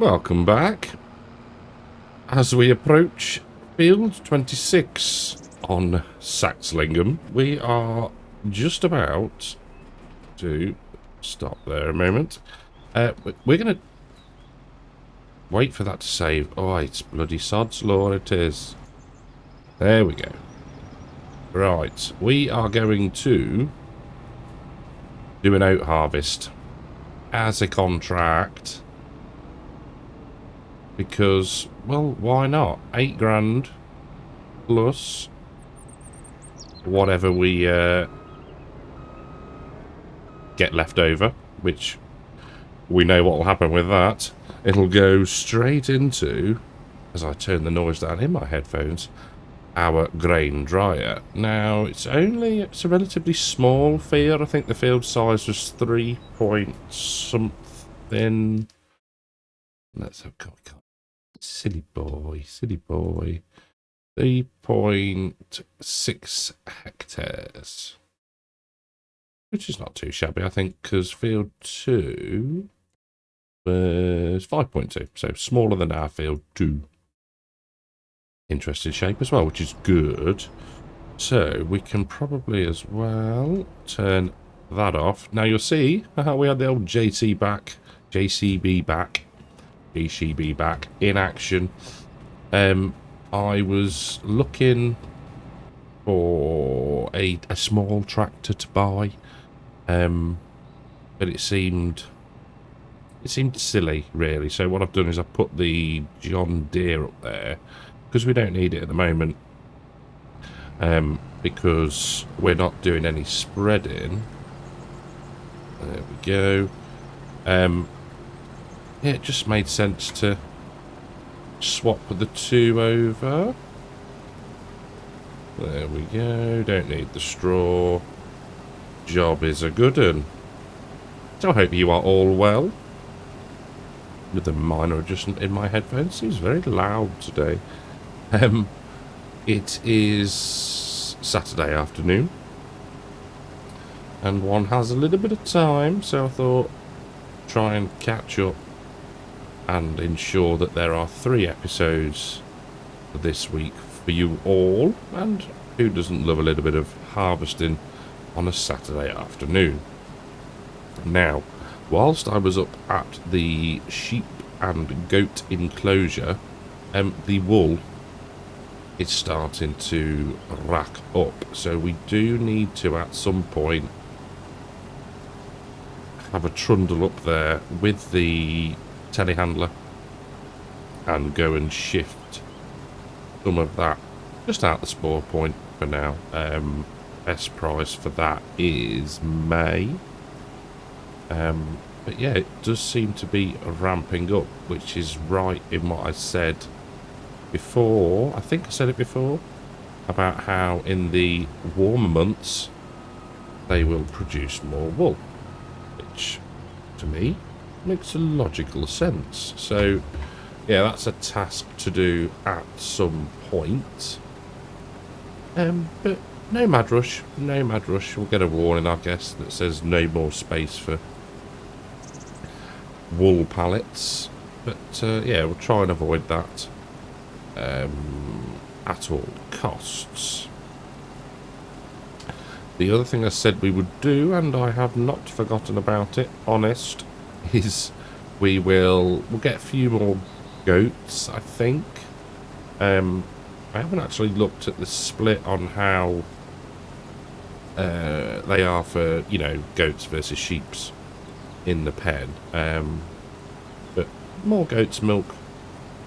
Welcome back. As we approach field 26 on Saxlingham, we are just about to stop there a moment. We're going to wait for that to save. Oh, it's bloody sod's law, it is. There we go. Right, we are going to do an oat harvest as a contract. Because, well, why not? 8 grand plus whatever we get left over, which we know what will happen with that. It'll go straight into, as I turn the noise down in my headphones, our grain dryer. Now, it's a relatively small field. I think the field size was 3 point something. Let's have a go. Silly boy. 3.6 hectares. Which is not too shabby, I think, because field 2 was 5.2. So smaller than our field 2. Interesting shape as well, which is good. So we can probably as well turn that off. Now you'll see how we had the old JCB back in action. I was looking for a small tractor to buy, but it seemed silly, really. So what I've done is I've put the John Deere up there because we don't need it at the moment, because we're not doing any spreading. There we go. Yeah, it just made sense to swap the two over. There we go. Don't need the straw. Job is a good one. So I hope you are all well. With a minor adjustment in my headphones. Seems very loud today. It is Saturday afternoon. And one has a little bit of time, so I thought try and catch up and ensure that there are 3 episodes this week for you all. And who doesn't love a little bit of harvesting on a Saturday afternoon? Now, whilst I was up at the sheep and goat enclosure, the wool is starting to rack up. So we do need to, at some point, have a trundle up there with the telehandler and go and shift some of that just out the spore point for now. Best price for that is May. But yeah, it does seem to be ramping up, which is right in what I said before. I think I said it before about how in the warmer months they will produce more wool, which to me makes a logical sense. So yeah, that's a task to do at some point. But no mad rush. We'll get a warning, I guess, that says no more space for wool pallets. But yeah, we'll try and avoid that at all costs. The other thing I said we would do, and I have not forgotten about it, honest, is we'll get a few more goats, I think. I haven't actually looked at the split on how they are for, you know, goats versus sheeps in the pen. But more goat's milk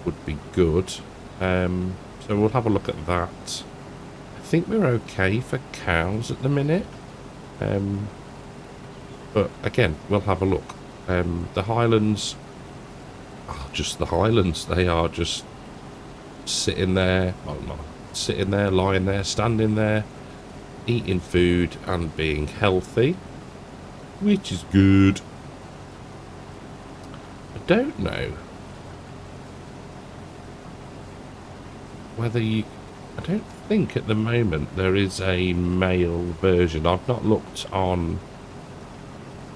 would be good. So we'll have a look at that. I think we're okay for cows at the minute. But again, we'll have a look. The Highlands are just the Highlands. They are just sitting there, well, not sitting there, lying there, standing there, eating food and being healthy, which is good. I don't know whether you... I don't think at the moment there is a male version. I've not looked on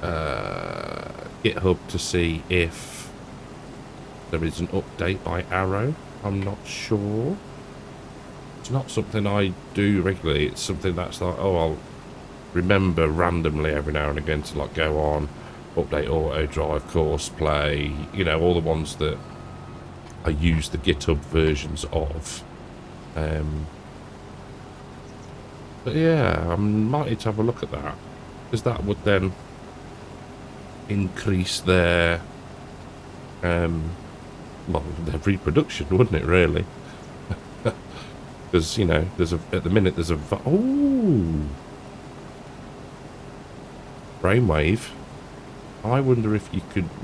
GitHub to see if there is an update by Arrow. I'm not sure. It's not something I do regularly. It's something that's like, oh, I'll remember randomly every now and again to like go on, update auto drive, course play, you know, all the ones that I use the GitHub versions of. But yeah, I might need to have a look at that, because that would then increase their well, their reproduction, wouldn't it, really? Because, you know, there's a, at the minute there's a, oh, brainwave. I wonder if we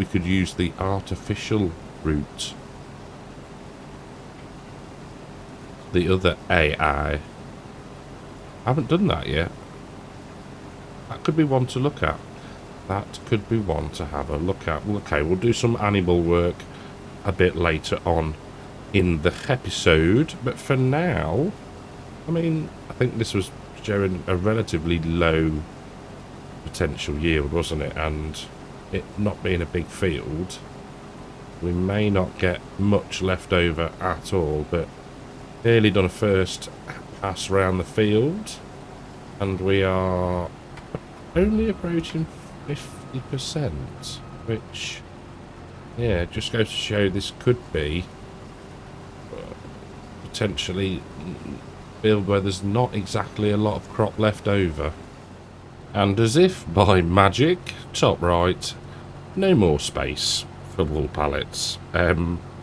could use the artificial route, the other AI. I haven't done that yet. That could be one to look at. That could be one to have a look at. Well, okay, we'll do some animal work a bit later on in the episode, but for now, I mean, I think this was showing a relatively low potential yield, wasn't it? And it not being a big field, we may not get much left over at all, but nearly done a first pass around the field, and we are only approaching 50%, which, yeah, just goes to show this could be potentially field where there's not exactly a lot of crop left over. And as if by magic, top right, no more space for wool pallets.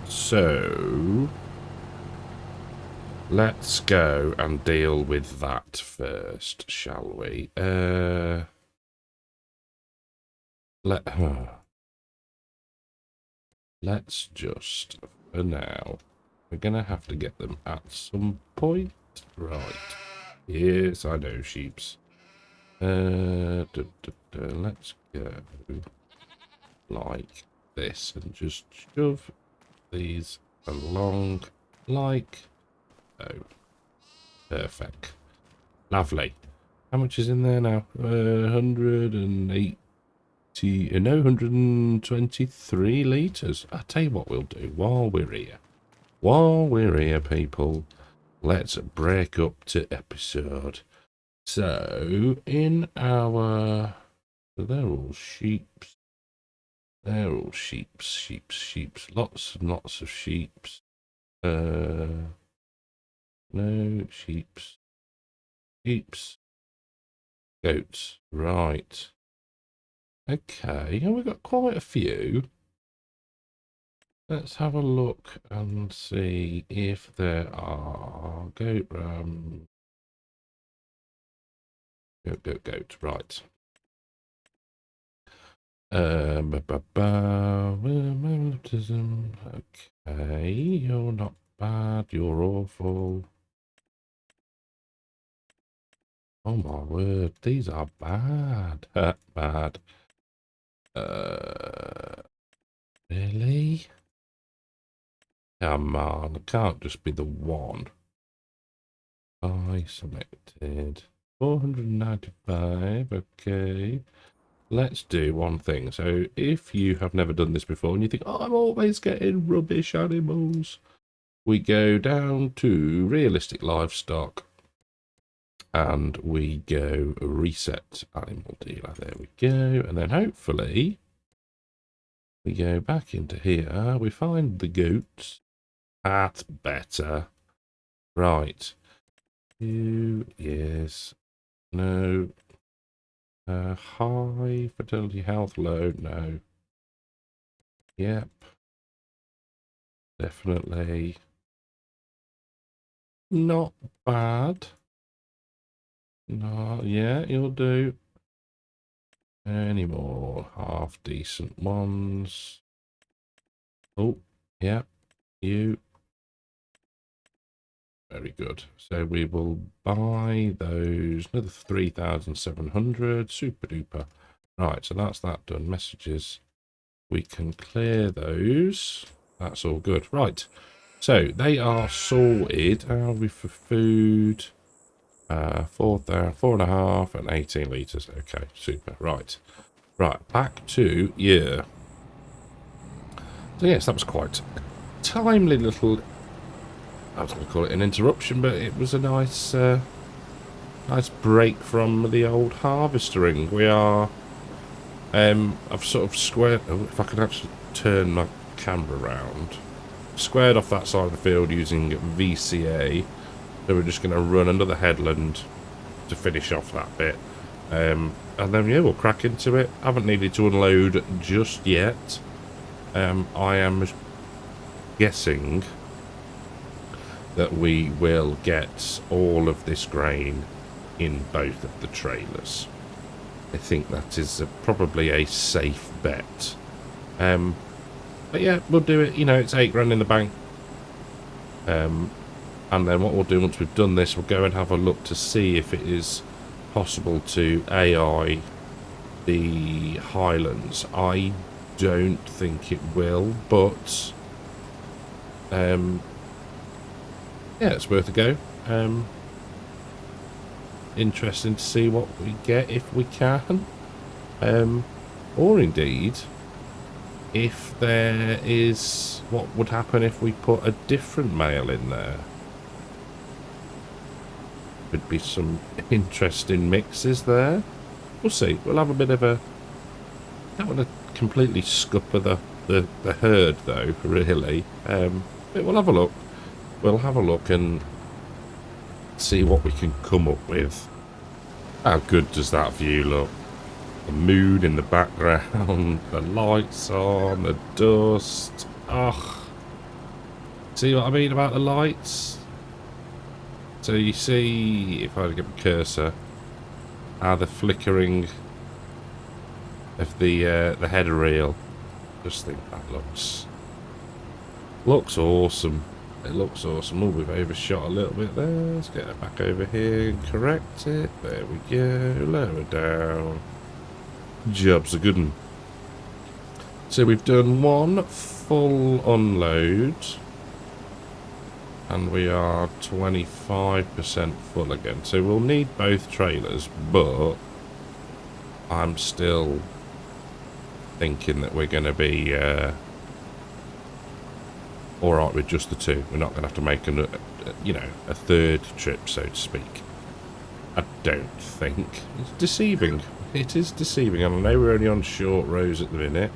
So let's go and deal with that first, shall we? Let's just, for now, we're gonna have to get them at some point. Right. Yes, I know, sheeps. Let's go like this and just shove these along like so. Perfect. Lovely. How much is in there now? 180, no, 123 litres. I'll tell you what we'll do while we're here. While we're here, people, let's break up to episode. So, in our... So they're all sheeps. They're all sheeps. Lots and lots of sheeps. No, sheeps. Goats. Right. Okay, and we've got quite a few. Let's have a look and see if there are goat goat. Right. Okay, you're not bad. You're awful. Oh my word, these are bad. Bad. Really? Come on, it can't just be the one. I selected 495. Okay. Let's do one thing. So if you have never done this before and you think, oh, I'm always getting rubbish animals, we go down to realistic livestock and we go reset animal dealer. There we go. And then hopefully we go back into here. We find the goats. That's better. Right. You, yes. No. High fertility, health low. No. Yep. Definitely. Not bad. No, yeah, you'll do. Any more half decent ones? Oh, yeah, you. Very good. So we will buy those. Another 3,700. Super duper. Right, so that's that done. Messages. We can clear those. That's all good. Right. So they are sorted. How are we for food? 4.5 and 18 litres. Okay, super. Right. Right, back to, yeah. So yes, that was quite a timely little, I was going to call it an interruption, but it was a nice nice break from the old harvestering. We are, I've sort of squared, oh, if I can actually turn my camera around, squared off that side of the field using VCA, so we're just going to run under the headland to finish off that bit. And then, yeah, we'll crack into it. I haven't needed to unload just yet. I am guessing that we will get all of this grain in both of the trailers. I think that is probably a safe bet. But yeah, we'll do it. You know, it's £8 in the bank. And then what we'll do once we've done this, we'll go and have a look to see if it is possible to AI the Highlands. I don't think it will, but yeah, it's worth a go. Interesting to see what we get if we can, or indeed if there is what would happen if we put a different male in there. Could be some interesting mixes there. We'll see. We'll have a bit of a, don't want to completely scupper the herd though, really. But we'll have a look. We'll have a look and see what we can come up with. How good does that view look? The moon in the background, the lights on, the dust. Ugh. See what I mean about the lights? So you see, if I get my cursor, how the flickering of the header reel. Just think that looks awesome. It looks awesome. Oh, we've overshot a little bit there. Let's get it back over here and correct it. There we go. Lower down. Job's a good one. So we've done one full unload. And we are 25% full again. So we'll need both trailers, but I'm still thinking that we're going to be alright with just the two. We're not going to have to make a third trip, so to speak. I don't think. It's deceiving. It is deceiving. And I know we're only on short rows at the minute,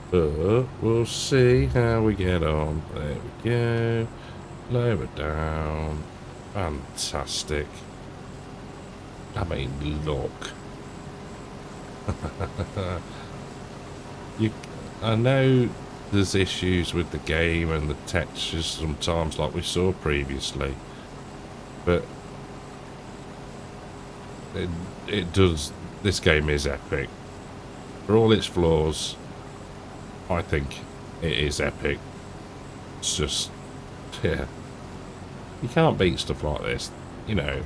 but we'll see how we get on. There we go. Lower down. Fantastic. I mean, look. I know there's issues with the game and the textures sometimes, like we saw previously, but it does. This game is epic. For all its flaws, I think it is epic. It's just, yeah, you can't beat stuff like this, you know.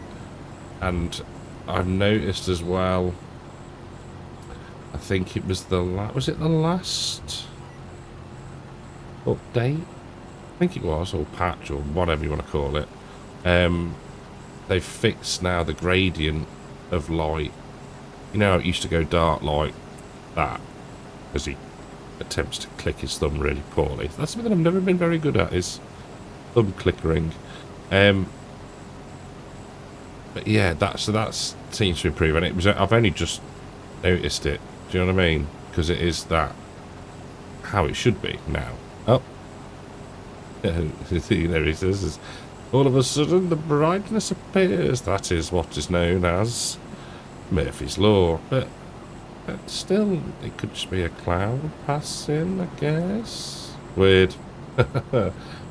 And I've noticed as well, I think it was the last update? I think it was, or patch, or whatever you want to call it. They've fixed now the gradient of light. You know, it used to go dark like that, because he attempts to click his thumb really poorly. That's something I've never been very good at, is thumb clickering. But yeah, that seems to improve, and I've only just noticed it. Do you know what I mean? Because it is that how it should be now. Oh, there he says. All of a sudden, the brightness appears. That is what is known as Murphy's Law. But still, it could just be a cloud passing, I guess. Weird.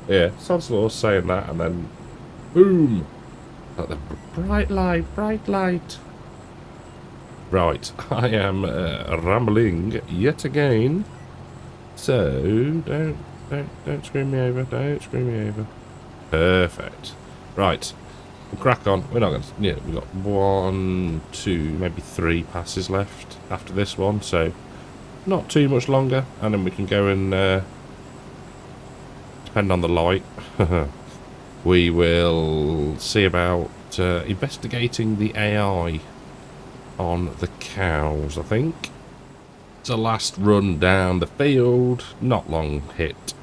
Yeah, Sod's Law saying that, and then boom! Like the bright light, bright light. Right, I am rambling yet again. So don't screw me over. Don't screw me over. Perfect. Right, we'll crack on. We're not going to. Yeah, we've got 1, 2, maybe 3 passes left after this one, so not too much longer, and then we can go and depend on the light. We will see about investigating the AI on the cows, I think. It's a last run down the field. Not long hit.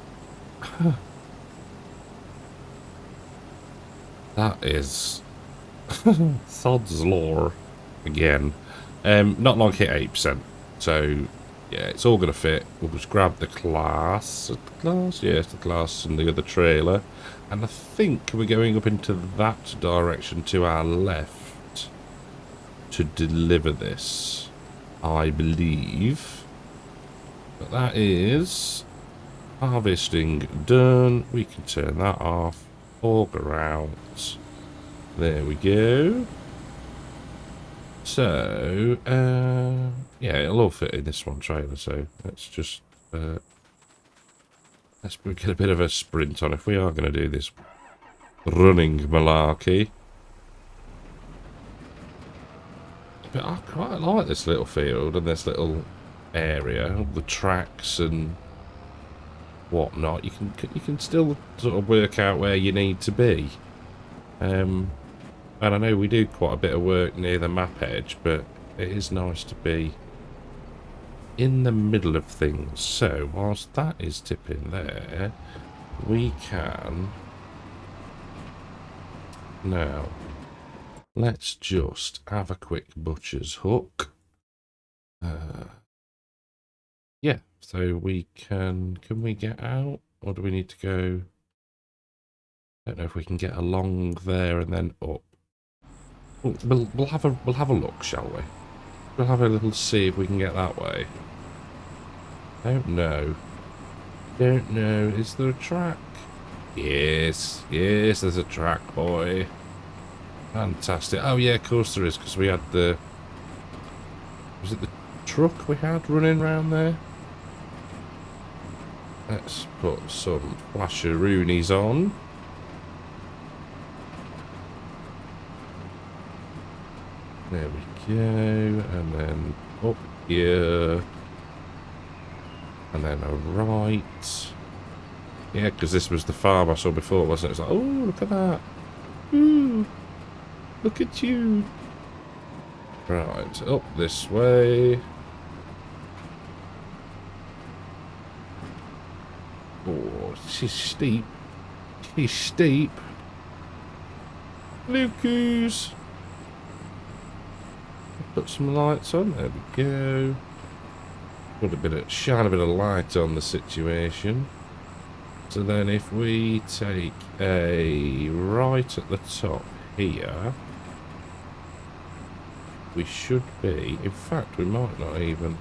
That is sod's law again. Not long hit 8%. So yeah, it's all gonna fit. We'll just grab the class. Yes, the class and the other trailer. And I think we're going up into that direction to our left to deliver this, I believe. But that is harvesting done. We can turn that off. Auger out. There we go. So, yeah, it'll all fit in this one trailer. So let's just let's get a bit of a sprint on if we are going to do this running malarkey. But I quite like this little field and this little area, the tracks and whatnot. You can still sort of work out where you need to be. And I know we do quite a bit of work near the map edge, but it is nice to be in the middle of things. So whilst that is tipping there, we can now let's just have a quick butcher's hook. Yeah, so we can we get out, or do we need to go? I don't know if we can get along there and then up. We'll have a look, shall we? We'll have a little see if we can get that way. Don't know. Is there a track? Yes, there's a track, boy. Fantastic. Oh yeah, of course there is, because we had the... Was it the truck we had running around there? Let's put some flasheroonies on. There we go, and then up here. And then a right. Yeah, because this was the farm I saw before, wasn't it? It's like, oh, look at that. Ooh, look at you. Right, up this way. Oh, she's steep. She's steep. Lucas. Put some lights on. There we go. Shine a bit of light on the situation. So then if we take a right at the top here, we should be, in fact we might not even,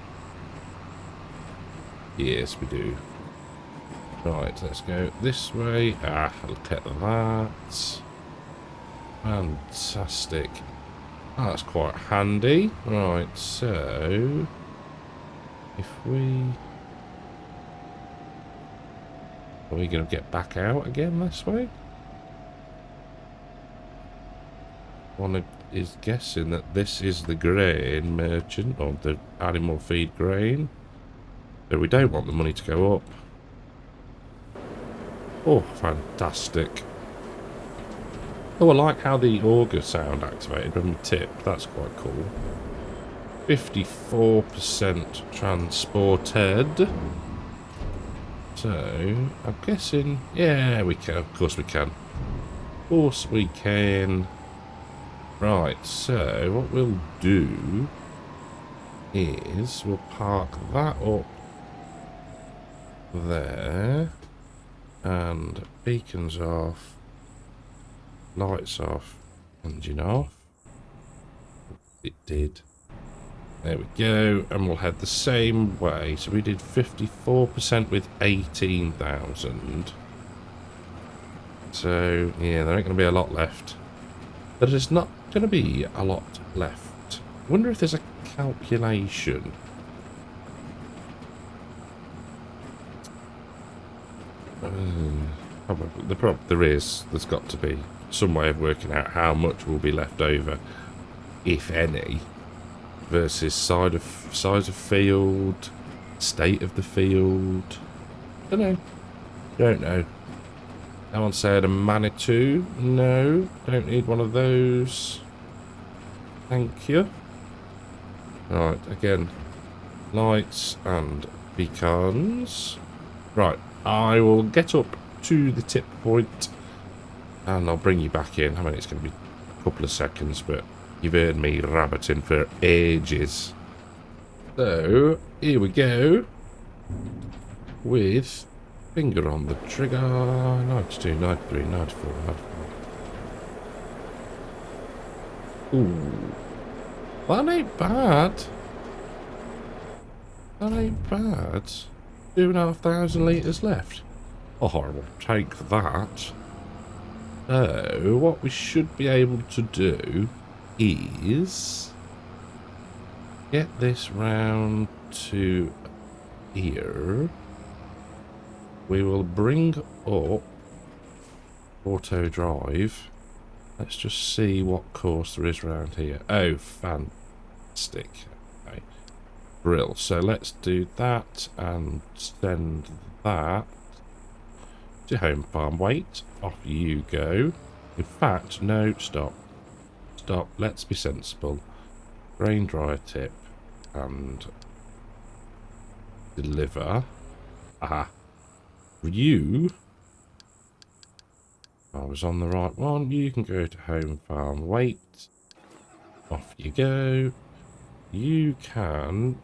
yes we do. Right, let's go this way. Ah, look at that. Fantastic. Oh, that's quite handy. Right, so if we... Are we going to get back out again this way? One is guessing that this is the grain merchant, or the animal feed grain. So we don't want the money to go up. Oh, fantastic. Oh, I like how the auger sound activated when we tip. That's quite cool. 54% transported. So, I'm guessing... Yeah, we can. Of course we can. Of course we can. Right, so what we'll do is we'll park that up there. And beacons off. Lights off. Engine off. It did. There we go, and we'll head the same way. So we did 54% with 18,000. So, yeah, there ain't going to be a lot left. There is not going to be a lot left. I wonder if there's a calculation. Probably, there is. There's got to be some way of working out how much will be left over, if any. Versus size of field, state of the field. Don't know. No one said a Manitou. No, don't need one of those. Thank you. Right, again, lights and beacons. Right, I will get up to the tip point and I'll bring you back in. I mean, it's going to be a couple of seconds, but you've heard me rabbiting for ages. So, here we go. With finger on the trigger. 92, 93, 94, 95. Ooh. That ain't bad. That ain't bad. 2,500 litres left. Oh, I will take that. So, what we should be able to do is get this round to here. We will bring up auto drive. Let's just see what course there is around here. Oh, fantastic. Okay. Brill. So let's do that and send that to home farm. Wait, off you go. In fact, no, stop. Stop. Let's be sensible. Grain dryer tip and deliver. Aha. You. I was on the right one. You can go to home farm. Wait. Off you go. You can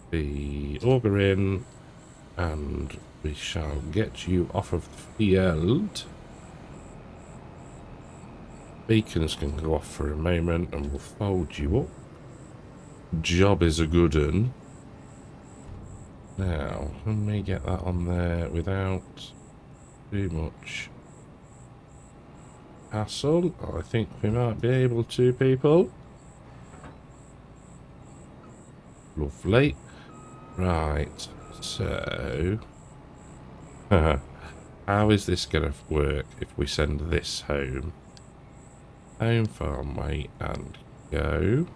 be auger in, and we shall get you off of the field. Beacons can go off for a moment, and we'll fold you up. Job is a good un. Now, let me get that on there without too much hassle. I think we might be able to, people. Lovely. Right, so how is this going to work if we send this home? Home farm way and go.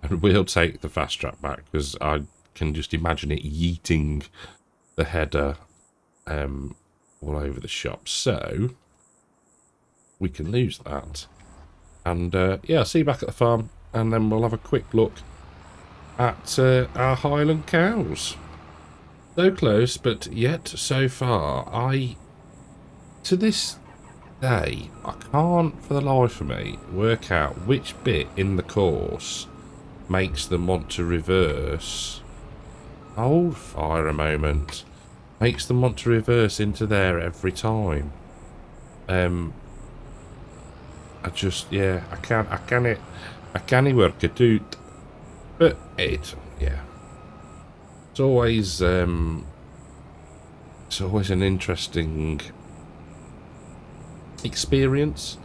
And we'll take the fast track back because I can just imagine it yeeting the header all over the shop. So we can lose that. And yeah, I'll see you back at the farm and then we'll have a quick look at our Highland cows. So close, but yet so far. To this day, I can't for the life of me work out which bit in the course makes them want to reverse. Hold fire a moment. Makes them want to reverse into there every time. I just, yeah, I can't work it out. But yeah. It's always an interesting experience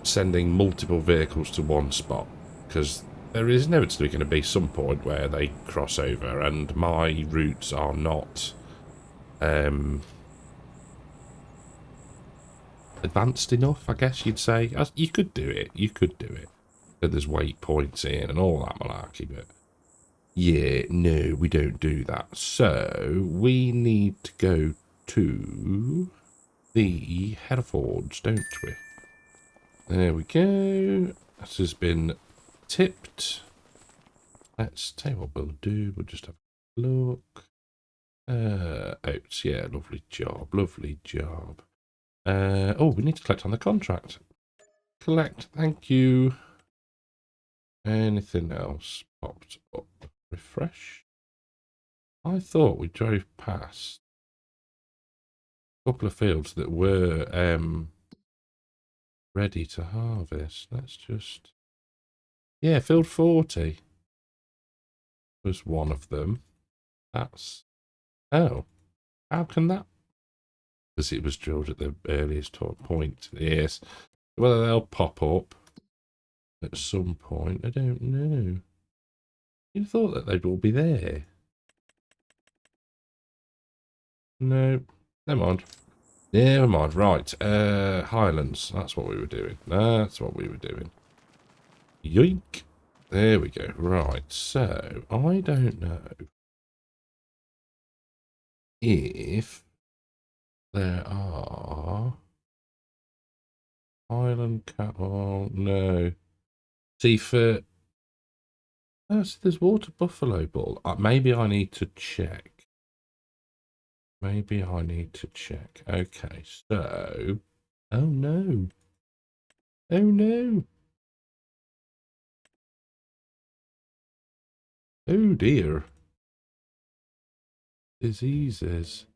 sending multiple vehicles to one spot, because there is inevitably going to be some point where they cross over, and my routes are not advanced enough, I guess you'd say. You could do it, but there's waypoints in and all that malarkey, but yeah, no, we don't do that. So we need to go to the Herefords, don't we? There we go. This has been tipped. Let's tell you what we'll do. We'll just have a look. Oats, yeah, lovely job, lovely job. Oh, we need to collect on the contract. Collect, thank you. Anything else popped up? Refresh. I thought we drove past a couple of fields that were ready to harvest. Let's just... Yeah, field 40 was one of them. That's... Oh, how can that... Because it was drilled at the earliest point. Yes. Whether they'll pop up at some point, I don't know. You thought that they'd all be there. No, never mind. Never mind. Right, Highlands. That's what we were doing. That's what we were doing. Yoink. There we go. Right, so I don't know if there are Highland cattle. No. See, for Oh, so there's water buffalo bull. Maybe I need to check. Maybe I need to check. Okay, so... Oh, no. Oh, no. Oh, dear. Diseases.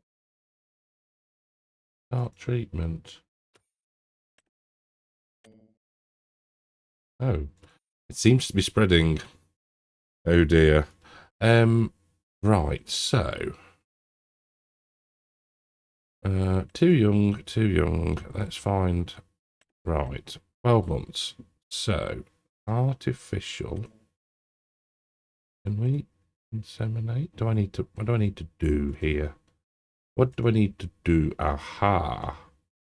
Start treatment. Oh, it seems to be spreading. Oh, dear. Right, so... too young, too young. Let's find... Right, 12 months. So, artificial. Can we inseminate? What do I need to do here? What do I need to do? Aha.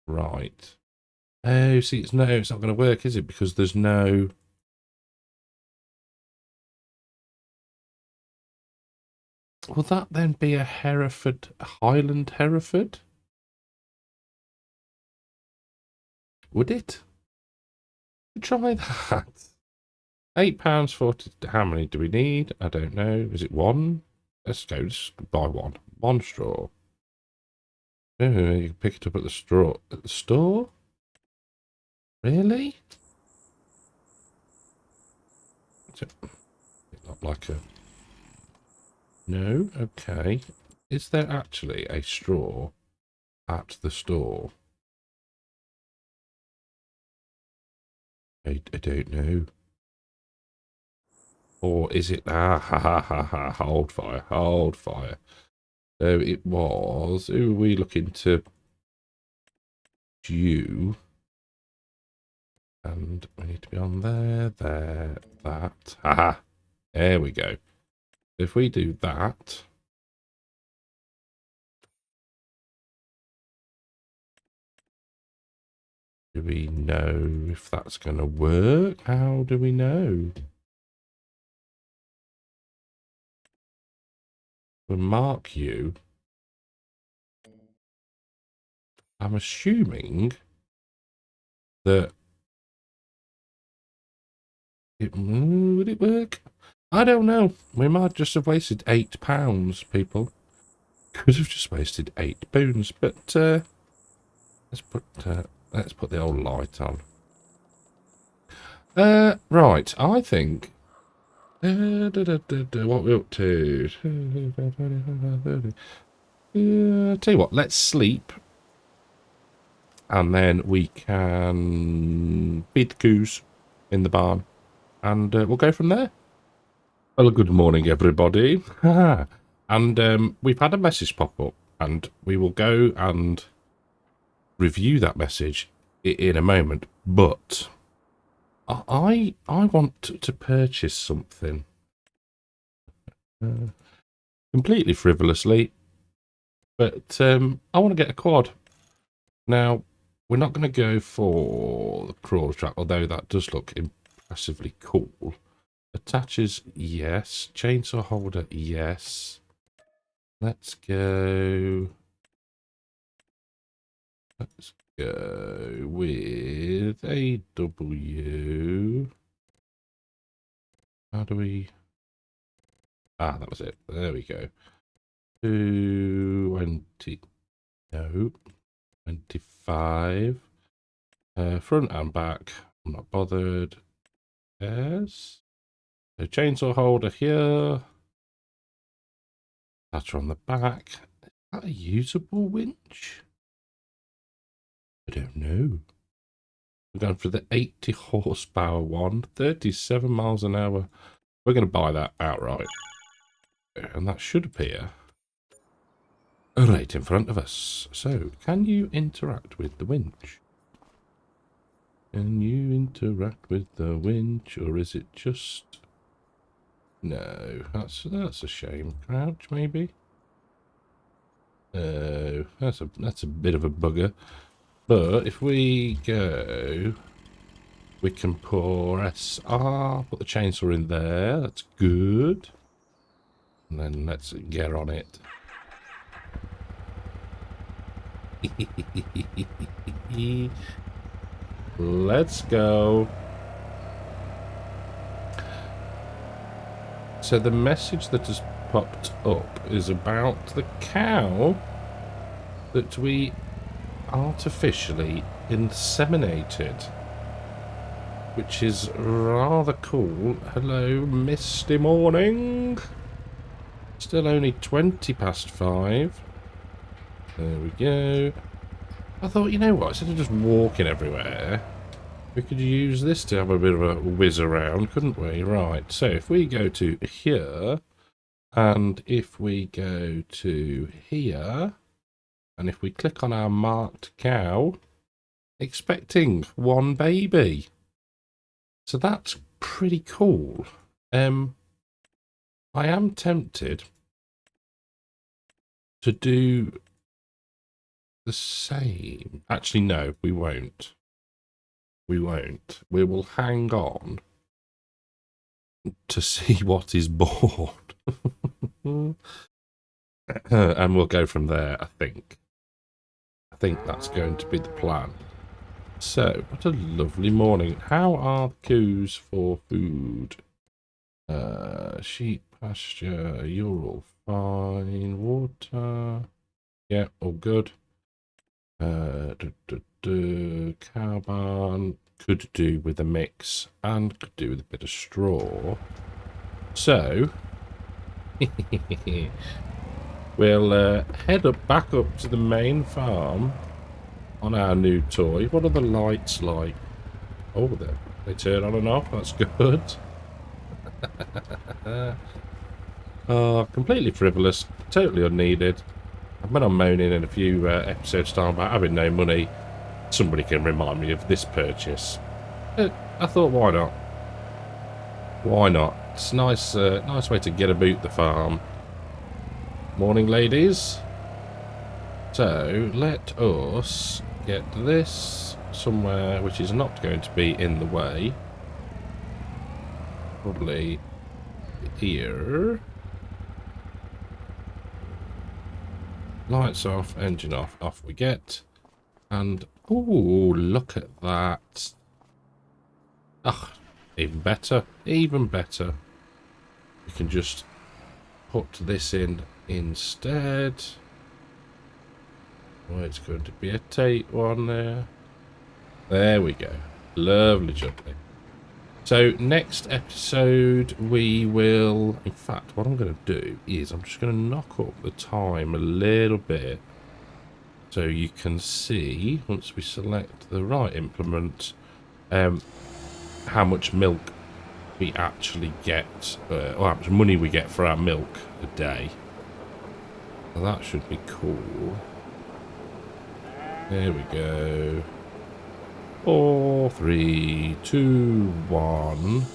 Right. Oh, see, it's not going to work, is it? Because there's no... Will that then be a Hereford, a Highland Hereford? Would it? Try that. £8.40. How many do we need? I don't know. Is it one? Let's go. Just buy one. One straw. Oh, you can pick it up at the store. Really? It's not like a... No? Okay. Is there actually a straw at the store? I don't know. Or is it... Ah, ha, ha, ha, ha. Hold fire. Hold fire. So it was... Who are we looking to do? And we need to be on there, that. Haha. There we go. If we do that... Do we know if that's going to work? How do we know? We'll mark you. I'm assuming that would it work? I don't know. We might just have wasted £8, people. Could have just wasted £8, but let's put the old light on. Right. I think. What we up to? Tell you what. Let's sleep. And then we can feed the coos in the barn. And we'll go from there. Well, good morning, everybody. And we've had a message pop up. And we will go and review that message in a moment. But I want to purchase something. Completely frivolously. But I want to get a quad. Now, we're not going to go for the crawl track, although that does look impressively cool. Attaches, yes. Chainsaw holder, yes. Let's go. Let's go with AW. How do we... Ah, that was it. There we go. 20. No. 25. Front and back. I'm not bothered. Yes. So chainsaw holder here. That's on the back. Is that a usable winch? I don't know. We're going for the 80 horsepower one. 37 miles an hour. We're going to buy that outright. And that should appear right in front of us. So, can you interact with the winch? Can you interact with the winch, or is it just... No, that's a shame. Crouch, maybe? No, that's a bit of a bugger. But if we go, we can pour SR, put the chainsaw in there. That's good. And then let's get on it. Let's go. So the message that has popped up is about the cow that we artificially inseminated, which is rather cool. Hello, misty morning. Still only 20 past 5. There we go. I thought, you know what, instead of just walking everywhere, we could use this to have a bit of a whiz around, couldn't we? Right, so if we go to here, and if we go to here, and if we click on our marked cow, expecting one baby. So that's pretty cool. I am tempted to do the same. Actually, no, we won't. We won't. We will hang on to see what is born. And we'll go from there, I think. I think that's going to be the plan. So, what a lovely morning. How are the coos for food? Sheep pasture, you're all fine. Water. Yeah, all good. Cow barn. Could do with a mix and could do with a bit of straw. So, we'll head back up to the main farm on our new toy. What are the lights like? Oh, they turn on and off. That's good. Oh, completely frivolous. Totally unneeded. I've been on moaning in a few episodes time about having no money. Somebody can remind me of this purchase. I thought, why not? Why not? It's a nice way to get about the farm. Morning, ladies. So, let us get this somewhere which is not going to be in the way. Probably here. Lights off, engine off, off we get. And, ooh, look at that. Ugh, even better, even better. We can just put this in instead. Oh, it's going to be a tight one there. There we go. Lovely jubbly. So, next episode we will... In fact, what I'm going to do is I'm just going to knock up the time a little bit so you can see, once we select the right implement, how much milk we actually get, or how much money we get for our milk a day. So that should be cool. There we go. 4, 3, 2, 1.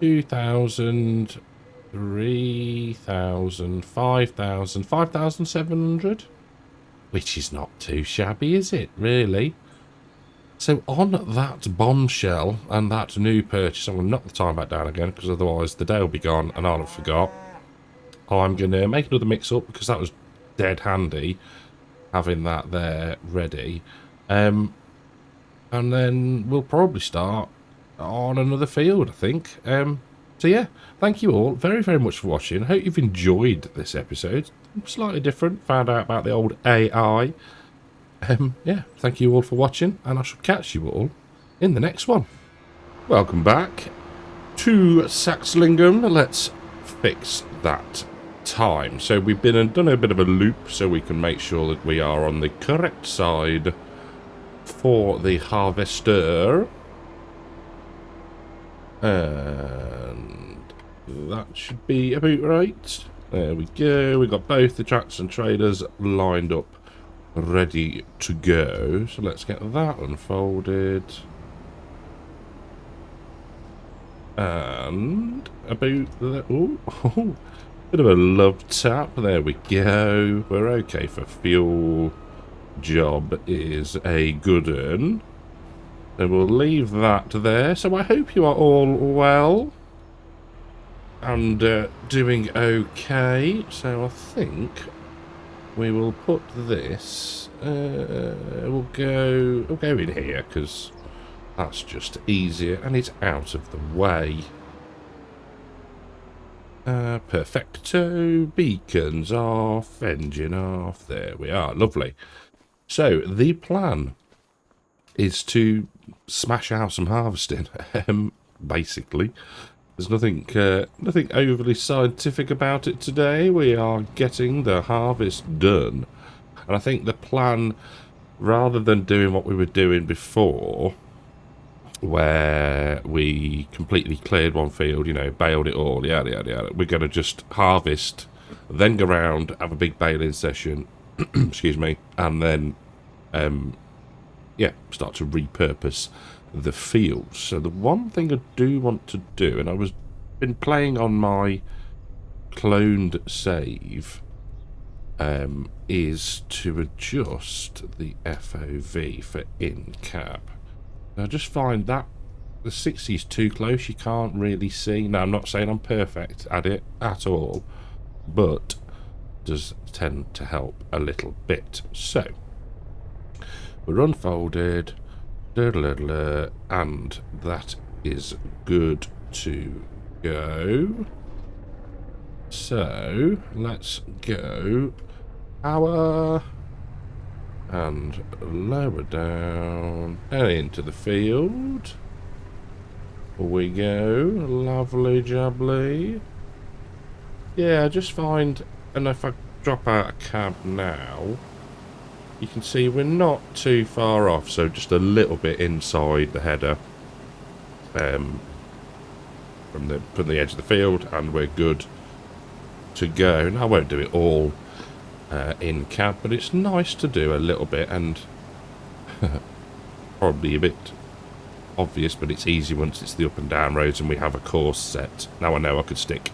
2,000, 3,000, 5,000, 5,700. Which is not too shabby, is it, really? So on that bombshell and that new purchase, I'm going to knock the time back down again, because otherwise the day will be gone and I'll have forgot. I'm going to make another mix-up, because that was dead handy, having that there ready. And then we'll probably start on another field, I think. So yeah, thank you all very, very much for watching. I hope you've enjoyed this episode. Slightly different, found out about the old AI. Yeah, thank you all for watching, and I shall catch you all in the next one. Welcome back to Saxlingham. Let's fix that time. So we've been and done a bit of a loop so we can make sure that we are on the correct side for the harvester. And that should be about right. There we go. We've got both the tractors and trailers lined up, ready to go. So let's get that unfolded. And about the... Oh, bit of a love tap. There we go. We're okay for fuel. Job is a good one. So we'll leave that there. So I hope you are all well and doing okay. So I think we will put this. We'll go in here because that's just easier and it's out of the way. Perfecto. Beacons off. Engine off. There we are. Lovely. So, the plan is to smash out some harvesting. Basically. There's nothing overly scientific about it today. We are getting the harvest done. And I think the plan, rather than doing what we were doing before, where we completely cleared one field, you know, baled it all, yada, yada, yada, we're going to just harvest, then go around, have a big baling session, excuse me, and then, yeah, start to repurpose the fields. So the one thing I do want to do, and I was been playing on my cloned save, is to adjust the FOV for in-cab. I just find that the 60 is too close. You can't really see. Now, I'm not saying I'm perfect at it at all, but does tend to help a little bit. So we're unfolded, and that is good to go. So let's go power and lower down and into the field we go. Lovely jubbly. Yeah, I just find, and if I drop out a cab now, you can see we're not too far off, so just a little bit inside the header from the edge of the field, and we're good to go. And I won't do it all in cab, but it's nice to do a little bit, and probably a bit obvious, but it's easy once it's the up and down roads and we have a course set. Now I know I could stick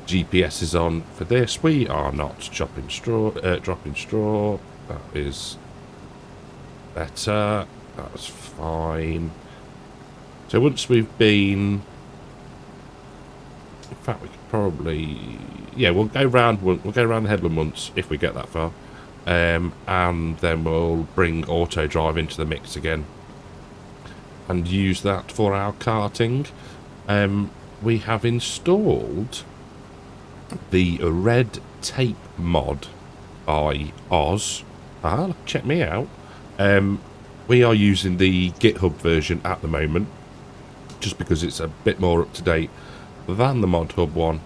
GPSs on for this. We are not dropping straw. That is better. That's fine. So once we've been, in fact, we could probably, yeah, we'll go round the headland once if we get that far, and then we'll bring auto drive into the mix again and use that for our karting. We have installed the red tape mod by Oz. Check me out. We are using the GitHub version at the moment, just because it's a bit more up to date than the Mod Hub one,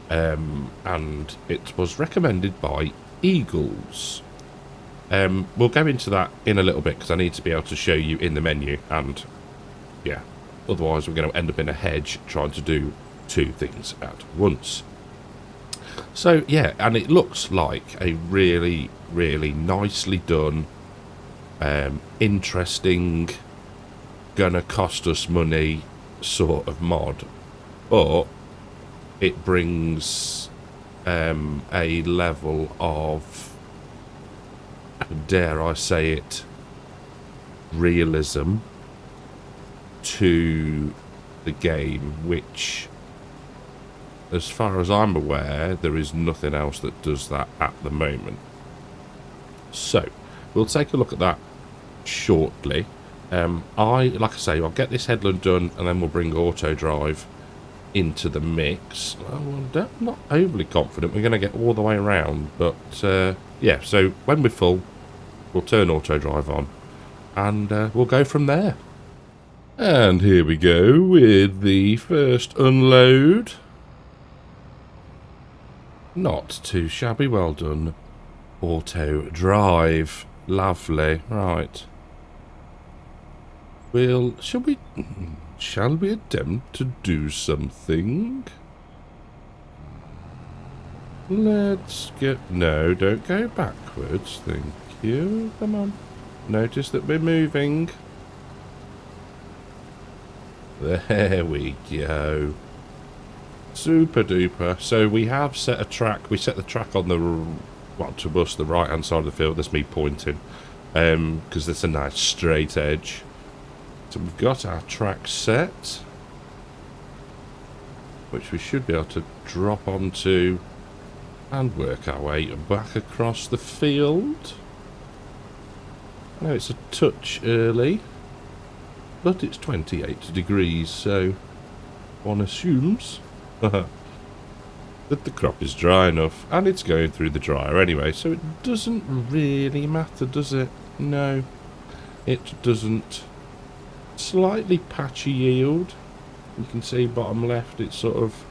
and it was recommended by Eagles. We'll go into that in a little bit because I need to be able to show you in the menu, and yeah, otherwise we're going to end up in a hedge trying to do two things at once. So yeah, and it looks like a really, really nicely done, interesting, gonna cost us money sort of mod, but it brings a level of, dare I say it, realism to the game, which, as far as I'm aware, there is nothing else that does that at the moment. So we'll take a look at that shortly. Like I say, I'll get this headland done and then we'll bring auto drive into the mix. I'm not overly confident we're going to get all the way around, but yeah, so when we're full, we'll turn auto drive on and we'll go from there. And here we go with the first unload. Not too shabby, well done. Auto drive, lovely. Right. Shall we attempt to do something? Let's get, no, don't go backwards, thank you. Come on. Notice that we're moving. There we go. Super duper. So we have set a track. We set the track on the, to us, the right hand side of the field. That's me pointing, because there's a nice straight edge. So we've got our track set, which we should be able to drop onto and work our way back across the field. I know it's a touch early, but it's 28 degrees, so one assumes. that the crop is dry enough, and it's going through the dryer anyway, so it doesn't really matter, does it? No, it doesn't. Slightly patchy yield. You can see bottom left, it's sort of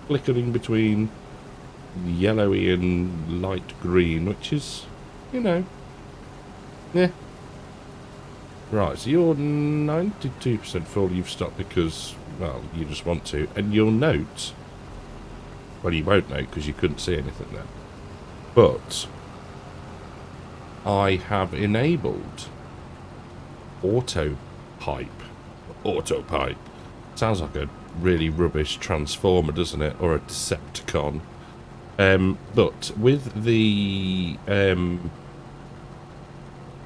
flickering between yellowy and light green, which is, you know, yeah. Right, so you're 92% full. You've stopped because, well, you just want to. And you'll note, well, you won't note because you couldn't see anything then. But I have enabled auto pipe. Sounds like a really rubbish transformer, doesn't it? Or a Decepticon. But with the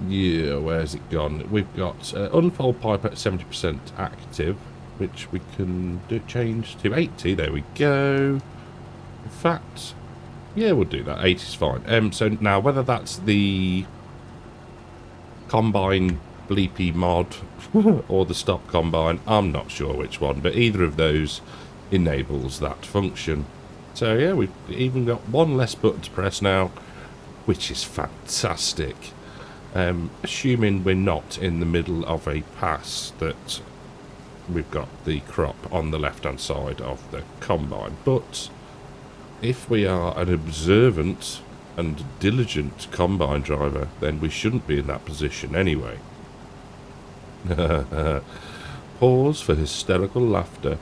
yeah, where's it gone? We've got unfold pipe at 70% active, which we can change to 80. There we go. In fact, yeah, we'll do that. 80 is fine. So now whether that's the combine bleepy mod or the stop combine, I'm not sure which one, but either of those enables that function. So yeah, we've even got one less button to press now, which is fantastic. Assuming we're not in the middle of a pass that we've got the crop on the left hand side of the combine, but if we are an observant and diligent combine driver, then we shouldn't be in that position anyway. Pause for hysterical laughter.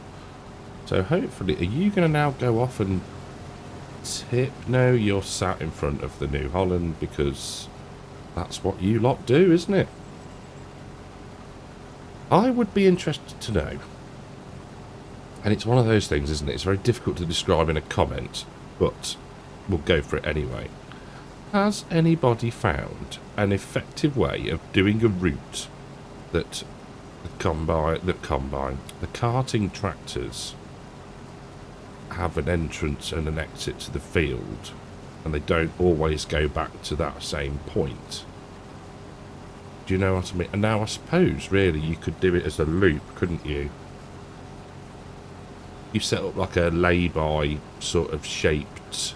So hopefully, are you going to now go off and tip? No, you're sat in front of the New Holland because that's what you lot do, isn't it? I would be interested to know, and it's one of those things, isn't it? It's very difficult to describe in a comment, but we'll go for it anyway. Has anybody found an effective way of doing a route that the karting tractors have an entrance and an exit to the field, and they don't always go back to that same point? Do you know what I mean? And now I suppose really you could do it as a loop, couldn't you? You set up like a lay-by sort of shaped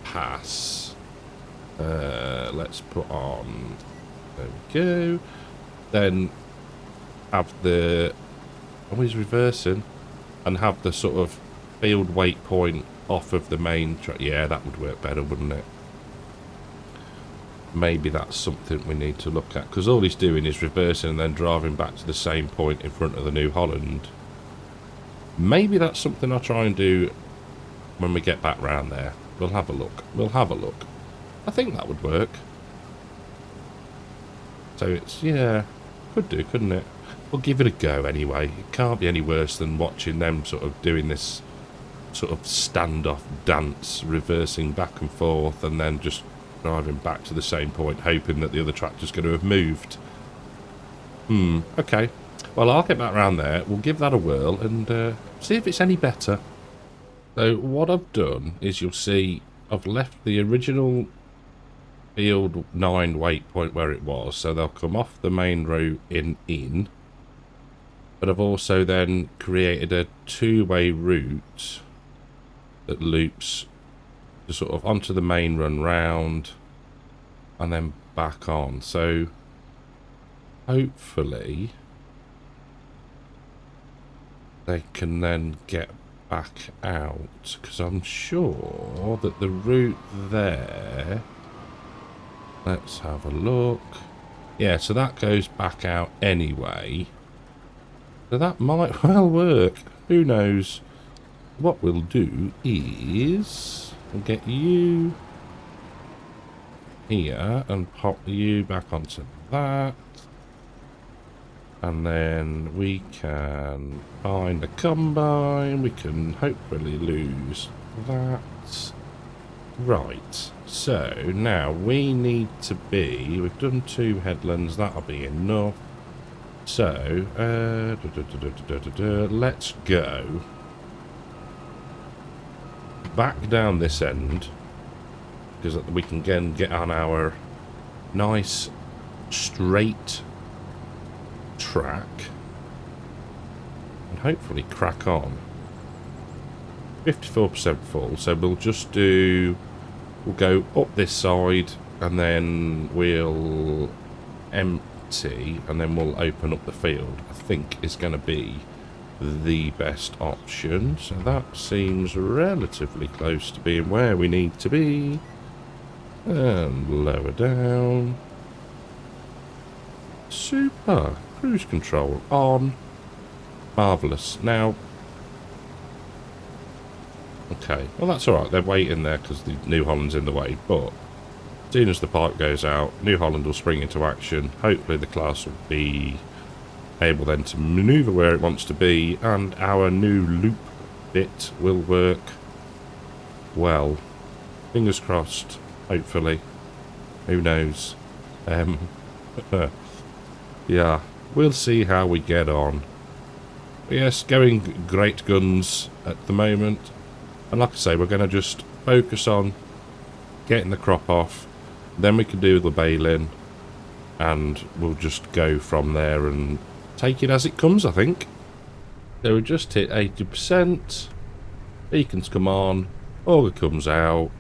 pass. Let's put on, there we go. Then have the, always reversing, and have the sort of field waypoint off of the main track. Yeah, that would work better, wouldn't it? Maybe that's something we need to look at, because all he's doing is reversing and then driving back to the same point in front of the New Holland. Maybe that's something I'll try and do when we get back round there. We'll have a look. We'll have a look. I think that would work. So it's, yeah, could do, couldn't it? We'll give it a go anyway. It can't be any worse than watching them sort of doing this sort of standoff dance, reversing back and forth, and then just driving back to the same point, hoping that the other tractor's going to have moved. Okay. Well, I'll get back round there. We'll give that a whirl and see if it's any better. So what I've done is, you'll see I've left the original field 9 waypoint where it was, so they'll come off the main road in. But I've also then created a two-way route that loops to sort of onto the main run round and then back on. So hopefully they can then get back out, because I'm sure that the route there, let's have a look. Yeah, so that goes back out anyway. So that might well work. Who knows? What we'll do is we'll get you here and pop you back onto that. And then we can find a combine. We can hopefully lose that. Right. So now we need to be, we've done 2 headlands. That'll be enough. So, let's go back down this end, because we can again get on our nice straight track and hopefully crack on. 54% full, so we'll just do... We'll go up this side, and then we'll empty, and then we'll open up the field. I think is going to be the best option. So that seems relatively close to being where we need to be. And lower down. Super. Cruise control on. Marvellous. Now... Okay, well that's alright, they're waiting there because the New Holland's in the way, but as soon as the pipe goes out, New Holland will spring into action. Hopefully the class will be able then to manoeuvre where it wants to be, and our new loop bit will work well. Fingers crossed, hopefully. Who knows? Yeah, we'll see how we get on. But yes, going great guns at the moment. And like I say, we're going to just focus on getting the crop off. Then we can do the baling. And we'll just go from there and take it as it comes, I think. So we just hit 80%. Beacons come on. Auger comes out.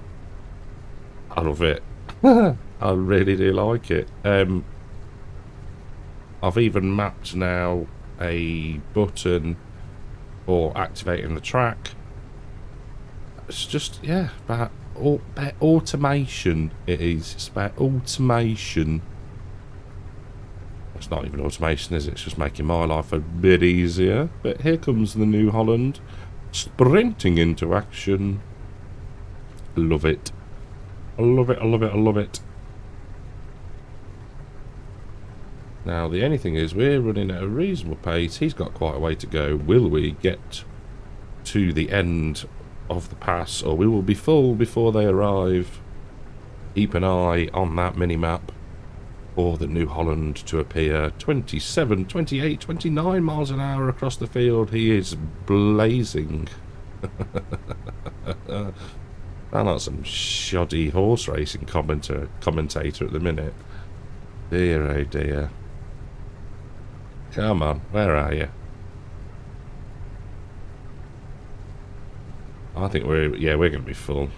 I love it. I really do like it. I've even mapped now a button for activating the track. It's just, yeah, about automation it is. It's about automation. It's not even automation, is it? It's just making my life a bit easier. But here comes the New Holland, sprinting into action. Love it. I love it, I love it, I love it. Now, the only thing is, we're running at a reasonable pace. He's got quite a way to go. Will we get to the end of the pass, or we will be full before they arrive? Keep an eye on that mini-map for the New Holland to appear. 27, 28, 29 miles an hour across the field. He is blazing. Sound like some shoddy horse racing commentator at the minute. Dear, oh dear. Come on, where are you? I think we're going to be full.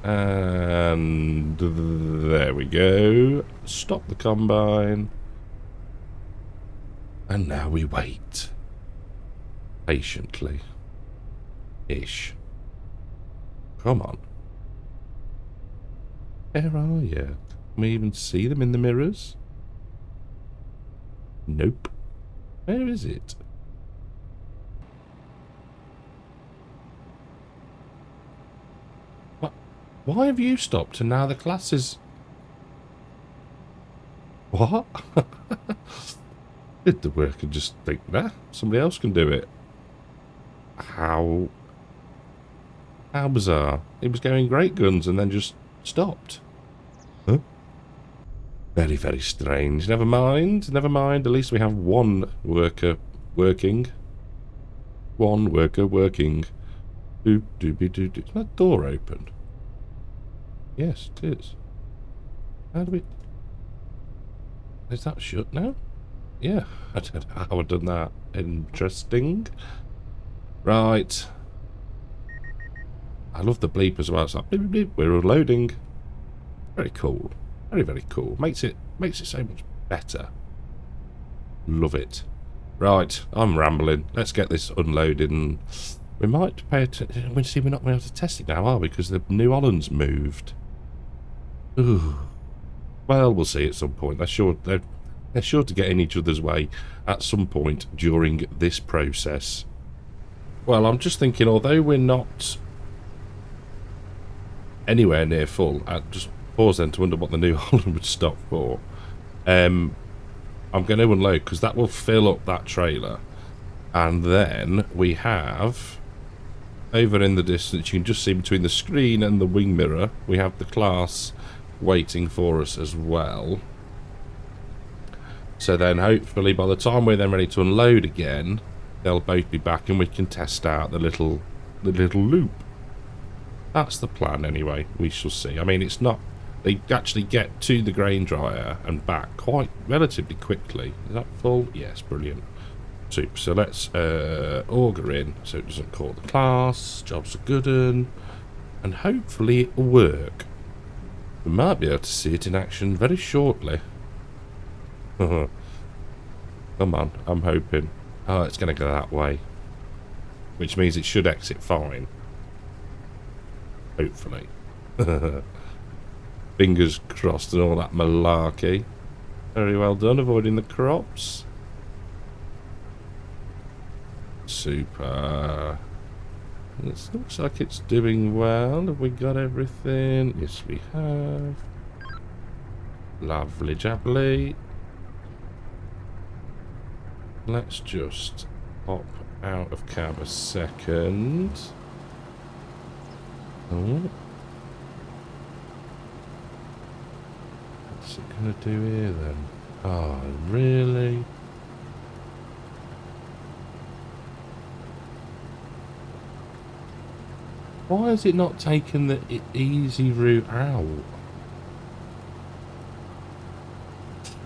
And there we go. Stop the combine. And now we wait. Patiently. Ish. Come on. Where are you? Can we even see them in the mirrors? Nope. Where is it? What? Why have you stopped and now the class is... What? Did the worker just think, nah, somebody else can do it? How bizarre. It was going great guns and then just stopped. Huh? Very, very strange. Never mind. Never mind. At least we have one worker working. One worker working. Doop, doopy, doop, doop. Is that door open? Yes, it is. How do we... Is that shut now? Yeah. I don't know how I've done that. Interesting. Right. I love the bleep as well. It's like, bleep, bleep, we're loading. Very cool. Very, very cool. Makes it so much better. Love it. Right, I'm rambling. Let's get this unloaded, and we might pay attention. We see we're not able to test it now, are we? Because the New Holland's moved. Ooh. Well, we'll see at some point. They're sure to get in each other's way at some point during this process. Well, I'm just thinking, although we're not anywhere near full, I just pause then to wonder what the New Holland would stop for. I'm going to unload because that will fill up that trailer, and then we have over in the distance, you can just see between the screen and the wing mirror, we have the class waiting for us as well. So then hopefully by the time we're then ready to unload again, they'll both be back and we can test out the little loop. That's the plan anyway. We shall see. I mean, it's not... They actually get to the grain dryer and back quite relatively quickly. Is that full? Yes, brilliant. Super. So let's auger in so it doesn't call the class. Job's a good one. And hopefully it'll work. We might be able to see it in action very shortly. Come on, I'm hoping. Oh, it's going to go that way. Which means it should exit fine. Hopefully. Fingers crossed and all that malarkey. Very well done, avoiding the crops. Super. It looks like it's doing well. Have we got everything? Yes, we have. Lovely jubbly. Let's just pop out of cab a second. Oh. What's it going to do here then? Oh, really? Why has it not taken the easy route out?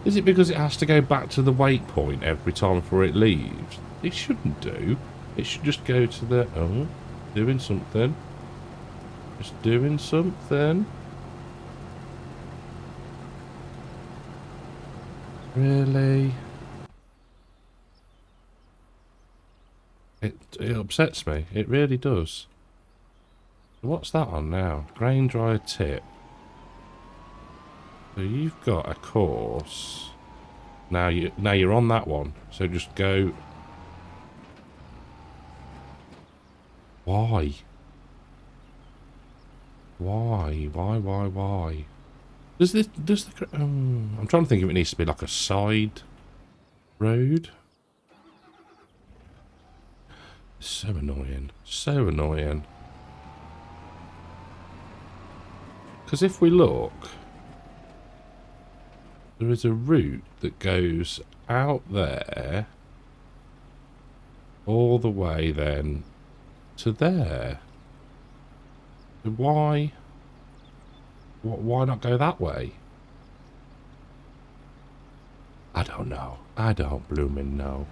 Is it because it has to go back to the waypoint every time before it leaves? It shouldn't do. It should just go to the... Oh, doing something. Just doing something. Really? It upsets me. It really does. What's that on now? Grain dryer tip. So you've got a course. Now you're on that one. So just go. Why? Why? Does the I'm trying to think if it needs to be like a side road. So annoying. So annoying. Because if we look, there is a route that goes out there all the way then to there. So why not go that way? I don't know. I don't blooming know.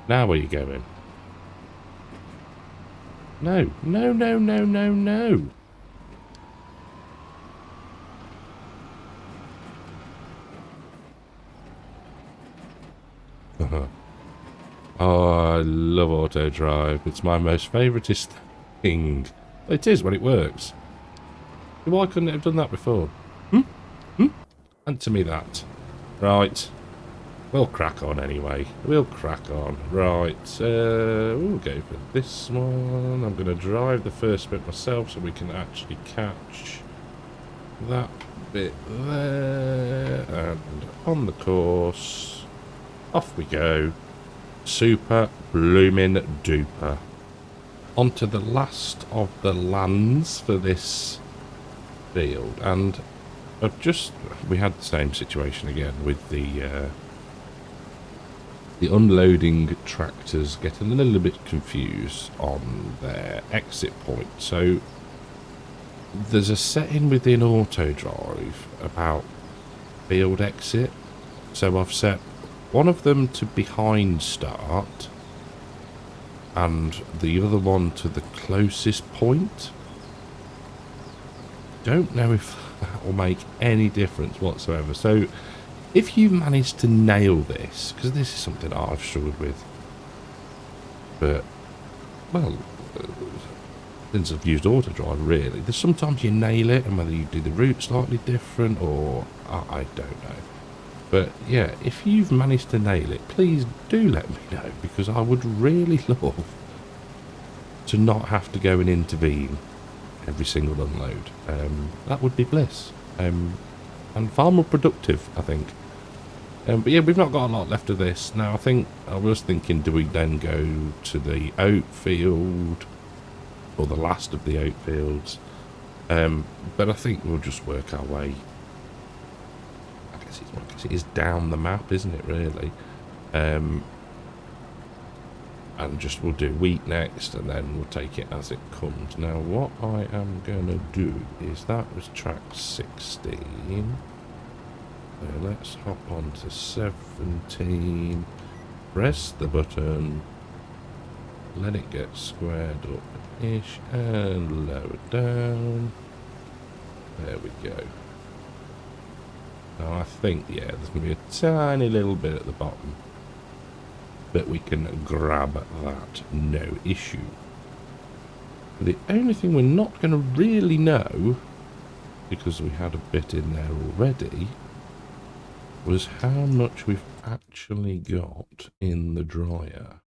Now where you going? No. Oh, I love auto drive. It's my most favouriteest thing. It is when it works. Why couldn't it have done that before? Answer me that. Right. We'll crack on anyway. We'll crack on. Right. We'll go for this one. I'm going to drive the first bit myself so we can actually catch that bit there. And on the course. Off we go. Super bloomin' duper. Onto the last of the lands for this field. And we had the same situation again with the unloading tractors getting a little bit confused on their exit point. So there's a setting within auto drive about field exit. So I've set one of them to behind start and the other one to the closest point. Don't know if that will make any difference whatsoever. So if you manage to nail this, because this is something I've struggled with, but, well, since I've used auto drive, really, there's sometimes you nail it, and whether you do the route slightly different, or I don't know. But yeah, if you've managed to nail it, please do let me know, because I would really love to not have to go and intervene every single unload. That would be bliss. And far more productive, I think. But yeah, we've not got a lot left of this. Now, I was thinking, do we then go to the oat field, or the last of the oat fields? But I think we'll just work our way. I guess it is down the map, isn't it, really? And just we'll do wheat next, and then we'll take it as it comes. Now, what I am going to do is that was track 16. So let's hop on to 17. Press the button. Let it get squared up-ish and lower down. There we go. Now I think, yeah, there's going to be a tiny little bit at the bottom. But we can grab that, no issue. The only thing we're not going to really know, because we had a bit in there already, was how much we've actually got in the dryer.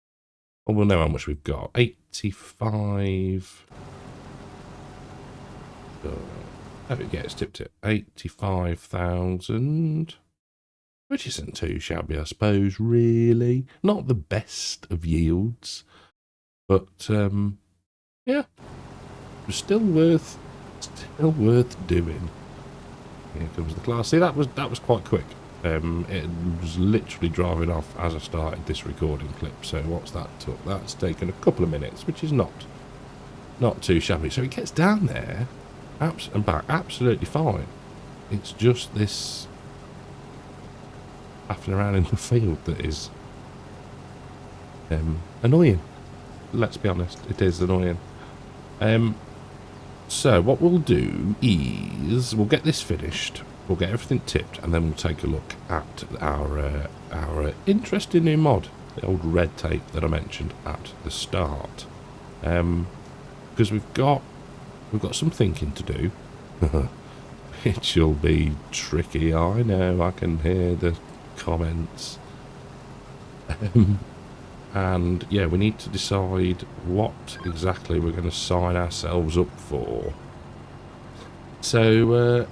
Well, we'll know how much we've got. 85. There we go, it's tipped at 85,000. Which isn't too shabby, I suppose, really. Not the best of yields. But, yeah. Still worth doing. Here comes the class. See, that was quite quick. It was literally driving off as I started this recording clip. So what's that took? That's taken a couple of minutes, which is not too shabby. So it gets down there and back absolutely fine. It's just this faffing around in the field that is annoying. Let's be honest, it is annoying. So what we'll do is we'll get this finished, we'll get everything tipped, and then we'll take a look at our interesting new mod, the old red tape that I mentioned at the start. Because we've got some thinking to do. It'll be tricky, I know, I can hear the comments. And yeah, we need to decide what exactly we're going to sign ourselves up for. So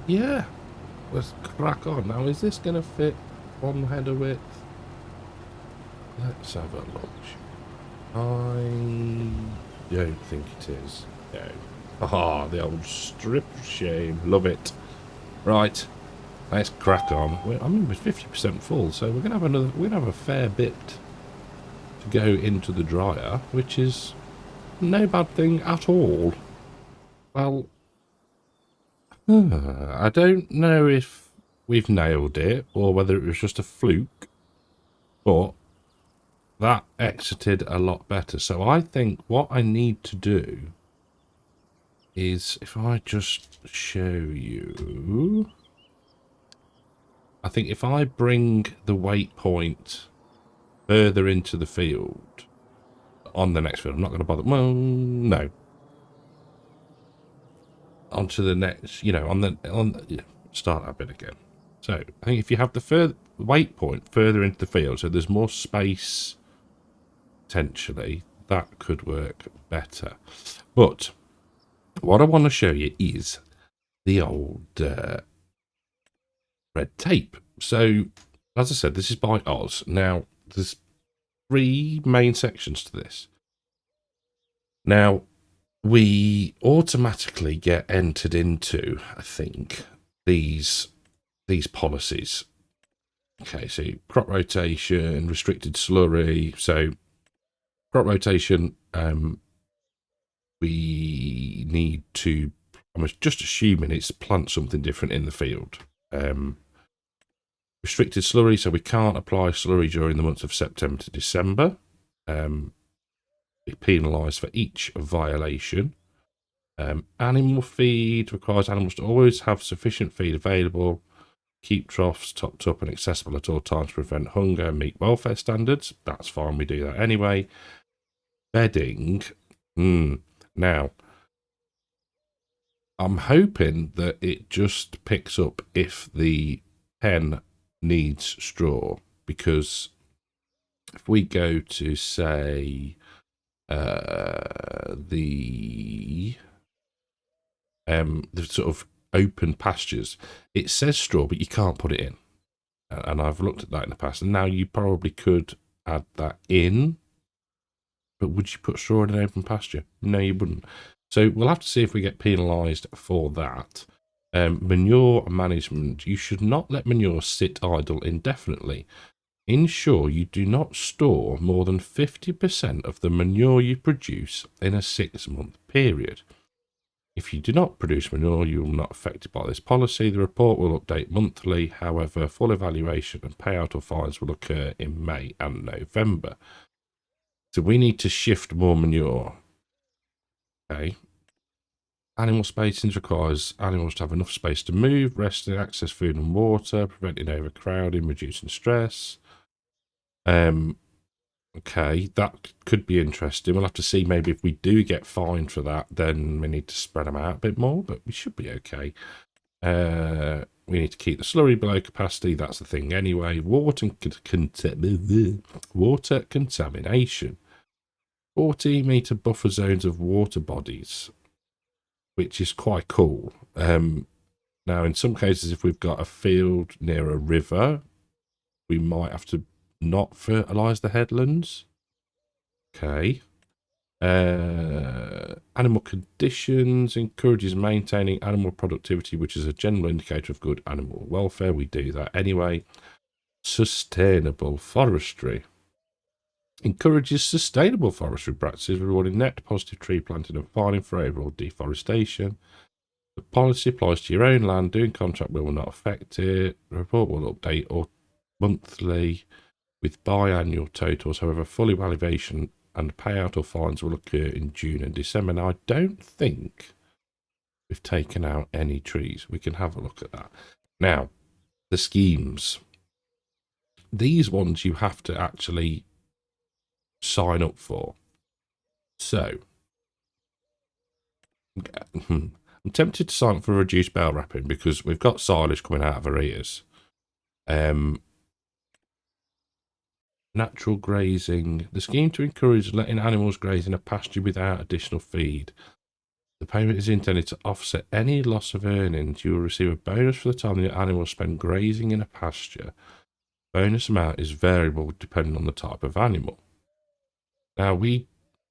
yeah, let's crack on. Now, is this going to fit on header width? Let's have a look. I don't think it is. No. Ah, the old strip shame. Love it. Right, let's crack on. I mean, we're 50% full, so we're gonna have a fair bit to go into the dryer, which is no bad thing at all. Well, I don't know if we've nailed it or whether it was just a fluke, but that exited a lot better. So I think what I need to do is, if I just show you, I think if I bring the waypoint further into the field on the next field, I'm not going to bother. Well, no. Onto the next, start that bit again. So I think if you have the waypoint further into the field, so there's more space potentially, that could work better. But what I want to show you is the old red tape. So, as I said, this is by Oz. Now, there's 3 main sections to this. Now, we automatically get entered into, I think, these policies. Okay, so crop rotation, restricted slurry. So, crop rotation, we need to, I'm just assuming it's plant something different in the field. Restricted slurry, so we can't apply slurry during the months of September to December. Be penalised for each violation. Animal feed requires animals to always have sufficient feed available. Keep troughs topped up and accessible at all times to prevent hunger and meet welfare standards. That's fine, we do that anyway. Bedding. Now, I'm hoping that it just picks up if the pen needs straw, because if we go to, say, the sort of open pastures, it says straw, but you can't put it in. And I've looked at that in the past, and now you probably could add that in. But would you put straw in an open pasture? No, you wouldn't. So we'll have to see if we get penalised for that. Manure management. You should not let manure sit idle indefinitely. Ensure you do not store more than 50% of the manure you produce in a 6-month period. If you do not produce manure, you will not be affected by this policy. The report will update monthly. However, full evaluation and payout of fines will occur in May and November. So we need to shift more manure. Okay. Animal spacing requires animals to have enough space to move, rest, and access food and water, preventing overcrowding, reducing stress. Okay, that could be interesting. We'll have to see maybe if we do get fined for that, then we need to spread them out a bit more, but we should be okay. We need to keep the slurry below capacity. That's the thing anyway. Water contamination. 40-metre buffer zones of water bodies, which is quite cool. Now, in some cases, if we've got a field near a river, we might have to not fertilise the headlands. Okay. Animal conditions encourages maintaining animal productivity, which is a general indicator of good animal welfare. We do that anyway. Sustainable forestry encourages sustainable forestry practices, rewarding net positive tree planting and fining for overall deforestation. The policy applies to your own land. Doing contract will not affect it. The report will update or monthly with biannual totals. However, full evaluation and payout of fines will occur in June and December. Now, I don't think we've taken out any trees. We can have a look at that. Now, the schemes. These ones you have to actually sign up for. So, I'm tempted to sign up for reduced bale wrapping because we've got silage coming out of our ears. Natural grazing. The scheme to encourage letting animals graze in a pasture without additional feed. The payment is intended to offset any loss of earnings. You will receive a bonus for the time the animals spend grazing in a pasture. Bonus amount is variable depending on the type of animal. Now, we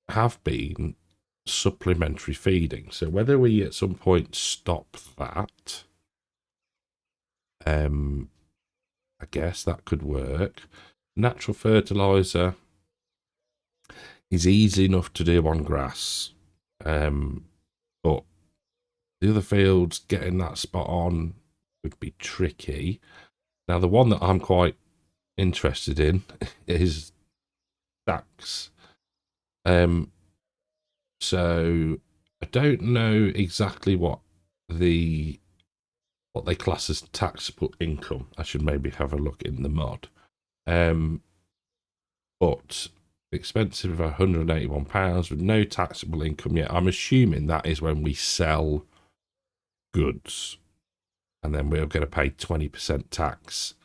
have been supplementary feeding, so whether we at some point stop that, I guess that could work. Natural fertiliser is easy enough to do on grass, but the other fields, getting that spot on would be tricky. Now, the one that I'm quite interested in is Sax. So I don't know exactly what they class as taxable income. I should maybe have a look in the mod. But expensive of £181 with no taxable income yet. I'm assuming that is when we sell goods, and then we're going to pay 20% tax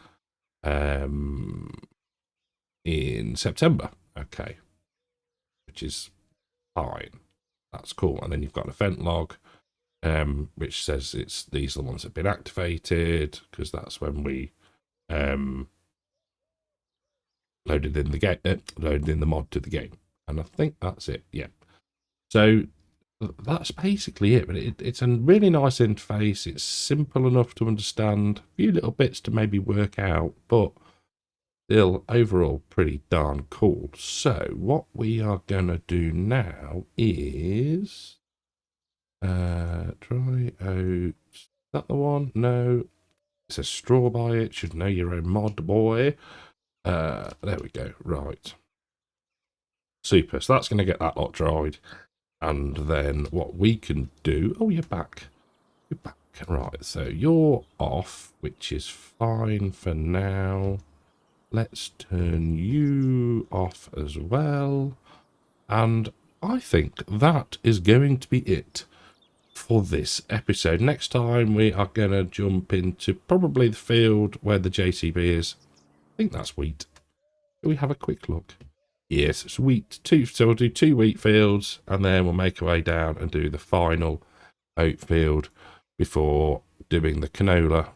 in September. Okay, which is fine. That's cool. And then you've got an event log, which says these are the ones that have been activated, because that's when we loaded in the mod to the game. And I think that's it. Yeah. So that's basically it. But it's a really nice interface. It's simple enough to understand. A few little bits to maybe work out, but still overall pretty darn cool. So what we are going to do now is try out. Is that the one? No. It says straw by it. Should know your own mod, boy. There we go. Right. Super. So that's going to get that lot dried. And then what we can do... Oh, you're back. You're back. Right. So you're off, which is fine for now. Let's turn you off as well. And I think that is going to be it for this episode. Next time we are going to jump into probably the field where the JCB is. I think that's wheat. Can we have a quick look? Yes, it's wheat. So we'll do 2 wheat fields, and then we'll make our way down and do the final oat field before doing the canola,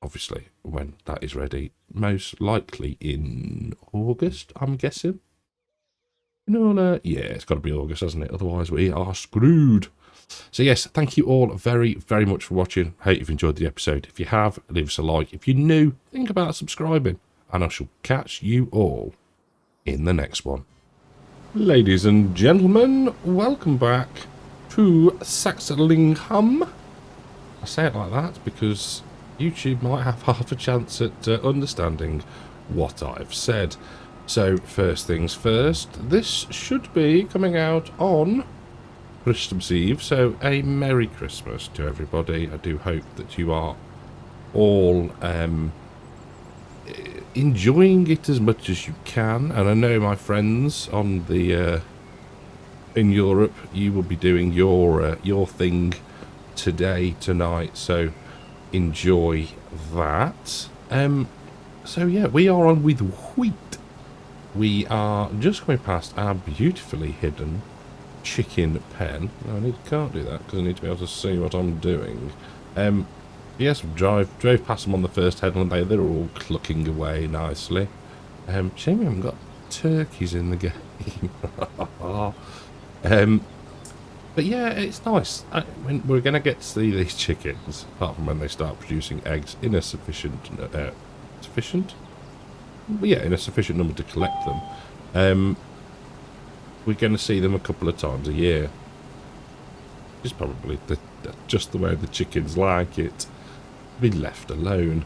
obviously, when that is ready. Most likely in August, I'm guessing. Canola, yeah, it's got to be August, hasn't it? Otherwise we are screwed. So yes, thank you all very, very much for watching. Hope you've enjoyed the episode. If you have, leave us a like. If you're new, think about subscribing. And I shall catch you all in the next one. Ladies and gentlemen, welcome back to Saxlingham. I say it like that because YouTube might have half a chance at understanding what I've said. So first things first, this should be coming out on Christmas Eve, so a Merry Christmas to everybody. I do hope that you are all enjoying it as much as you can, and I know my friends on the in Europe, you will be doing your thing tonight, so enjoy that. So yeah, we are on with wheat. We are just going past our beautifully hidden chicken pen. No, I can't do that because I need to be able to see what I'm doing. Yes, drove past them on the first headland. They're all clucking away nicely. Shame we haven't got turkeys in the game. But yeah, it's nice. We're going to get to see these chickens, apart from when they start producing eggs in a sufficient in a sufficient number to collect them. We're going to see them a couple of times a year. It's probably just the way the chickens like it. Be left alone.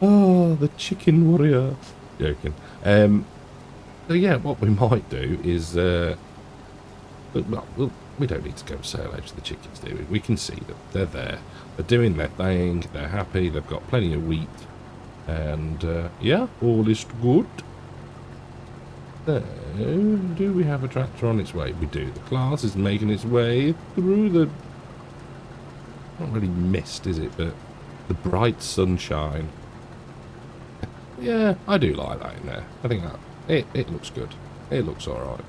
Oh, the chicken warrior. Joking. So yeah, what we might do is, well, we don't need to go and say hello to the chickens, do we? We can see them. They're there. They're doing their thing. They're happy. They've got plenty of wheat. And, yeah, all is good. So, do we have a tractor on its way? We do. The class is making its way through the... Not really mist, is it? But the bright sunshine. Yeah, I do like that in there. I think that... It looks good. It looks alright.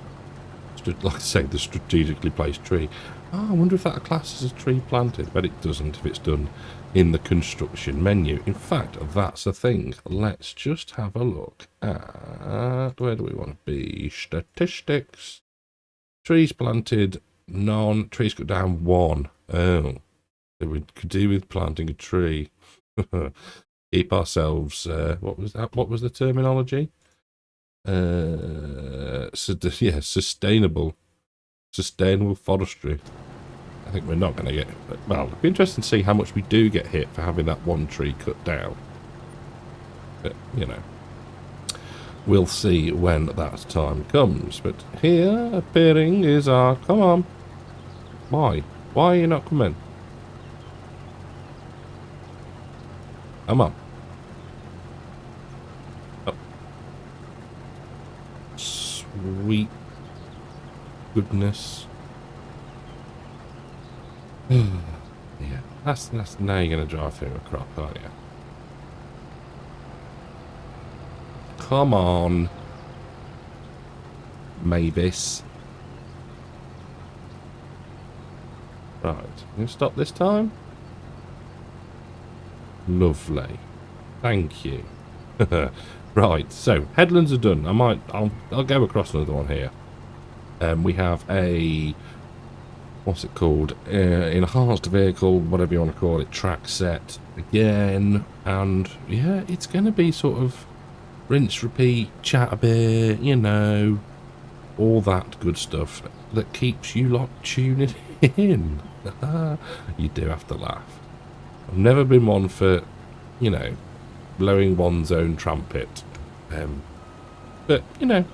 Like I say, the strategically placed tree. Oh, I wonder if that class is a tree planted. But it doesn't if it's done in the construction menu. In fact, that's a thing. Let's just have a look at... Where do we want to be? Statistics. Trees planted, none. Trees cut down, 1. Oh. So we could do with planting a tree. Keep ourselves... what was that? What was the terminology? Yeah, sustainable forestry. I think we're not going to get, well, it'd be interesting to see how much we do get hit for having that one tree cut down, but you know, we'll see when that time comes. But here appearing is our, come on, why are you not coming? Come on. Sweet goodness. Yeah, that's now you're gonna drive through a crop, aren't you? Come on, Mavis. Right, can you stop this time? Lovely, thank you. Right, so headlands are done. I'll go across another one here. We have a, what's it called? Enhanced vehicle, whatever you want to call it, track set again, and yeah, it's going to be sort of rinse, repeat, chat a bit, you know, all that good stuff that keeps you lot tuning in. You do have to laugh. I've never been one for, you know, blowing one's own trumpet, but you know,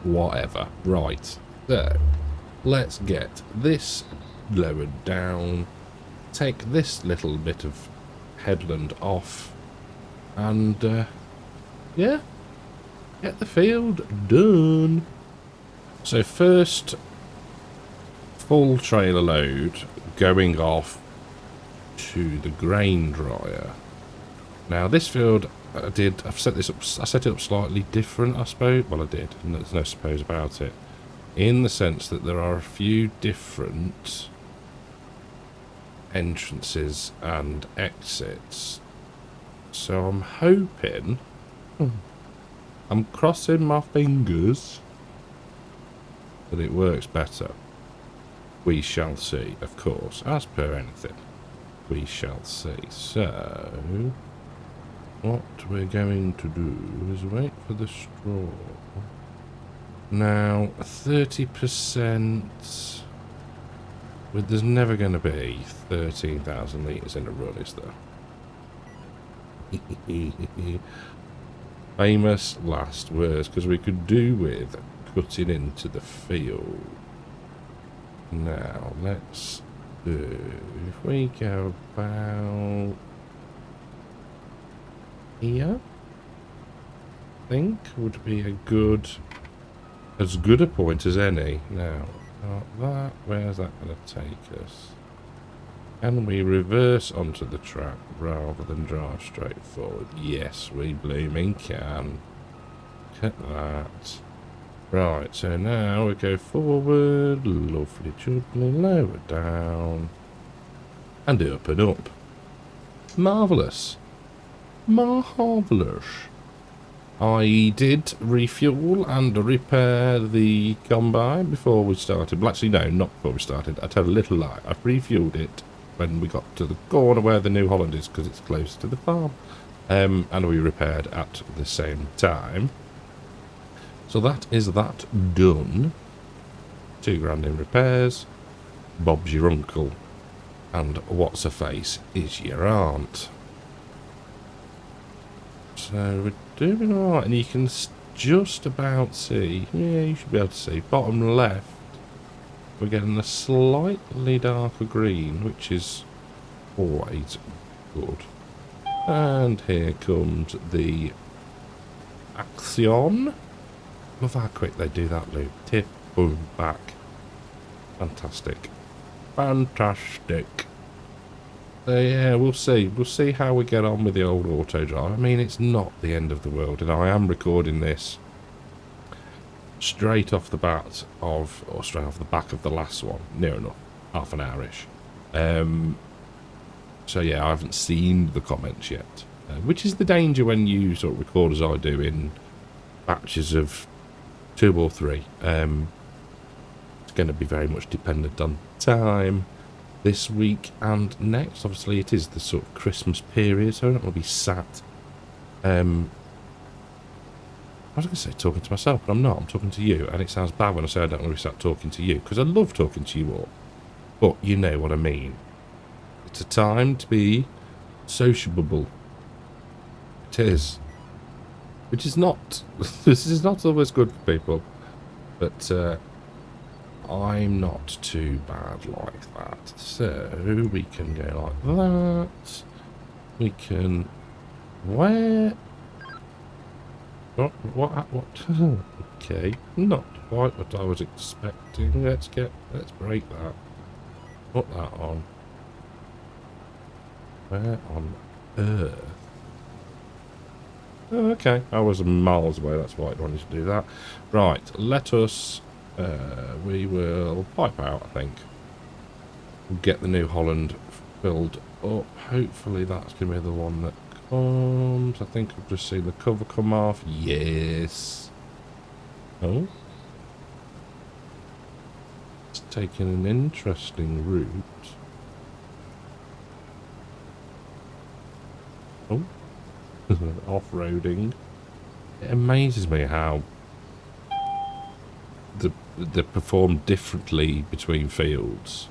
whatever. Right, so let's get this lowered down, take this little bit of headland off, and yeah, get the field done. So first full trailer load going off to the grain dryer. Now this field, I set it up slightly different, I suppose. Well, I did, and there's no suppose about it, in the sense that there are a few different entrances and exits. So I'm hoping, I'm crossing my fingers that it works better. We shall see, of course, as per anything. We shall see. So what we're going to do is wait for the straw Now, 30%... But there's never going to be 13,000 litres in a run, is there? Famous last words, because we could do with cutting into the field. Now, let's do... If we go about... here... I think would be a good... as good a point as any. Now, that, where's that going to take us? Can we reverse onto the track rather than drive straight forward? Yes, we blooming can. Look at that. Right, so now we go forward, lovely jubbly, lower down, and up and up. Marvellous. Marvellous. I did refuel and repair the combine before we started. Well, actually, no, not before we started. I tell a little lie. I refueled it when we got to the corner where the New Holland is, because it's close to the farm. And we repaired at the same time. So that is that done. £2 in repairs. Bob's your uncle. And what's her face is your aunt. So we're doing alright, and you can just about see, yeah, you should be able to see, bottom left, we're getting a slightly darker green, which is always good. And here comes the Action. Love how quick they do that loop. Tip, boom, back. Fantastic. Fantastic. So yeah, we'll see. We'll see how we get on with the old auto drive. I mean, it's not the end of the world, and I am recording this straight off the bat of, or straight off the back of the last one. Near enough. Half an hour-ish. So yeah, I haven't seen the comments yet. Which is the danger when you sort of record as I do in batches of 2 or 3. It's going to be very much dependent on time. This week and next, obviously, it is the sort of Christmas period, so I don't want to be sat. I was going to say talking to myself, but I'm not. I'm talking to you, and it sounds bad when I say I don't want to be sat talking to you, because I love talking to you all. But you know what I mean. It's a time to be sociable. It is. Which is not. This is not always good for people, but. I'm not too bad like that. So we can go like that. We can where what okay. Not quite what I was expecting. Let's break that. Put that on. Where on earth? Oh, okay. I was miles away, that's why I wanted to do that. Right, let us we will pipe out, I think. We'll get the New Holland filled up. Hopefully that's going to be the one that comes. I think I've just seen the cover come off. Yes. Oh. It's taking an interesting route. Oh. Off-roading. It amazes me how they perform differently between fields.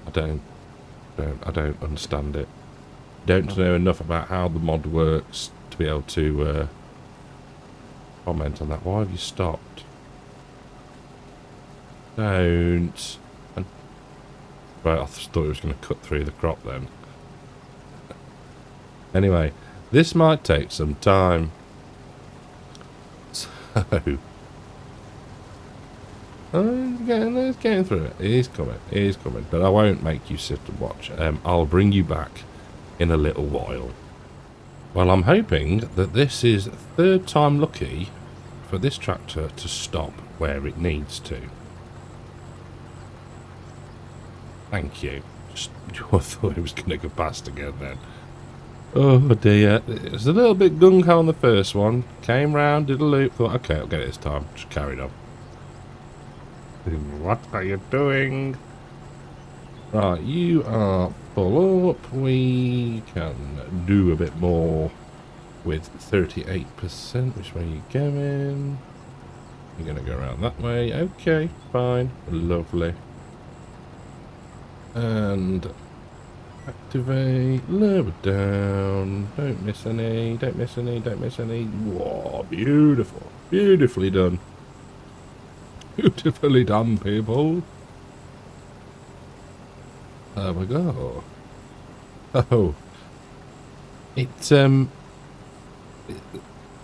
I don't understand it. Don't know enough about how the mod works to be able to comment on that. Why have you stopped? Don't. Right, I thought it was going to cut through the crop then. Anyway, this might take some time. So. It's getting through it. It is coming. But I won't make you sit and watch. I'll bring you back in a little while. Well, I'm hoping that this is third time lucky for this tractor to stop where it needs to. Thank you. I thought it was going to go past again then. Oh dear. It was a little bit gung-ho on the first one. Came round, did a loop, thought, okay, I'll get it this time. Just carried on. What are you doing? Right, you are full up. We can do a bit more with 38%. Which way are you going? You're going to go around that way. Okay, fine. Lovely. And activate, lower down. Don't miss any, don't miss any, don't miss any. Whoa, beautiful. Beautifully done. Beautifully done, people. There we go. Oh. It's,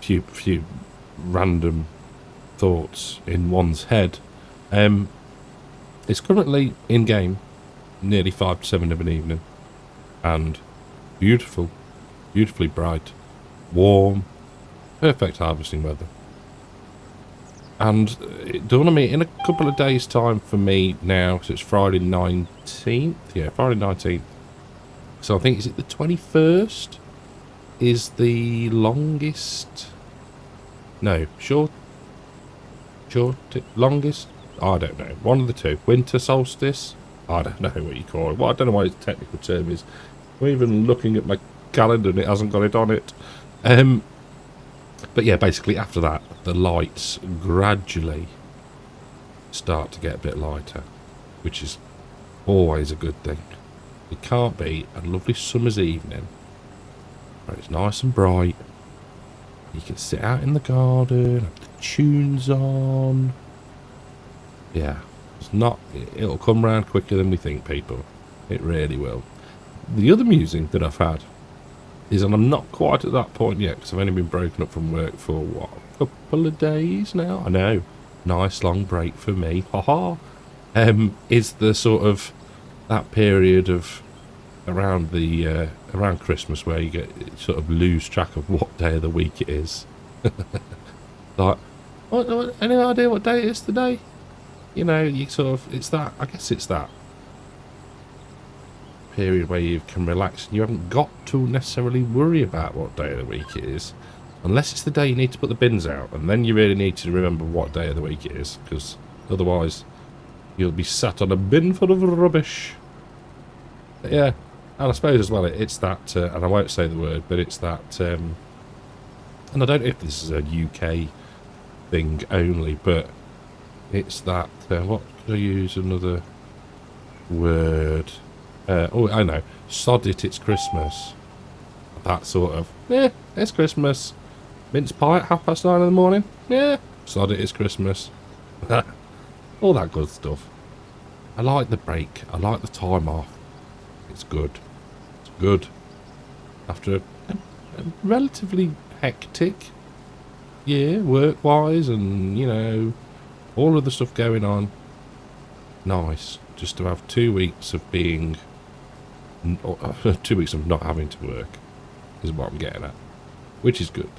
few random thoughts in one's head. It's currently in game, nearly 5 to 7 of an evening, and beautiful, beautifully bright, warm, perfect harvesting weather. And it dawned on me in a couple of days' time for me now, so it's Friday 19th, yeah, Friday 19th. So I think, is it the 21st? Is the longest? No, longest? I don't know. One of the two. Winter solstice? I don't know what you call it. Well, I don't know what its technical term is. I'm even looking at my calendar and it hasn't got it on it. But yeah, basically after that, the lights gradually start to get a bit lighter, which is always a good thing. It can't be a lovely summer's evening where it's nice and bright. You can sit out in the garden, have the tunes on. Yeah, it's not. It'll come round quicker than we think, people. It really will. The other musing that I've had is, and I'm not quite at that point yet because I've only been broken up from work for what, a couple of days now. I know, nice long break for me. Haha. Is the sort of that period of around the around Christmas where you get sort of lose track of what day of the week it is. Like, any idea what day it is today? You know, you sort of, it's that, I guess it's that period where you can relax and you haven't got to necessarily worry about what day of the week it is, unless it's the day you need to put the bins out, and then you really need to remember what day of the week it is, because otherwise you'll be sat on a bin full of rubbish. But yeah, and I suppose as well it's that, and I won't say the word, but it's that, and I don't know if this is a UK thing only, but it's that, what could I use another word? Oh, I know. Sod it, it's Christmas. That sort of, yeah, it's Christmas. Mince pie at 9:30 in the morning. Yeah, sod it, it's Christmas. All that good stuff. I like the break. I like the time off. It's good. It's good. After a relatively hectic year, work-wise, and, you know, all of the stuff going on. Nice. Just to have 2 weeks of being... 2 weeks of not having to work is what I'm getting at, which is good.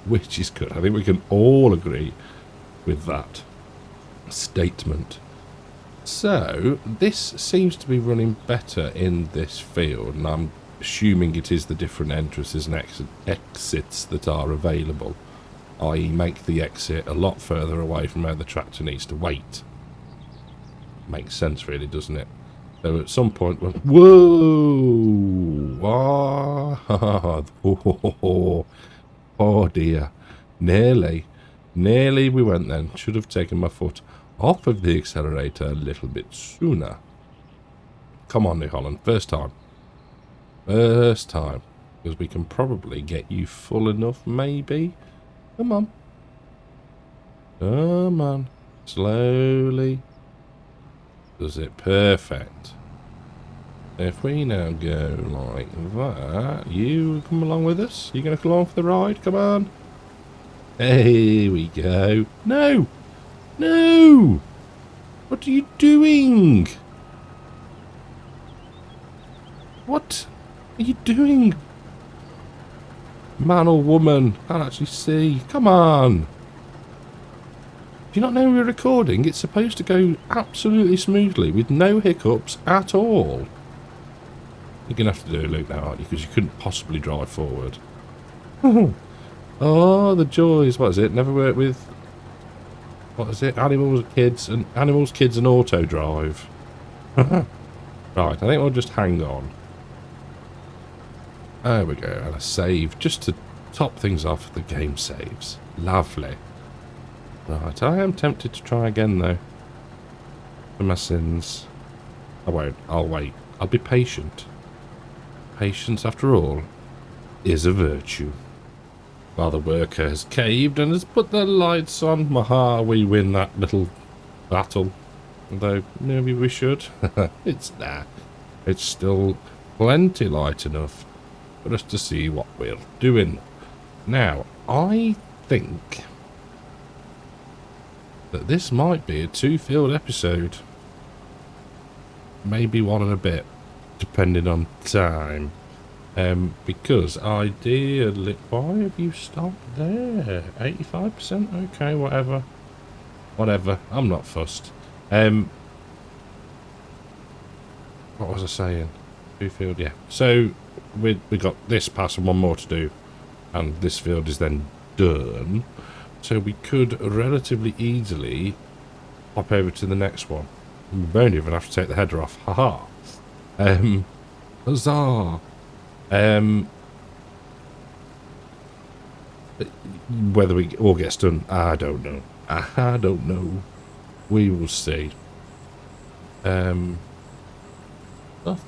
Which is good. I think we can all agree with that statement. So this seems to be running better in this field, and I'm assuming it is the different entrances and exits that are available, i.e. make the exit a lot further away from where the tractor needs to wait. Makes sense, really, doesn't it? So at some point, whoa! Oh dear. Nearly we went then. Should have taken my foot off of the accelerator a little bit sooner. Come on, New Holland. First time. First time. Because we can probably get you full enough, maybe. Come on. Come on. Slowly. Does it perfect. If we now go like that, you come along with us? You gonna come along for the ride? Come on. Here we go. No! No! What are you doing? What are you doing? Man or woman? Can't actually see. Come on. Do you not know we're recording? It's supposed to go absolutely smoothly with no hiccups at all. You're going to have to do a loop now, aren't you? Because you couldn't possibly drive forward. Oh, the joys. What is it? Never worked with... What is it? Animals, kids, and auto drive. Right, I think we'll just hang on. There we go. And a save just to top things off. The game saves. Lovely. Right, I am tempted to try again though. For my sins. I won't. I'll wait. I'll be patient. Patience, after all, is a virtue. While the worker has caved and has put the lights on, maha, we win that little battle. Although, maybe we should. It's nah. It's still plenty light enough for us to see what we're doing. Now, I think that this might be a two-field episode. Maybe one and a bit, depending on time. Because ideally... Why have you stopped there? 85%? Okay, whatever. Whatever. I'm not fussed. What was I saying? Two-field, yeah. So, we got this pass and one more to do. And this field is then done. So we could relatively easily hop over to the next one. We won't even have to take the header off. Haha. Huzzah. Whether we all gets done, I don't know. I don't know. We will see. I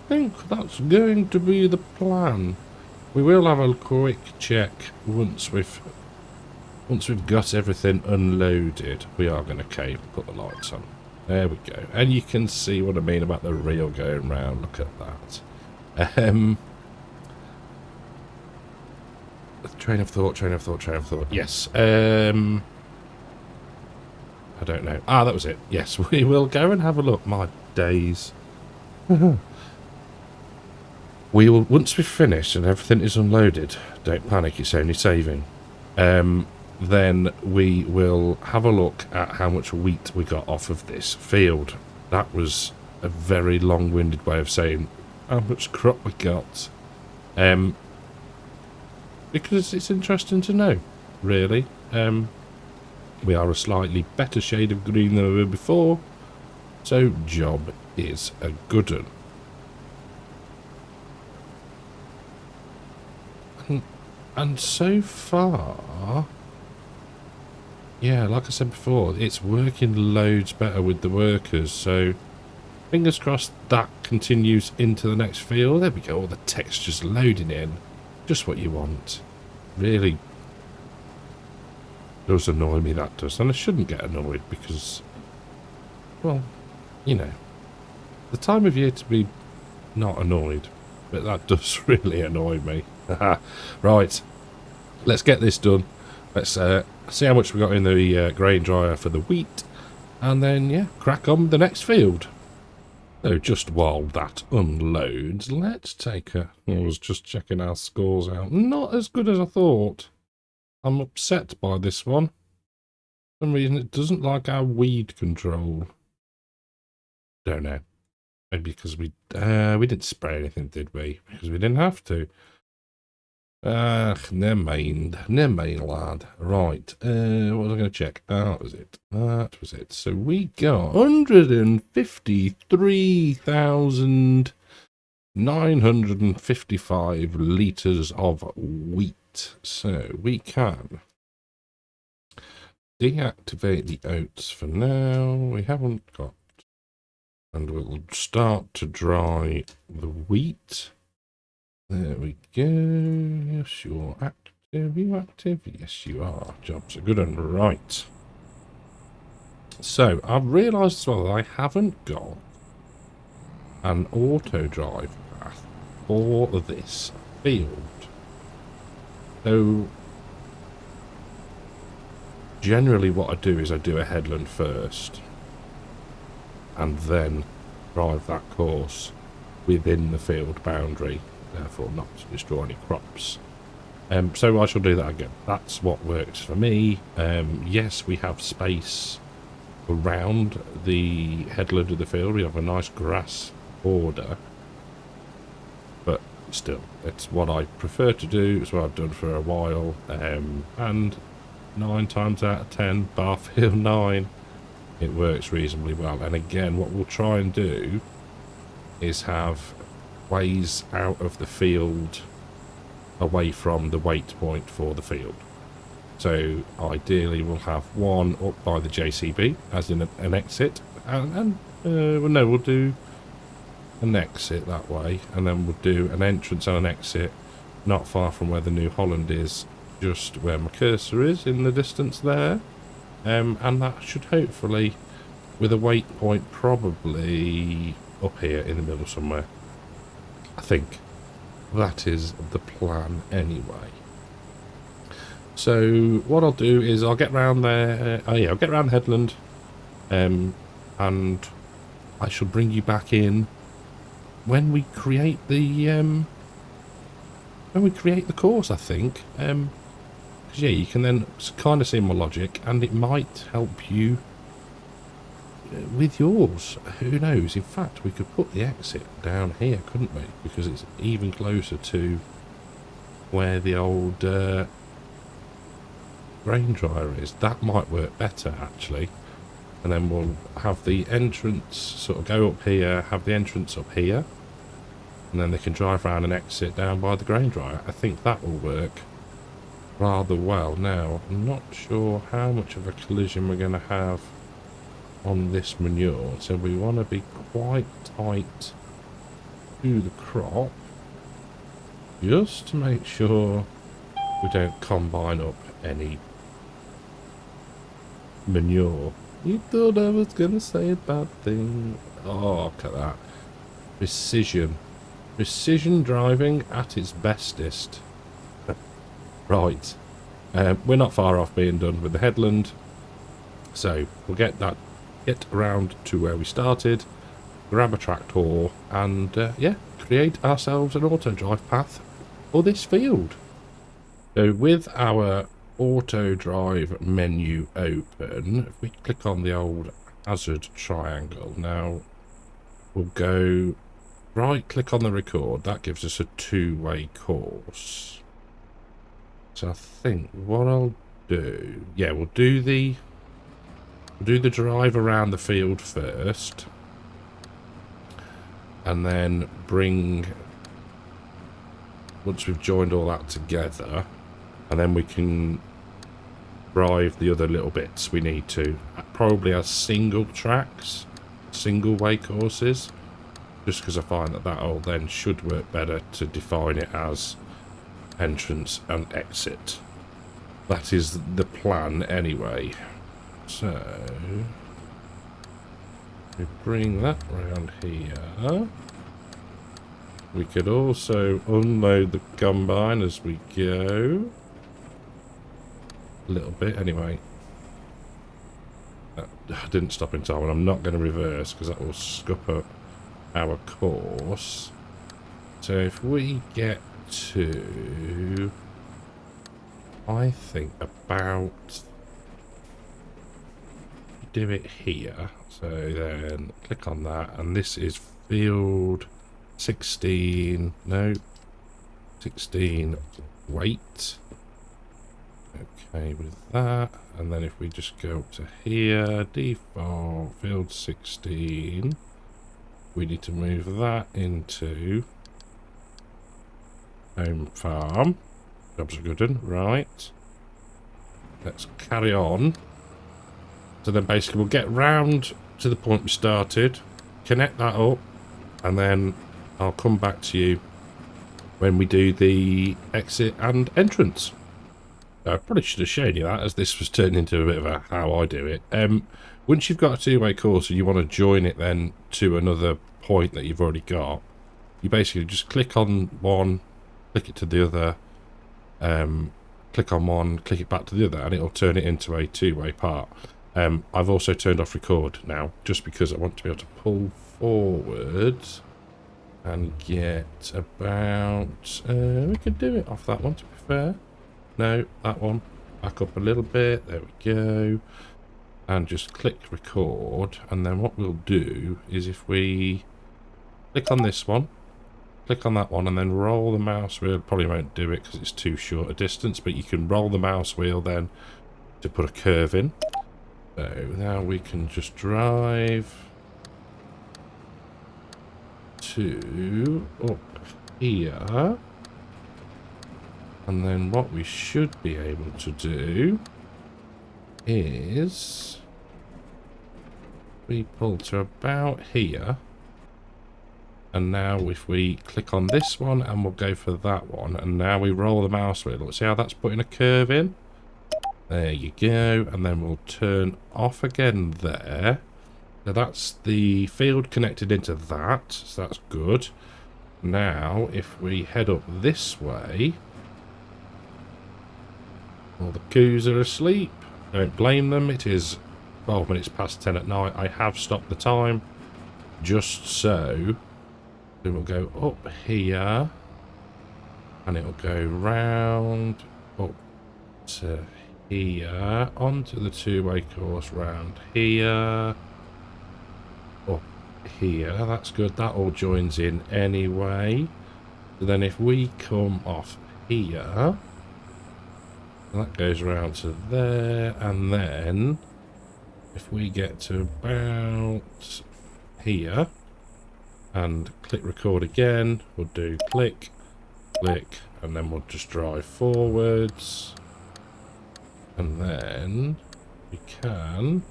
think that's going to be the plan. We will have a quick check once we've got everything unloaded. We are going to cave and put the lights on. There we go. And you can see what I mean about the reel going round. Look at that. Train of thought. Yes. I don't know. Ah, that was it. Yes, we will go and have a look. My days. We will, once we've finished and everything is unloaded, don't panic, it's only saving, then we will have a look at how much wheat we got off of this field. That was a very long-winded way of saying how much crop we got. Because it's interesting to know, really. We are a slightly better shade of green than we were before, so job is a good one. And so far, yeah, like I said before, it's working loads better with the workers, so fingers crossed that continues into the next field. There we go, all the textures loading in. Just what you want. Really does annoy me, that does. And I shouldn't get annoyed because, well, you know, the time of year to be not annoyed, but that does really annoy me. Right, let's get this done. Let's see how much we got in the grain dryer for the wheat, and then, yeah, crack on the next field. So just while that unloads, let's take a... I was just checking our scores out. Not as good as I thought. I'm upset by this one. For some reason it doesn't like our weed control. Don't know. Maybe because we didn't spray anything, did we? Because we didn't have to. Never mind, lad. Right, what was I going to check? That was it. That was it. So we got 153,955 litres of wheat. So we can deactivate the oats for now. We haven't got... And we'll start to dry the wheat. There we go. Yes, you're active. Are you active? Yes, you are. Jobs are good and right. So, I've realised as well that I haven't got an auto drive path for this field. So, generally what I do is I do a headland first and then drive that course within the field boundary. Therefore not to destroy any crops. So I shall do that again. That's what works for me. Yes, we have space around the headland of the field. We have a nice grass border. But still, it's what I prefer to do. It's what I've done for a while. And 9 times out of 10, bar field 9, it works reasonably well. And again, what we'll try and do is have ways out of the field away from the wait point for the field. So ideally we'll have one up by the JCB as in an exit, and well, no, we'll do an exit that way, and then we'll do an entrance and an exit not far from where the New Holland is, just where my cursor is in the distance there. And that should hopefully, with a waypoint probably up here in the middle somewhere. I think that is the plan anyway. So what I'll do is I'll get round there. Oh yeah, I'll get round the headland, and I shall bring you back in when we create the course. I think, because yeah, you can then kind of see my logic, and it might help you with yours. Who knows? In fact, we could put the exit down here, couldn't we? Because it's even closer to where the old grain dryer is. That might work better actually. And then we'll have the entrance sort of go up here, have the entrance up here, and then they can drive around and exit down by the grain dryer. I think that will work rather well. Now, I'm not sure how much of a collision we're going to have on this manure, so we want to be quite tight to the crop, just to make sure we don't combine up any manure. You thought I was going to say a bad thing. Oh, look at that. Precision. Precision driving at its bestest. Right. We're not far off being done with the headland. So, we'll get around to where we started, grab a tractor, and, yeah, create ourselves an auto drive path for this field. So, with our auto drive menu open, if we click on the old hazard triangle, now we'll go right click on the record. That gives us a two-way course. So I think what I'll do, yeah, we'll do the drive around the field first, and then once we've joined all that together, and then we can drive the other little bits we need to, probably as single tracks, single way courses, just because I find that'll then should work better to define it as entrance and exit. That is the plan anyway. So we bring that around here. We could also unload the combine as we go. A little bit anyway. I didn't stop in time, and I'm not going to reverse because that will scup up our course. So if we get to, I think about, do it here. So then click on that, and this is field 16, no, 16 weight. Okay with that, and then if we just go up to here, default field 16, we need to move that into home farm. Jobs are good one, right? Let's carry on. So then basically we'll get round to the point we started, connect that up, and then I'll come back to you when we do the exit and entrance. I probably should have shown you that, as this was turned into a bit of a how I do it. Once you've got a two-way course and you want to join it then to another point that you've already got, you basically just click on one, click it to the other, click on one, click it back to the other, and it'll turn it into a two-way part. I've also turned off record now, just because I want to be able to pull forward and get about, we could do it off that one to be fair. No, that one. Back up a little bit. There we go. And just click record. And then what we'll do is if we click on this one, click on that one, and then roll the mouse wheel. Probably won't do it because it's too short a distance, but you can roll the mouse wheel then to put a curve in. So now we can just drive to up here. And then what we should be able to do is we pull to about here. And now if we click on this one and we'll go for that one. And now we roll the mouse wheel. Let's see how that's putting a curve in. There you go. And then we'll turn off again there. So that's the field connected into that. So that's good. Now if we head up this way. All the coos are asleep. Don't blame them. It is 12 minutes past 10 at night. I have stopped the time. Just so. Then we'll go up here. And it'll go round up to here. Onto the two-way course round here. Up here. That's good. That all joins in anyway. So then if we come off here. That goes around to there. And then if we get to about here. And click record again, we'll do click, click, and then we'll just drive forwards. And then we can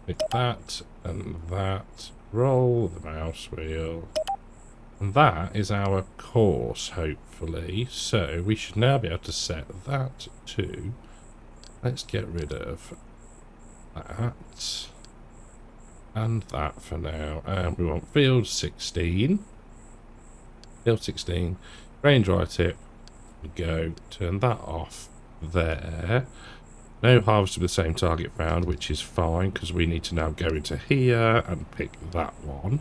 click that and that, roll the mouse wheel. And that is our course, hopefully. So we should now be able to set that to, let's get rid of that. And that for now. And we want field 16. Field 16. Range right tip. We go. Turn that off there. No harvest with the same target found, which is fine because we need to now go into here and pick that one.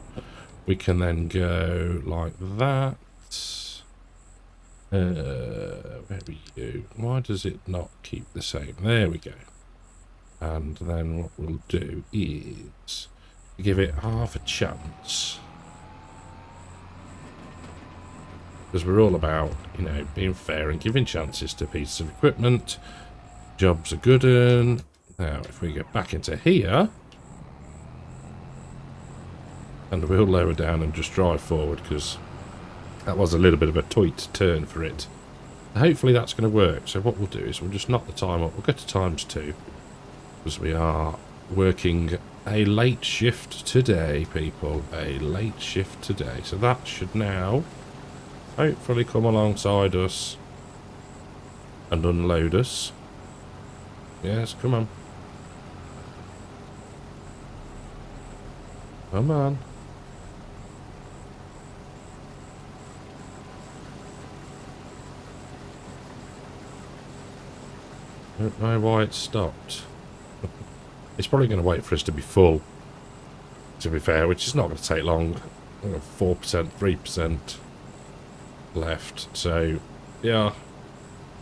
We can then go like that. Where are you? Why does it not keep the same? There we go. And then what we'll do is give it half a chance. Because we're all about, you know, being fair and giving chances to pieces of equipment. Jobs are good. Now, if we get back into here, and we'll lower down and just drive forward, because that was a little bit of a tight turn for it. Hopefully that's going to work. So what we'll do is we'll just knock the time up. We'll go to ×2, because we are working a late shift today, people. A late shift today. So that should now hopefully come alongside us and unload us. Yes, come on. Come on. I don't know why it stopped. It's probably going to wait for us to be full, to be fair, which is not going to take long. 4%, 3% left, so yeah.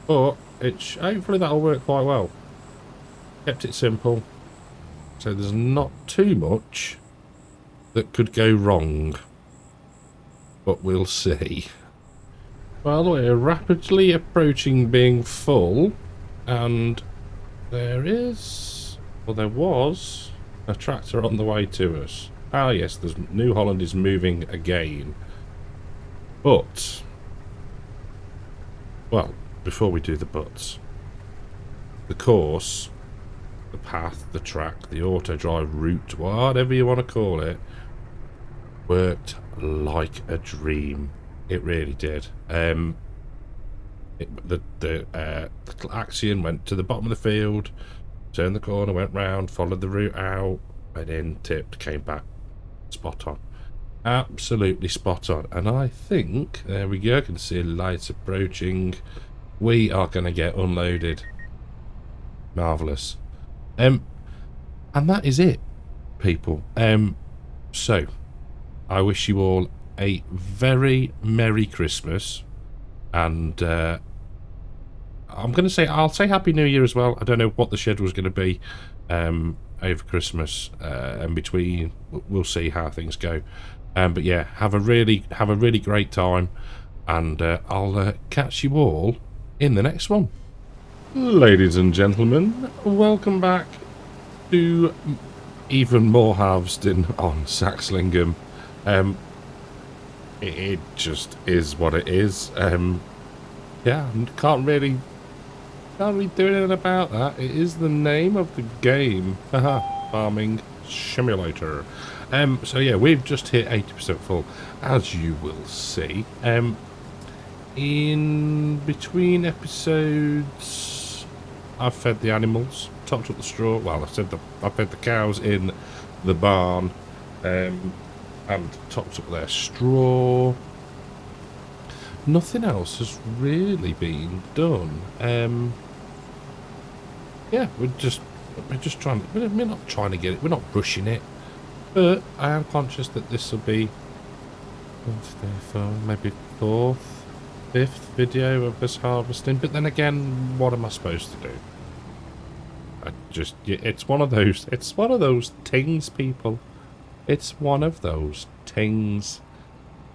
But hopefully that'll work quite well. Kept it simple, so there's not too much that could go wrong. But we'll see. Well, we're rapidly approaching being full, and there is, well, there was a tractor on the way to us. Ah, yes, there's New Holland is moving again. But, well, before we do the buts, the course, the path, the track, the auto drive route, whatever you want to call it, worked like a dream. It really did. The Axion went to the bottom of the field, turned the corner, went round, followed the route out, went in, tipped, came back. Spot on. Absolutely spot on. And I think, there we go, I can see lights approaching. We are going to get unloaded. Marvellous. And that is it, people. So, I wish you all a very Merry Christmas. And I'm going to say, I'll say Happy New Year as well. I don't know what the schedule is going to be over Christmas and between. We'll see how things go. But yeah, have a really great time. And I'll catch you all in the next one. Ladies and gentlemen, welcome back to even more harvesting on Saxlingham. It just is what it is. Yeah, and can't really do anything about that. It is the name of the game. Haha, farming simulator. So yeah, we've just hit 80% full, as you will see. In between episodes, I've fed the animals, topped up the straw. Well, I fed the cows in the barn, and topped up their straw. Nothing else has really been done. Yeah, we're just trying. We're not trying to get it. We're not rushing it. But I am conscious that this will be maybe fourth, fifth video of us harvesting. But then again, what am I supposed to do? It's one of those. It's one of those things, people. It's one of those things.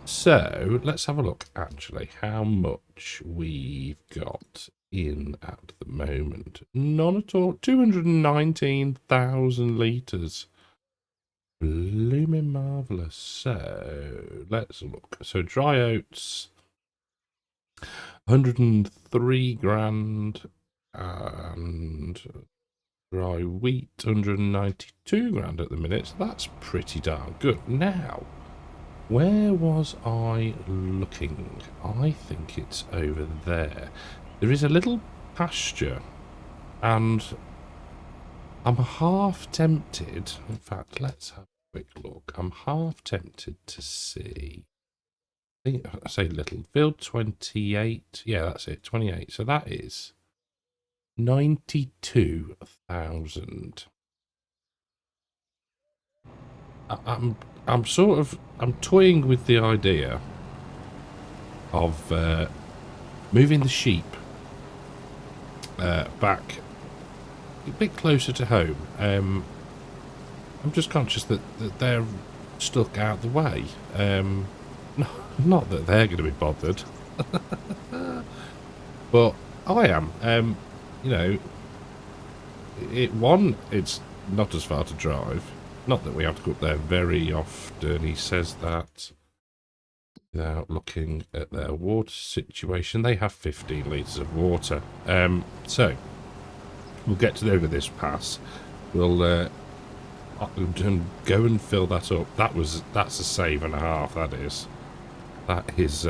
So let's have a look. Actually, how much we've got in at the moment? None at all. 219,000 litres. Blooming marvellous. So let's look. So dry oats, 103 grand, and dry wheat, 192 grand at the minute. So that's pretty darn good. Now, where was I looking? I think it's over there. There is a little pasture, and I'm half tempted. In fact, let's have a quick look. I'm half tempted to see. I say little. Field 28. Yeah, that's it. 28. So that is 92,000. I'm toying with the idea of moving the sheep back a bit closer to home. I'm just conscious that they're stuck out the way. Not that they're going to be bothered, but I am. You know, it's not as far to drive. Not that we have to go up there very often. He says that without looking at their water situation. They have 15 litres of water. So we'll get to over this pass. We'll go and fill that up. That's a save and a half. That is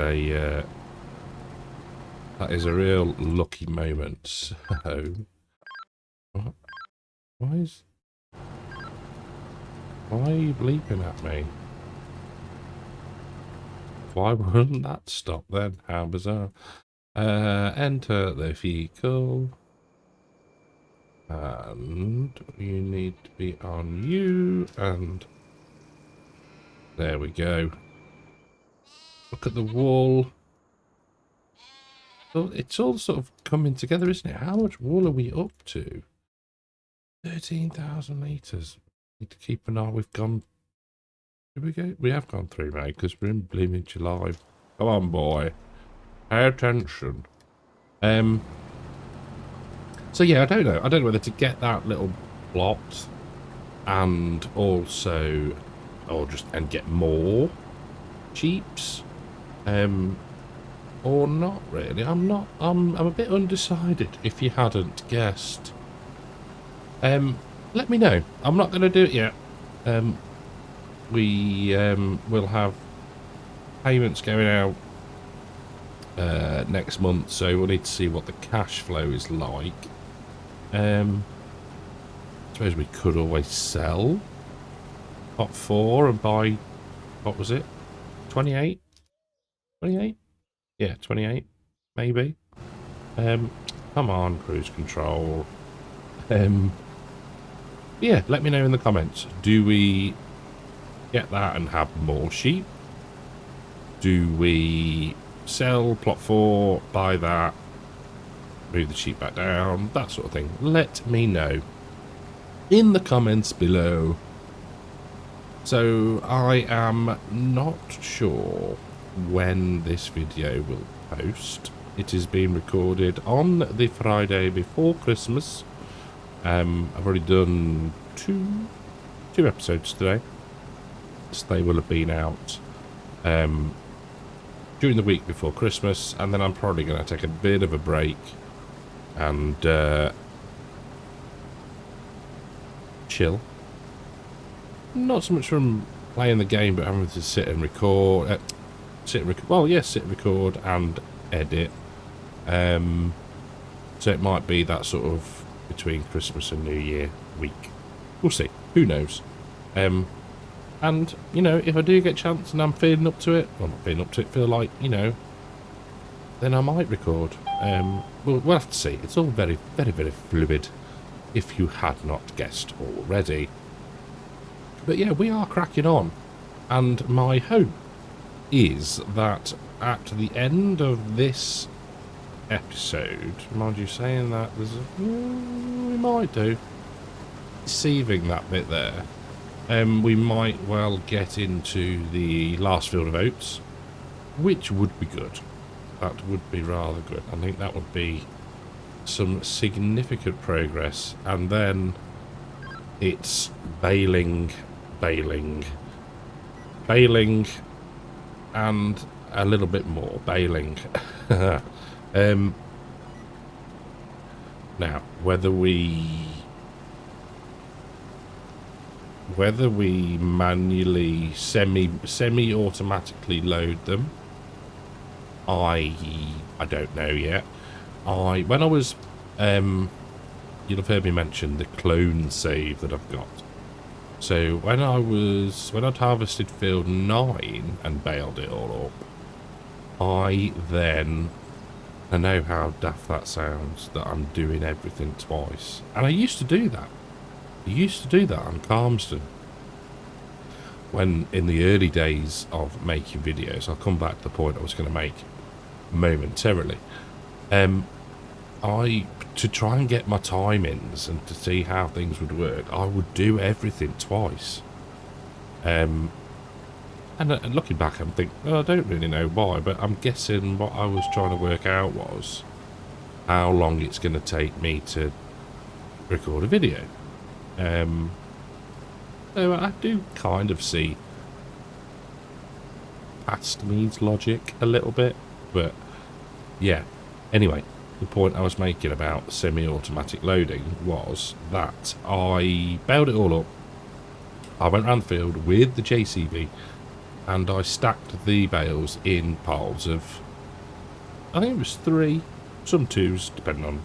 a real lucky moment. So why are you bleeping at me? Why wouldn't that stop then? How bizarre. Enter the vehicle. And you need to be on you. And there we go. Look at the wall. Well, it's all sort of coming together, isn't it? How much wool are we up to? 13,000 litres. Need to keep an eye. We've gone. Did we go? We have gone through, mate, because we're in blooming July. Come on, boy. Pay attention. So yeah, I don't know. I don't know whether to get that little plot and also, and get more sheeps, or not really. I'm a bit undecided. If you hadn't guessed, let me know. I'm not going to do it yet. We will have payments going out next month, so we'll need to see what the cash flow is like. I suppose we could always sell pot 4 and buy, what was it, 28? 28? Yeah, 28 maybe. Come on, cruise control. Yeah, let me know in the comments. Do we get that and have more sheep? Do we sell plot 4, buy that, move the sheep back down, that sort of thing? Let me know in the comments below. So I am not sure when this video will post. It is being recorded on the Friday before Christmas. I've already done two episodes today, so they will have been out during the week before Christmas, and then I'm probably going to take a bit of a break and chill. Not so much from playing the game, but having to sit and record. Sit and record and edit. So it might be that sort of between Christmas and New Year week. We'll see. Who knows? And, you know, if I do get a chance and I'm feeling up to it, well, not feeling up to it, feel like, you know, then I might record. We'll have to see. It's all very, very, very fluid, if you had not guessed already. But yeah, we are cracking on. And my hope is that at the end of this episode, mind you saying that, we might do, deceiving that bit there. We might well get into the last field of oats, which would be good. That would be rather good. I think that would be some significant progress. And then it's baling, and a little bit more baling. Now, whether we manually semi-automatically load them, I don't know yet. When I was you'll have heard me mention the clone save that I've got. So when I'd harvested field 9 and baled it all up, I know how daft that sounds, that I'm doing everything twice. And I used to do that. On Calmston. When in the early days of making videos, I'll come back to the point I was going to make momentarily. To try and get my timings and to see how things would work, I would do everything twice. And looking back, I'm thinking, well, I don't really know why, but I'm guessing what I was trying to work out was how long it's going to take me to record a video. So I do kind of see past me's logic a little bit, but yeah. Anyway, the point I was making about semi-automatic loading was that I baled it all up. I went around the field with the JCB and I stacked the bales in piles of, I think it was 3, some 2s, depending on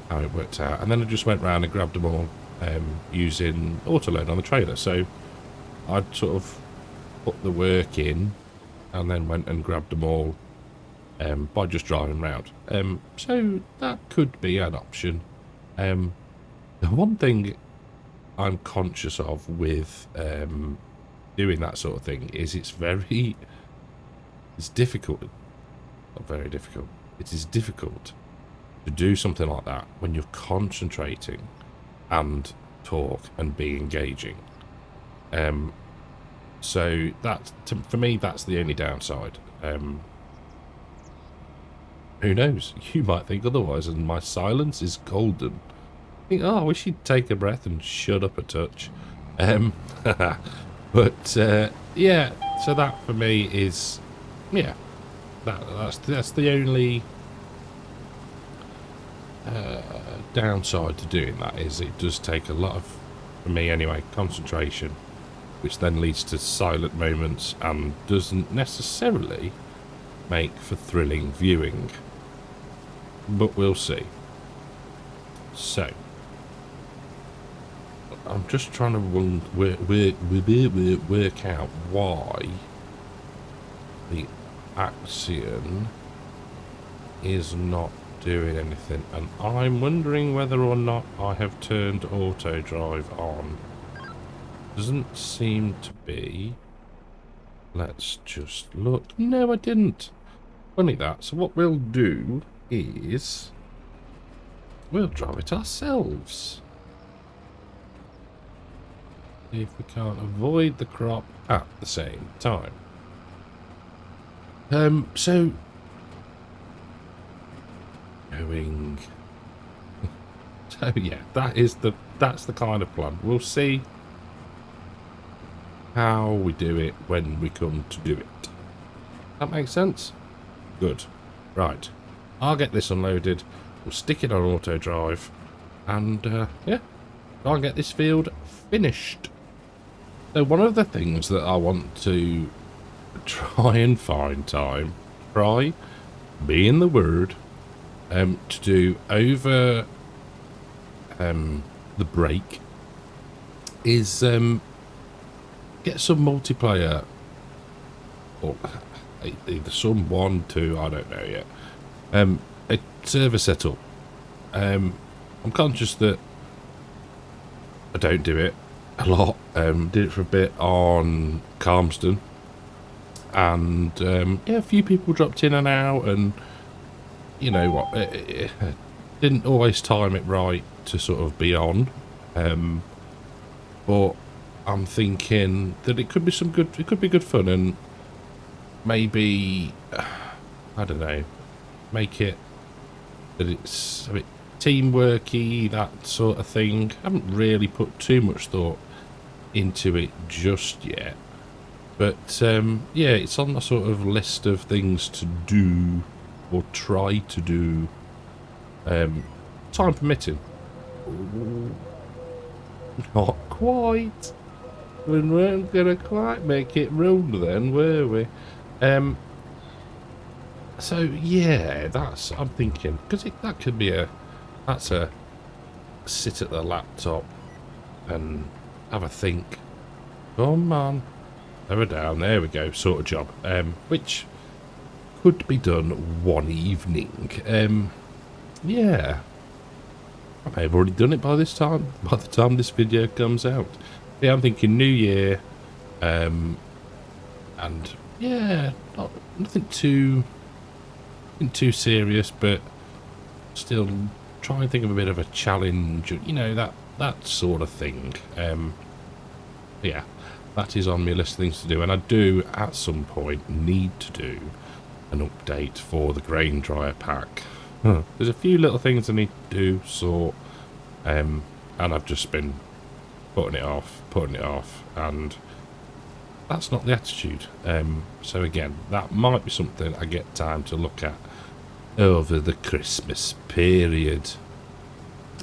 how it worked out. And then I just went round and grabbed them all using autoload on the trailer. So I'd sort of put the work in and then went and grabbed them all by just driving round. So that could be an option. The one thing I'm conscious of with doing that sort of thing is it's difficult. Not very difficult. It is difficult to do something like that when you're concentrating and talk and be engaging. So for me, that's the only downside. Who knows? You might think otherwise, and my silence is golden. Think, oh, I wish you'd take a breath and shut up a touch. But yeah, so that for me is, yeah, that's the only downside to doing that, is it does take a lot of, for me anyway, concentration, which then leads to silent moments and doesn't necessarily make for thrilling viewing. But we'll see. So I'm just trying to work out why the Axion is not doing anything, and I'm wondering whether or not I have turned auto drive on. Doesn't seem to be. Let's just look. No, I didn't. Funny that. So what we'll do is we'll drive it ourselves. See if we can't avoid the crop at the same time. So going. So yeah, that's the kind of plan. We'll see how we do it when we come to do it. That makes sense? Good. Right. I'll get this unloaded. We'll stick it on auto drive. And, yeah. Try and get this field finished. So one of the things that I want to try and find time, try, being the word, to do over the break is get some multiplayer, or either some 1, 2, I don't know yet, a server setup. I'm conscious that I don't do it a lot. Did it for a bit on Calmston, and yeah, a few people dropped in and out, and you know what, it didn't always time it right to sort of be on, but I'm thinking that it could be good fun, and maybe, I don't know, make it that it's a bit teamworky, that sort of thing. I haven't really put too much thought into it just yet, but yeah, it's on the sort of list of things to do, or try to do, time permitting. Not quite. We weren't gonna quite make it round then, were we? So yeah, that's, I'm thinking, because that could be that's a sit at the laptop and have a think. Come on, lower down, there we go, sort of job. Which could be done one evening. Yeah, I may have already done it by this time, by the time this video comes out. Yeah, I'm thinking New Year, and yeah, nothing too serious, but still try and think of a bit of a challenge, you know, that sort of thing. Yeah, that is on my list of things to do, and I do at some point need to do an update for the grain dryer pack. There's a few little things I need to do, sort, and I've just been putting it off, and that's not the attitude. So again, that might be something I get time to look at over the Christmas period.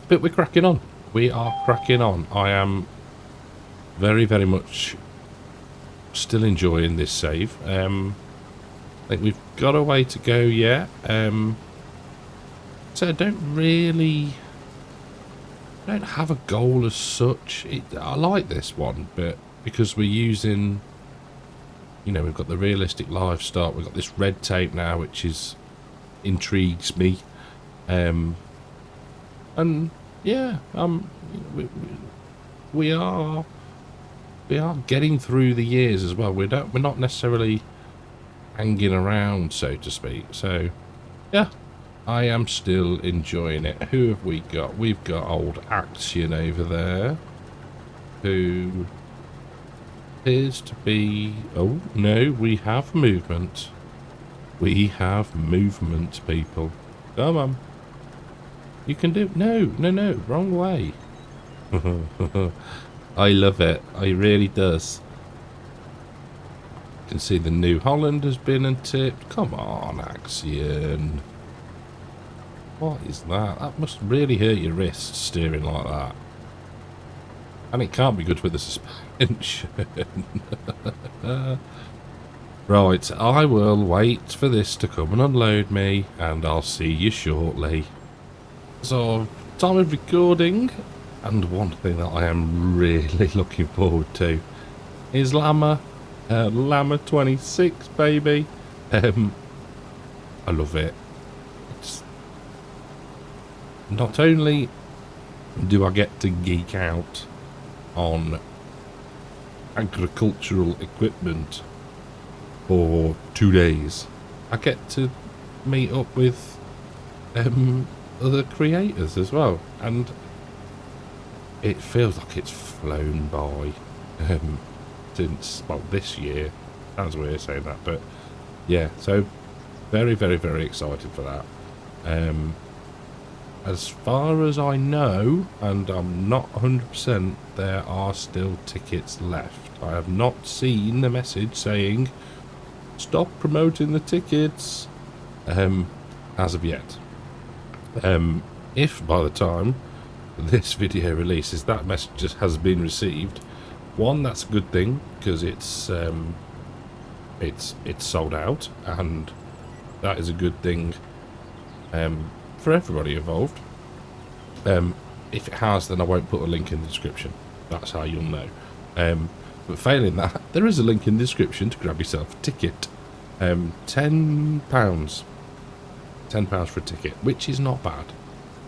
But we're cracking on. We are cracking on. I am very, very much still enjoying this save. I think we've got a way to go yet. So I don't have a goal as such. I like this one, but because we're using, you know, we've got the realistic livestock, we've got this red tape now, which intrigues me, and yeah, we are getting through the years as well. We're not necessarily hanging around, so to speak. So yeah, I am still enjoying it. Who have we got? We've got old Action over there, who appears to be... Oh, no, we have movement. We have movement, people. Come on. You can do... No, wrong way. I love it. I really does. You can see the New Holland has been untipped. Come on, Action. What is that? That must really hurt your wrists, steering like that. And it can't be good with the suspension. Right, I will wait for this to come and unload me, and I'll see you shortly. So, time of recording, and one thing that I am really looking forward to is Llama 26, baby. I love it. Not only do I get to geek out on agricultural equipment for 2 days, I get to meet up with other creators as well, and it feels like it's flown by since, well, this year. Sounds weird saying that, but yeah, so very, very, very excited for that. As far as I know, and I'm not 100%, there are still tickets left. I have not seen the message saying, stop promoting the tickets. as of yet. If by the time this video releases that message just has been received, one, that's a good thing, because it's sold out, and that is a good thing for everybody involved. If it has, then I won't put a link in the description. That's how you'll know. But failing that, there is a link in the description to grab yourself a ticket. £10. £10 for a ticket, which is not bad,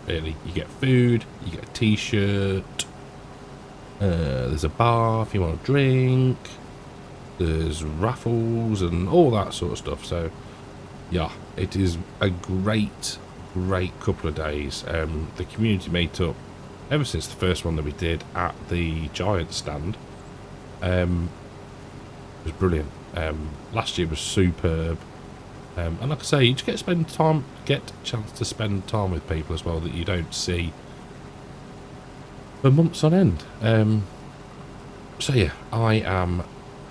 really. You get food, you get a t-shirt, there's a bar if you want a drink, there's raffles and all that sort of stuff. So yeah, it is a great couple of days. The community meetup, ever since the first one that we did at the Giant stand, was brilliant. Last year was superb. And like I say, you just get a chance to spend time with people as well that you don't see for months on end. So yeah, I am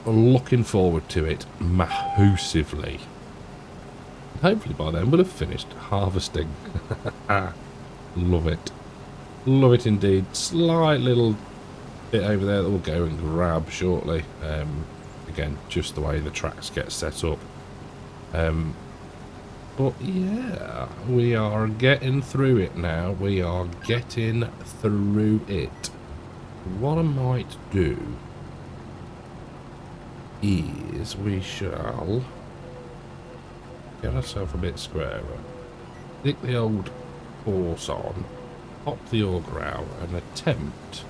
looking forward to it massively. Hopefully by then we'll have finished harvesting. Love it. Love it indeed. Slight little bit over there that we'll go and grab shortly. Again, just the way the tracks get set up. But yeah, we are getting through it now. We are getting through it. What I might do is we shall get ourselves a bit squarer. Stick the old horse on, pop the auger out, and attempt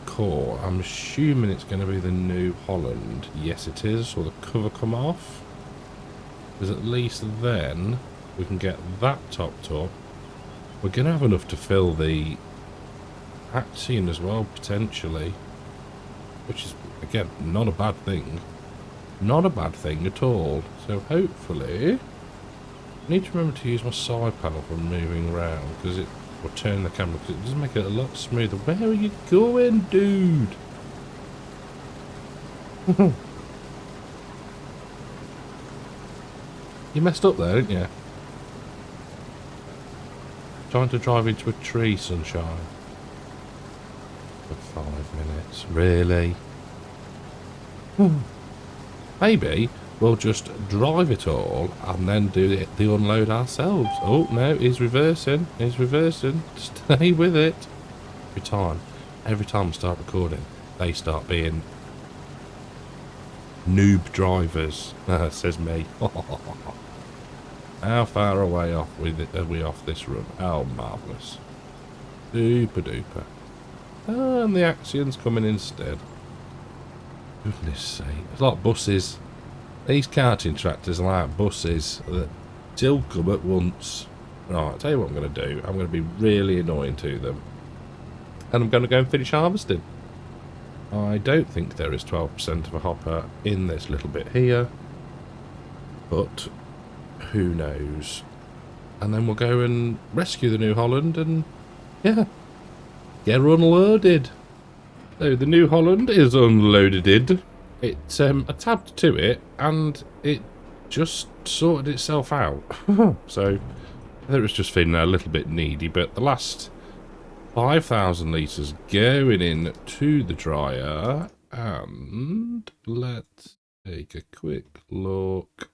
core. I'm assuming it's going to be the New Holland. Yes, it is. Or the cover come off. Because at least then we can get that topped up. We're going to have enough to fill the Axion as well, potentially. Which is, again, not a bad thing. Not a bad thing at all. So hopefully, I need to remember to use my side panel for moving around, because it will turn the camera, because it does make it a lot smoother. Where are you going, dude? You messed up there, didn't you? Trying to drive into a tree, sunshine. For 5 minutes, really? Maybe we'll just drive it all and then do the unload ourselves. Oh no, he's reversing. He's reversing. Stay with it. Every time I start recording, they start being noob drivers. Says me. How far away are we off this run? Oh, marvellous. Super duper. And the Axion's coming instead. Goodness sake. It's like buses. These karting tractors are like buses that still come at once. Right, I'll tell you what I'm going to do. I'm going to be really annoying to them. And I'm going to go and finish harvesting. I don't think there is 12% of a hopper in this little bit here. But who knows? And then we'll go and rescue the New Holland and, yeah, get her unloaded. So the New Holland is unloaded. It I tabbed to it and it just sorted itself out. So I think it was just feeling a little bit needy, but the last 5,000 litres going in to the dryer, and let's take a quick look.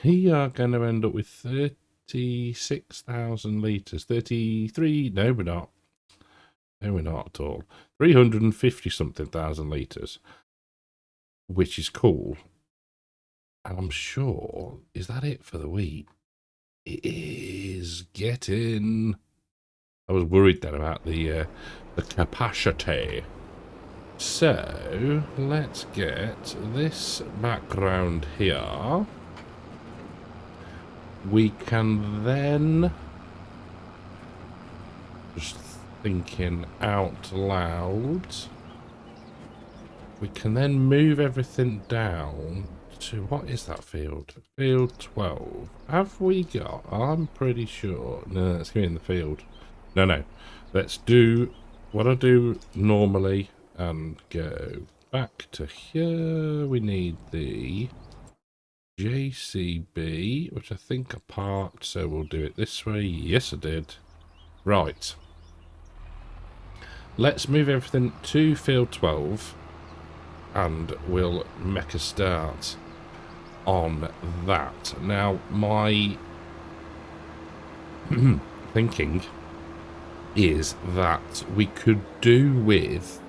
We are going to end up with 36,000 litres. 33, no we're not. No we're not at all. 350 something thousand litres. Which is cool. And I'm sure, is that it for the week? It is getting... I was worried then about the capacity. So, let's get this background here. We can then, just thinking out loud, we can then move everything down to, what is that field? Field 12. Have we got, I'm pretty sure, no, let's go in the field. No, let's do what I do normally and go back to here. We need the JCB, which I think I parked, so we'll do it this way. Yes, I did. Right. Let's move everything to field 12, and we'll make a start on that. Now, my thinking is that we could do with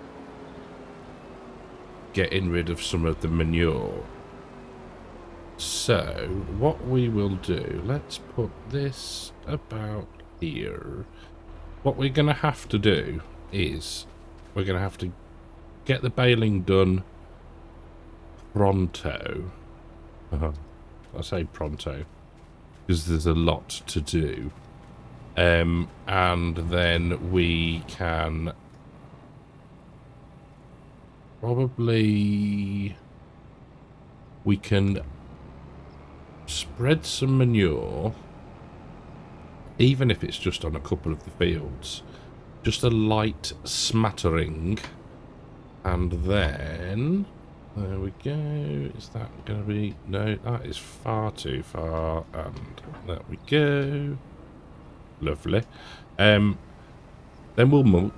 getting rid of some of the manure. So, what we will do, let's put this about here. What we're going to have to do is we're going to have to get the baling done pronto. I say pronto because there's a lot to do. And then we can probably spread some manure, even if it's just on a couple of the fields, just a light smattering, and then there we go. Is that going to be, no, that is far too far, and there we go. Lovely. Then we'll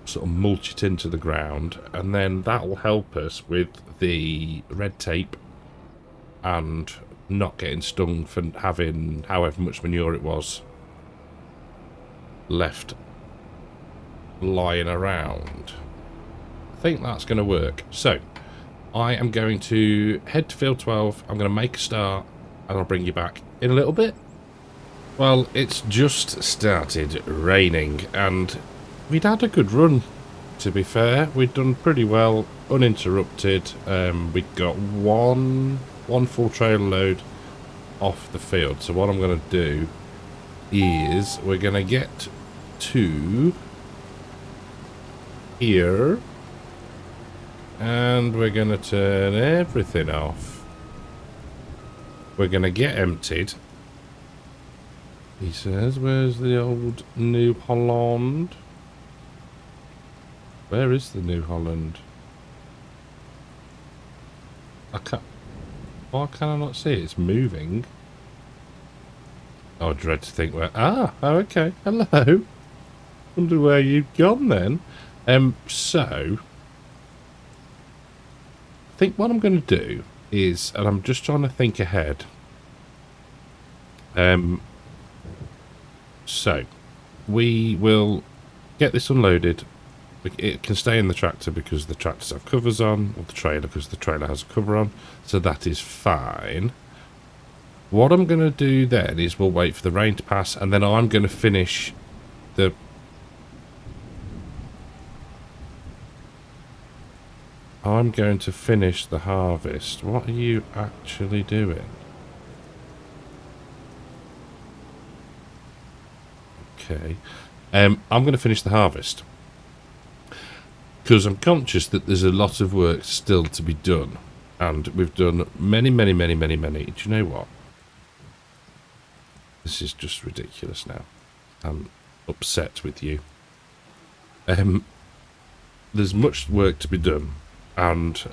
sort of mulch it into the ground, and then that will help us with the red tape and not getting stung for having however much manure it was left lying around. I think that's going to work. So I am going to head to field 12. I'm going to make a start, and I'll bring you back in a little bit. Well, it's just started raining, and we'd had a good run, to be fair. We'd done pretty well, uninterrupted. We got one full trailer load off the field. So what I'm going to do is we're going to get to here, and we're going to turn everything off. We're going to get emptied. He says, where's the old New Holland? Where is the New Holland? I can't... Why can I not see it? It's moving. Oh, I dread to think where... Ah! Oh, okay. Hello. Wonder where you've gone then. So... I think what I'm going to do is... And I'm just trying to think ahead. So... We will get this unloaded. It can stay in the tractor because the tractors have covers on, or the trailer because the trailer has a cover on, so that is fine. What I'm going to do then is we'll wait for the rain to pass, and then I'm going to finish the... I'm going to finish the harvest. What are you actually doing? Okay. I'm going to finish the harvest, because I'm conscious that there's a lot of work still to be done, and we've done many. Do you know what? This is just ridiculous now. I'm upset with you. There's much work to be done, and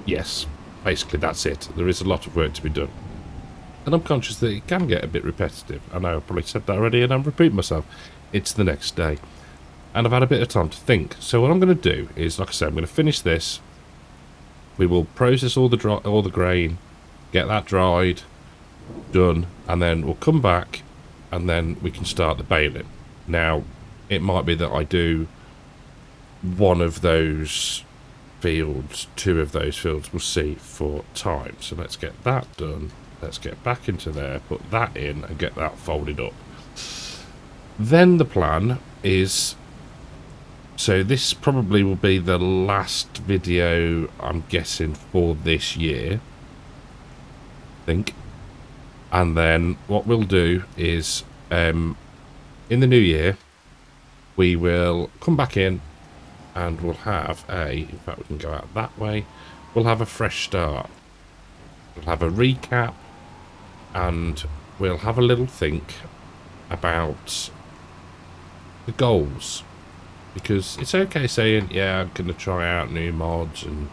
yes, basically that's it. There is a lot of work to be done, and I'm conscious that it can get a bit repetitive. I know I probably said that already, and I'm repeating myself. It's the next day. And I've had a bit of time to think. So what I'm going to do is, like I said, I'm going to finish this. We will process all the grain, get that dried, done, and then we'll come back, and then we can start the baling. Now, it might be that I do one of those fields, two of those fields, we'll see for time. So let's get that done. Let's get back into there, put that in, and get that folded up. Then the plan is... So this probably will be the last video, I'm guessing, for this year. I think. And then what we'll do is, in the new year, we will come back in and we'll have in fact we can go out that way, we'll have a fresh start. We'll have a recap, and we'll have a little think about the goals. Because it's okay saying, yeah, I'm going to try out new mods and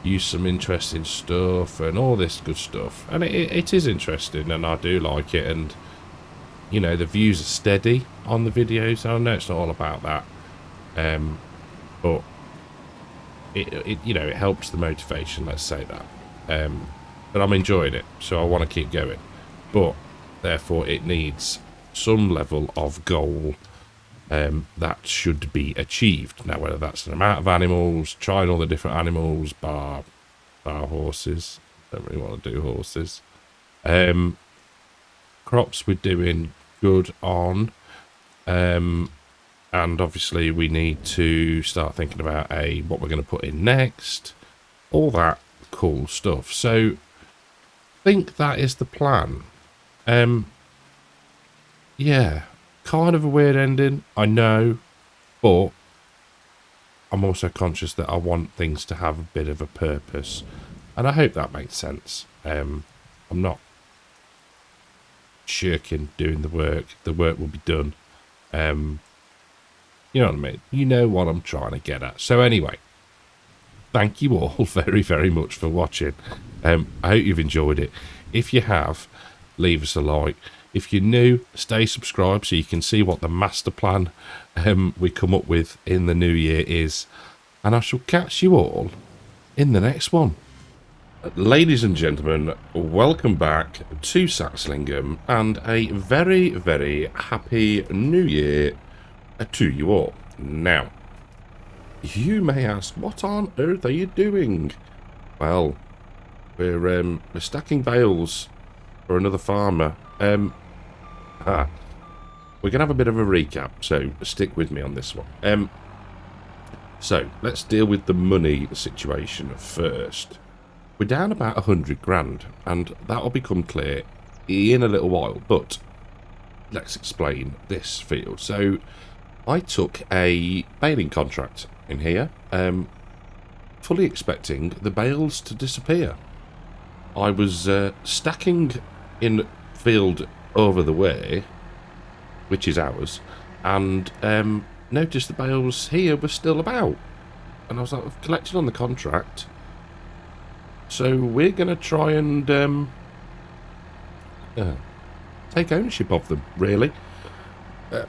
use some interesting stuff and all this good stuff. And it is interesting, and I do like it. And, you know, the views are steady on the videos. I know it's not all about that. But it you know, it helps the motivation, let's say that. But I'm enjoying it, so I want to keep going. But, therefore, it needs some level of goal that should be achieved. Now, whether that's an amount of animals, trying all the different animals, bar horses. Don't really want to do horses. Crops we're doing good on. And obviously we need to start thinking about what we're going to put in next. All that cool stuff. So, I think that is the plan. Yeah. Kind of a weird ending, I know, but I'm also conscious that I want things to have a bit of a purpose, and I hope that makes sense. I'm not shirking doing the work. The work will be done. You know what I mean? You know what I'm trying to get at. So anyway, thank you all very, very much for watching. I hope you've enjoyed it. If you have, leave us a like. If you're new, stay subscribed so you can see what the master plan we come up with in the new year is. And I shall catch you all in the next one. Ladies and gentlemen, welcome back to Saxlingham, and a very, very happy new year to you all. Now, you may ask, what on earth are you doing? Well, we're stacking bales for another farmer. We're going to have a bit of a recap, so stick with me on this one. So, let's deal with the money situation first. We're down about 100 grand, and that'll become clear in a little while, but let's explain this field. So, I took a baling contract in here, fully expecting the bales to disappear. I was stacking in field over the way, which is ours, and noticed the bales here were still about. And I was like, I've collected on the contract, so we're going to try and take ownership of them, really.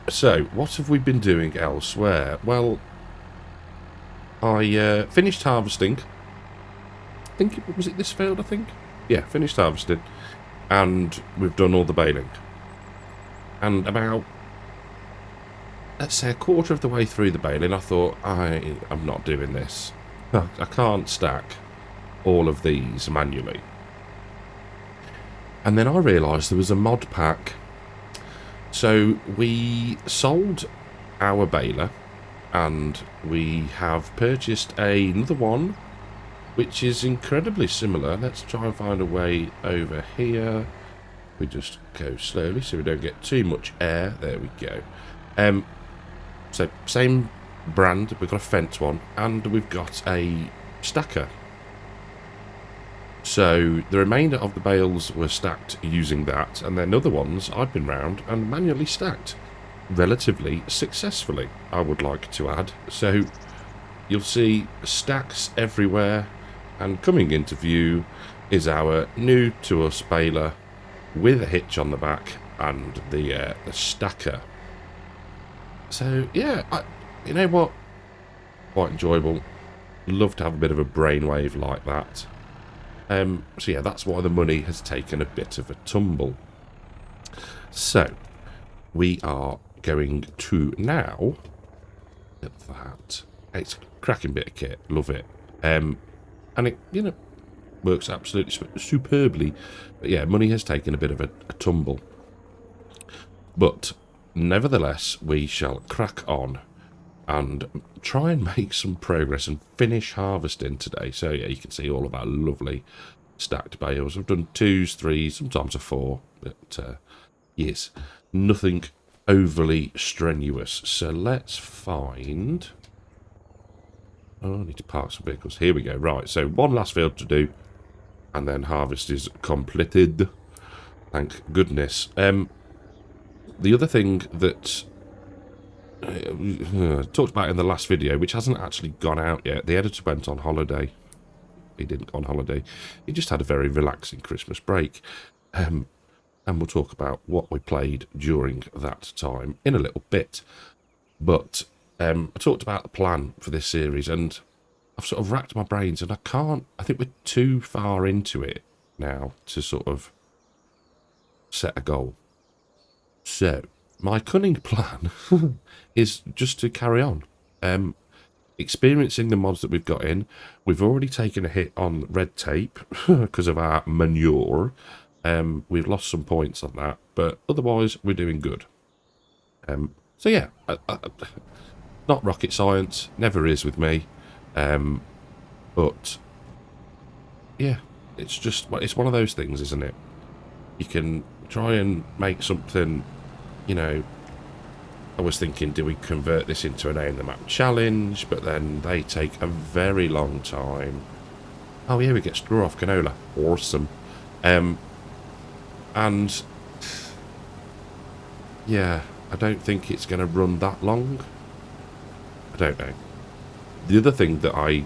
So, what have we been doing elsewhere? Well, I finished harvesting. I think was it this field, I think? Yeah, finished harvesting. And we've done all the baling. And about, let's say, a quarter of the way through the baling, I thought, I'm not doing this. I can't stack all of these manually. And then I realised there was a mod pack. So we sold our baler, and we have purchased another one, which is incredibly similar. Let's try and find a way over here. We just go slowly so we don't get too much air. There we go. So same brand. We've got a fence one, and we've got a stacker. So the remainder of the bales were stacked using that, and then other ones I've been round and manually stacked relatively successfully, I would like to add. So you'll see stacks everywhere. And coming into view is our new to us baler with a hitch on the back and the stacker. So yeah, you know what? Quite enjoyable. Love to have a bit of a brainwave like that. So yeah, that's why the money has taken a bit of a tumble. So we are going to now at that. It's a cracking bit of kit. Love it. And it, you know, works absolutely superbly. But yeah, money has taken a bit of a tumble. But nevertheless, we shall crack on and try and make some progress and finish harvesting today. So yeah, you can see all of our lovely stacked bales. I've done 2s, 3s, sometimes a 4. But yes, nothing overly strenuous. So let's find... Oh, I need to park some vehicles. Here we go. Right, so one last field to do, and then harvest is completed. Thank goodness. The other thing that I talked about in the last video, which hasn't actually gone out yet, the editor went on holiday. he didn't go on holiday. He just had a very relaxing Christmas break. And we'll talk about what we played during that time in a little bit. But I talked about the plan for this series, and I've sort of racked my brains, and I think we're too far into it now to sort of set a goal. So, my cunning plan is just to carry on. Experiencing the mods that we've got in. We've already taken a hit on red tape because of our manure. We've lost some points on that, but otherwise we're doing good. So yeah, not rocket science, never is with me. But yeah, it's one of those things, isn't it? You can try and make something, you know. I was thinking, do we convert this into an A in the map challenge? But then they take a very long time. Oh yeah, we get straw off canola. Awesome. And yeah, I don't think it's going to run that long. I don't know. The other thing that I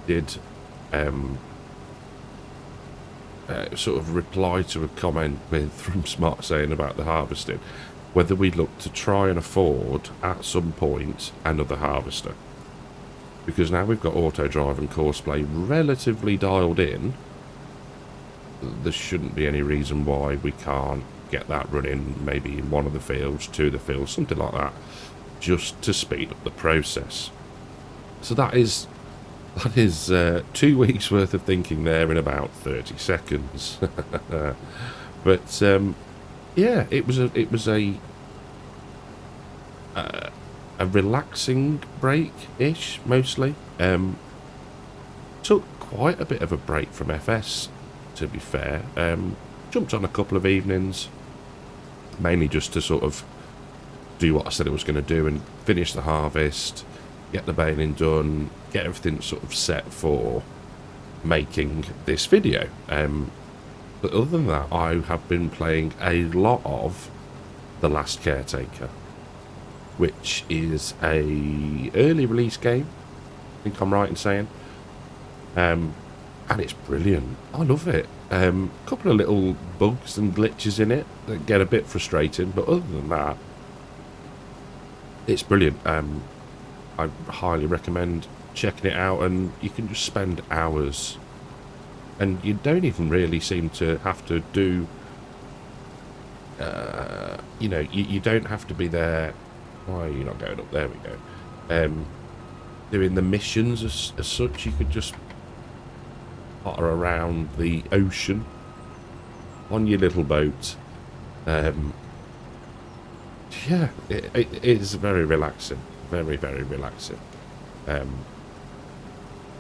did sort of reply to a comment with from Smart saying about the harvesting, whether we look to try and afford at some point another harvester, because now we've got auto drive and courseplay relatively dialed in. There shouldn't be any reason why we can't get that running, maybe in one of the fields, two of the fields, something like that, just to speed up the process. So that is 2 weeks worth of thinking there in about 30 seconds. But yeah, it was a relaxing break-ish, mostly. Took quite a bit of a break from FS, to be fair. Jumped on a couple of evenings, mainly just to sort of do what I said I was going to do and finish the harvest, get the baling done, get everything sort of set for making this video. But other than that, I have been playing a lot of The Last Caretaker, which is a early release game, I think I'm right in saying. And it's brilliant. I love it. A couple of little bugs and glitches in it that get a bit frustrating, but other than that, it's brilliant. I highly recommend checking it out, and you can just spend hours, and you don't even really seem to have to do, you know, you don't have to be there. Why are you not going up? There we go. Doing the missions as such. You could just potter around the ocean on your little boat. Yeah, it is very relaxing. Very, very relaxing.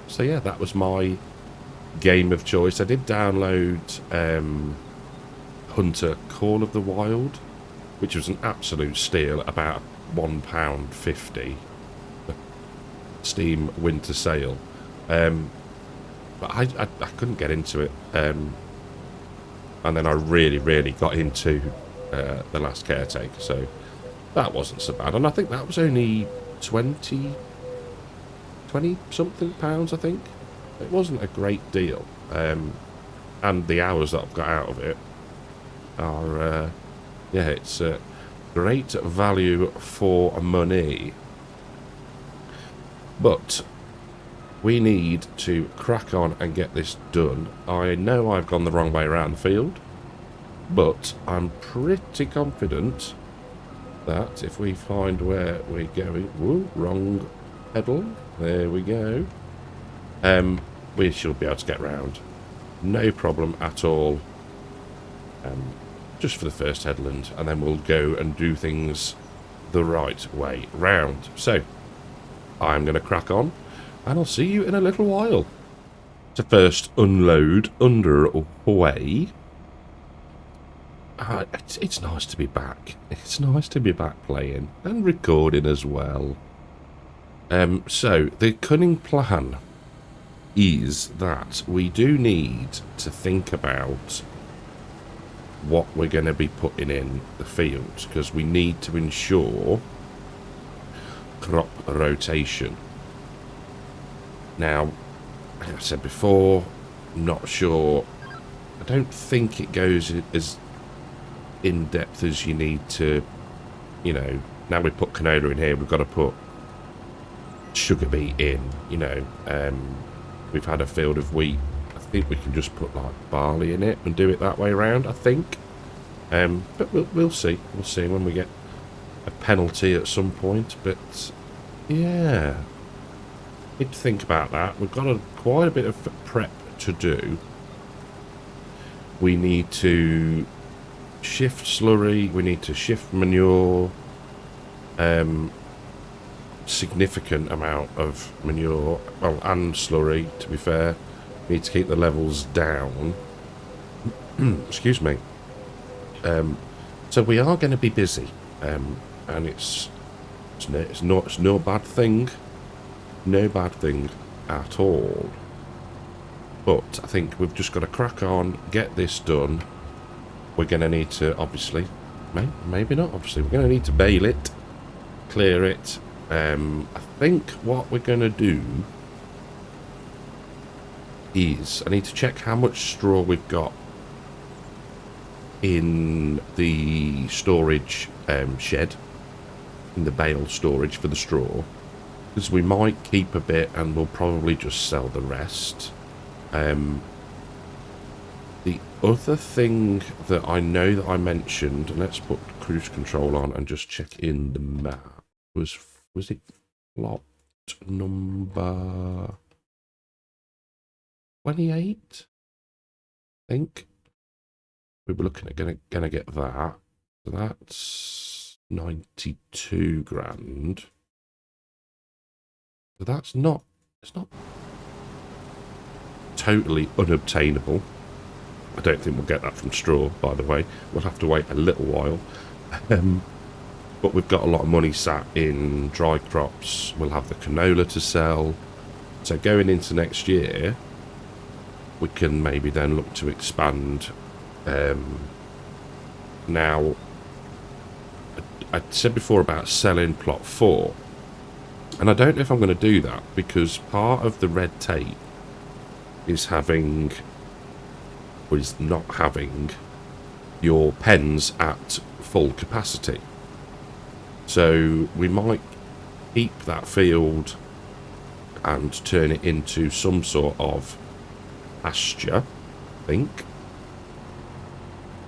So yeah, that was my game of choice. I did download Hunter Call of the Wild, which was an absolute steal at about £1.50 Steam winter sale. But I couldn't get into it. And then I really got into The Last Caretaker, so that wasn't so bad. And I think that was only 20 something pounds, I think. It wasn't a great deal. And the hours that I've got out of it are, yeah, it's great value for money. But we need to crack on and get this done. I know I've gone the wrong way around the field, but I'm pretty confident that if we find where we're going... Whoa, wrong pedal. There we go. We should be able to get round. No problem at all. Just for the first headland, and then we'll go and do things the right way round. So, I'm going to crack on, and I'll see you in a little while. To first unload underway. It's nice to be back. It's nice to be back playing and recording as well. So, the cunning plan is that we do need to think about what we're going to be putting in the fields, because we need to ensure crop rotation. Now, like I said before, not sure. I don't think it goes as in depth as you need to. You know, now we put canola in here, we've got to put sugar beet in. You know, we've had a field of wheat. I think we can just put like barley in it and do it that way around. I think, but we'll see. We'll see when we get a penalty at some point. But yeah, need to think about that. We've got quite a bit of prep to do. We need to shift slurry, we need to shift manure, significant amount of manure, well, and slurry, to be fair. We need to keep the levels down. Excuse me. So we are going to be busy, and it's no bad thing, no bad thing at all. But I think we've just got to crack on, get this done. We're going to need to, obviously, maybe not, obviously, we're going to need to bale it, clear it. I think what we're going to do is, I need to check how much straw we've got in the storage shed, in the bale storage for the straw, because we might keep a bit and we'll probably just sell the rest. The other thing that I know that I mentioned, and let's put cruise control on and just check in the map, was it plot number 28? I think we were looking at gonna get that. So that's 92 grand. So that's not, it's not totally unobtainable. I don't think we'll get that from straw, by the way. We'll have to wait a little while. But we've got a lot of money sat in dry crops. We'll have the canola to sell. So going into next year, we can maybe then look to expand. Now, I said before about selling plot 4. And I don't know if I'm going to do that, because part of the red tape is not having your pens at full capacity. So we might keep that field and turn it into some sort of pasture, I think,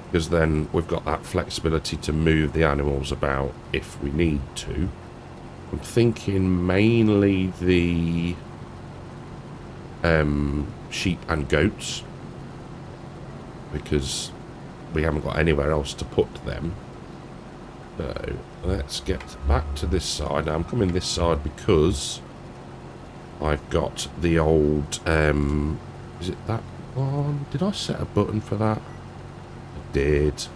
because then we've got that flexibility to move the animals about if we need to. I'm thinking mainly the sheep and goats, because we haven't got anywhere else to put them. So let's get back to this side. Now I'm coming this side because I've got the old is it that one? Did I set a button for that? I did.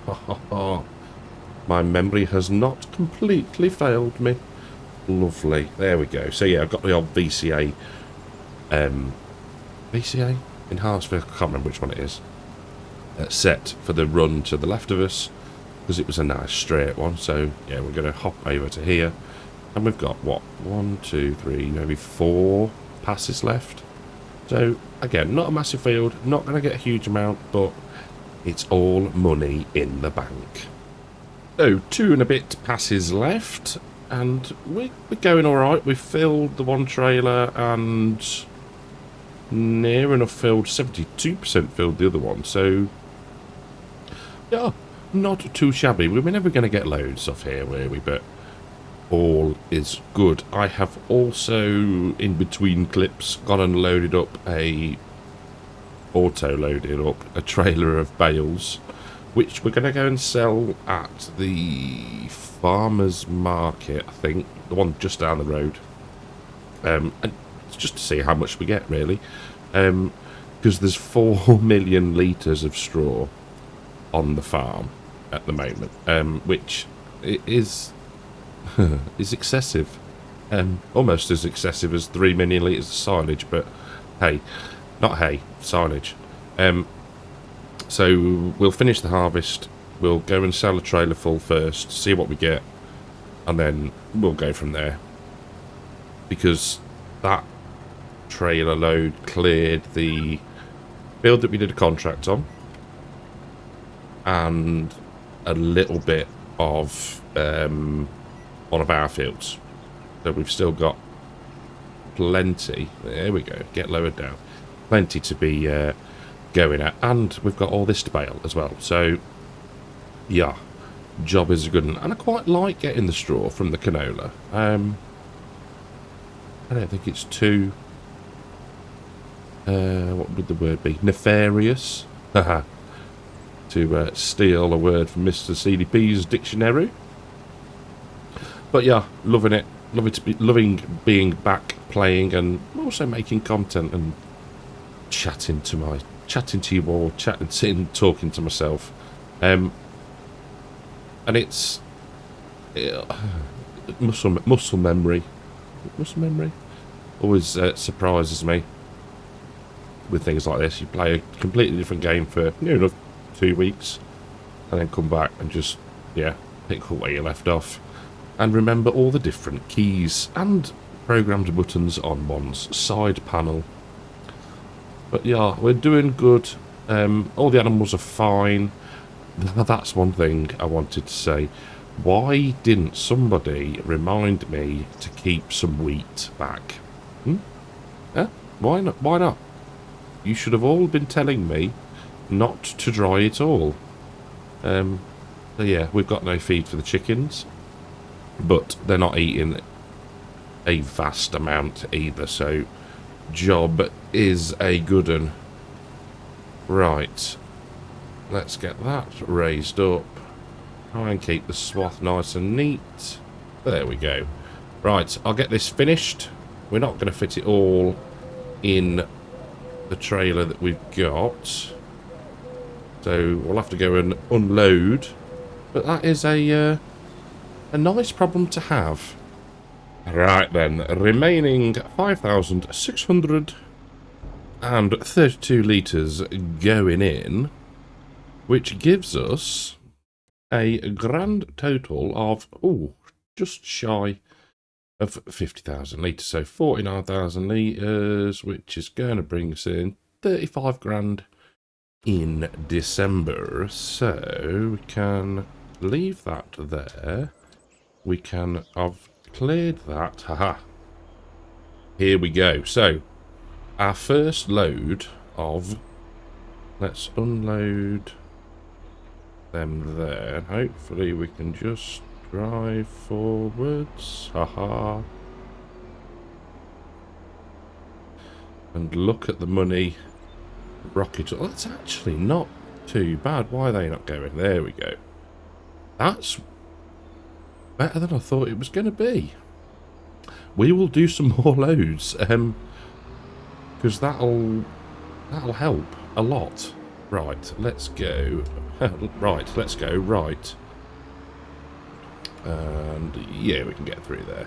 My memory has not completely failed me. Lovely. There we go. So yeah, I've got the old VCA enhanced vehicle, I can't remember which one it is, set for the run to the left of us, because it was a nice straight one. So yeah, we're going to hop over to here, and we've got what, 1, 2, 3, maybe 4 passes left. So again, not a massive field, not going to get a huge amount, but it's all money in the bank. So 2 and a bit passes left, and we're going all right. We've filled the one trailer and near enough filled, 72% filled the other one. So yeah, not too shabby. We were never going to get loads off here, were we? But all is good. I have also, in between clips, gone and loaded up auto-loaded up a trailer of bales, which we're going to go and sell at the farmer's market, I think, the one just down the road. And it's just to see how much we get, really, because there's 4 million litres of straw on the farm at the moment, which is excessive, almost as excessive as 3 million litres of silage. But hey, not hay, silage. So we'll finish the harvest, we'll go and sell a trailer full first, see what we get, and then we'll go from there, because that trailer load cleared the field that we did a contract on, and a little bit of one of our fields. So we've still got plenty. There we go. Get lowered down. Plenty to be going at, and we've got all this to bale as well. So yeah, job is a good one, and I quite like getting the straw from the canola. I don't think it's too what would the word be? Nefarious. To steal a word from Mr. CDP's dictionary. But yeah, loving it. Loving being back playing, and also making content and chatting to you all, sitting talking to myself. And it's muscle memory always surprises me with things like this. You play a completely different game for near enough 2 weeks, and then come back and just pick up where you left off, and remember all the different keys and programmed buttons on one's side panel. But yeah, we're doing good. All the animals are fine. That's one thing I wanted to say. Why didn't somebody remind me to keep some wheat back? Why not? Why not? You should have all been telling me not to dry it all. So yeah, we've got no feed for the chickens, but they're not eating a vast amount either, so job is a good one. Right, let's get that raised up. Try and keep the swath nice and neat. There we go. Right, I'll get this finished. We're not going to fit it all in the trailer that we've got, so we'll have to go and unload. But that is a nice problem to have. Right then, remaining 5,632 litres going in, which gives us a grand total of, just shy of 50,000 litres. So 49,000 litres, which is going to bring us in 35 grand in December. So we can leave that there. We can have cleared that. Haha. Here we go. So our first load of, let's unload them there, and hopefully we can just drive forwards. Haha. And look at the money rocket. Oh, that's actually not too bad. Why are they not going? There we go. That's better than I thought it was going to be. We will do some more loads, because that'll help a lot. Right, let's go. Right, let's go. Right, and yeah, we can get through there.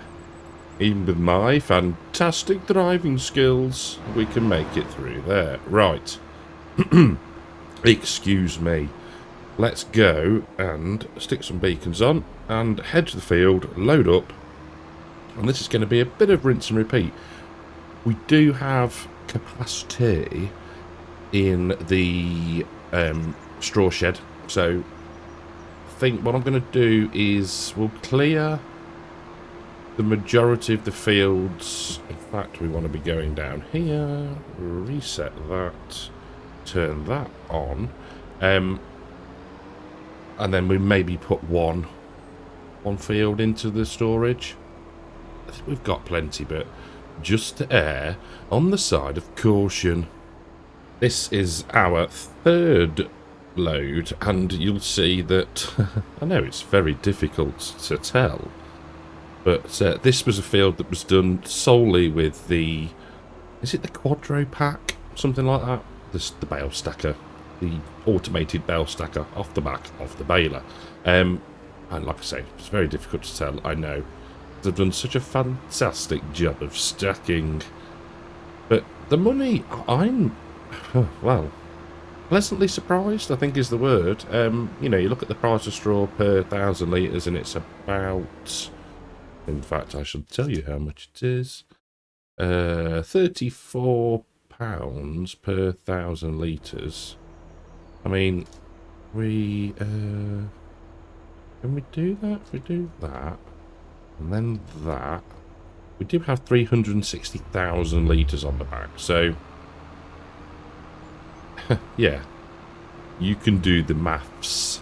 Even with my fantastic driving skills, we can make it through there. Right. Excuse me. Let's go and stick some beacons on and head to the field, load up. And this is going to be a bit of rinse and repeat. We do have capacity in the straw shed. So I think what I'm going to do is we'll clear the majority of the fields. In fact, we want to be going down here, reset that, turn that on, and then we maybe put one field into the storage. I think we've got plenty, but just to err on the side of caution. This is our third load, and you'll see that I know it's very difficult to tell, but this was a field that was done solely with the, is it the Quadro pack? Something like that. The bale stacker. The automated bale stacker off the back of the baler. And like I say, it's very difficult to tell, I know. They've done such a fantastic job of stacking. But the money, I'm, well, pleasantly surprised, I think is the word. You know, you look at the price of straw per 1,000 litres and it's about, in fact, I should tell you how much it is. £34 per 1,000 litres. I mean, we can we do that? If we do that, and then that, we do have 360,000 litres on the back. So, yeah, you can do the maths.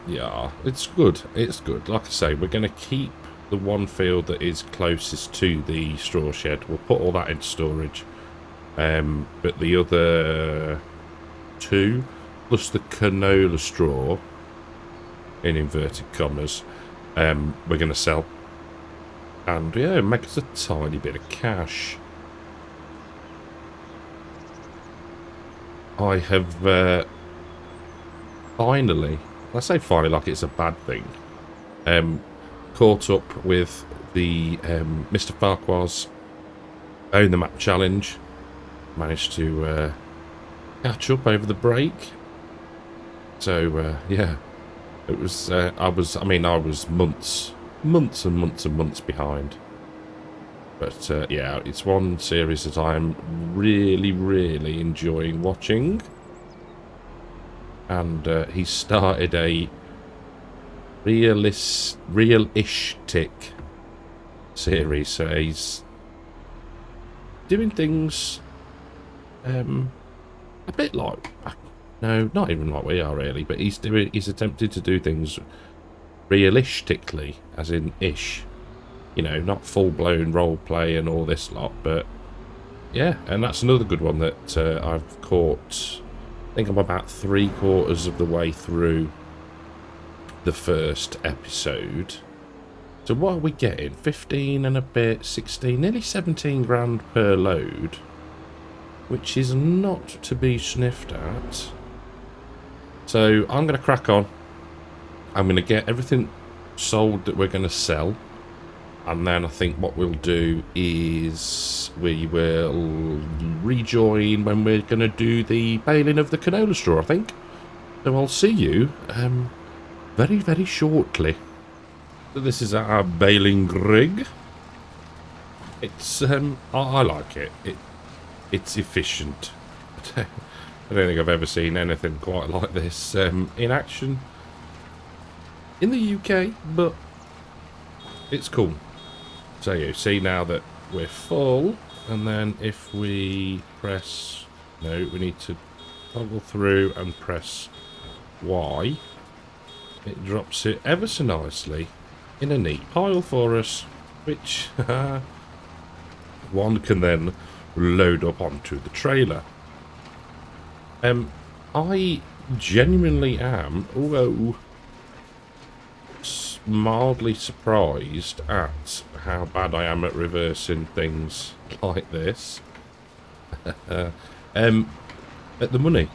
Yeah, it's good. It's good. Like I say, we're going to keep the one field that is closest to the straw shed. We'll put all that into storage. But the other two, plus the canola straw, in inverted commas, we're going to sell. And yeah, make us a tiny bit of cash. I have finally, I say finally like it's a bad thing, caught up with the Mr. Farquhar's Own the Map challenge. Managed to catch up over the break. So yeah, it was. I was months and months behind. But yeah, it's one series that I'm really enjoying watching. And he started a realistic series, so he's doing things a bit like, no, not even like we are really, but he's attempted to do things realistically, as in ish, you know, not full-blown role play and all this lot. But yeah, and that's another good one that I've caught. I think I'm about 3/4 of the way through the first episode. So what are we getting? 15 and a bit, 16, nearly 17 grand per load, which is not to be sniffed at. So I'm going to crack on. I'm going to get everything sold that we're going to sell. And then I think what we'll do is we will rejoin when we're going to do the baling of the canola straw, I think. So I'll see you very shortly. So this is our baling rig. It's I like it. It's efficient. I don't think I've ever seen anything quite like this in action in the UK, but it's cool. So you see now that we're full, and then if we press, no, we need to toggle through and press Y, it drops it ever so nicely in a neat pile for us, which one can then load up onto the trailer. I genuinely am, although mildly surprised at how bad I am at reversing things like this. At the money,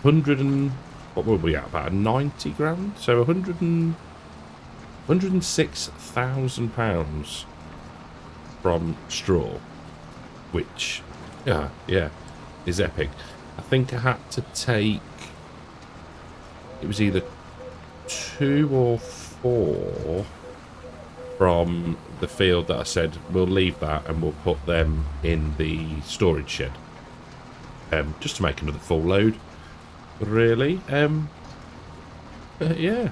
100 and what will we at, about 90 grand, so 106,000 pounds from straw, which yeah is epic. I think I had to take, it was either 2 or 4 from the field that I said we'll leave that and we'll put them in the storage shed, just to make another full load, really. Yeah,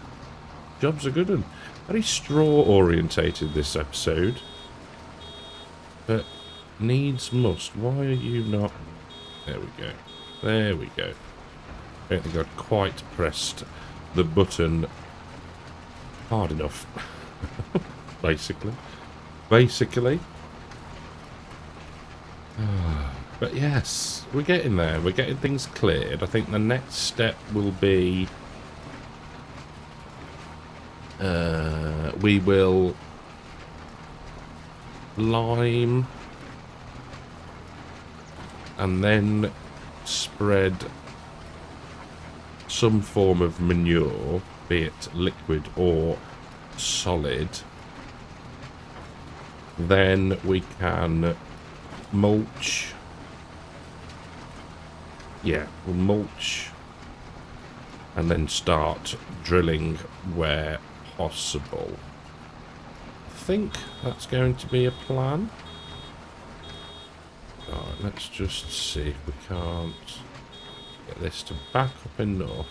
job's a good one. Very straw orientated this episode, but needs must. Why are you not? There we go. There we go. I don't think I'd quite pressed the button hard enough. basically but yes, we're getting there. We're getting things cleared. I think the next step will be we will lime and then spread some form of manure, be it liquid or solid. Then we can mulch. Yeah, we'll mulch and then start drilling where possible. I think that's going to be a plan. Alright, let's just see if we can't get this to back up enough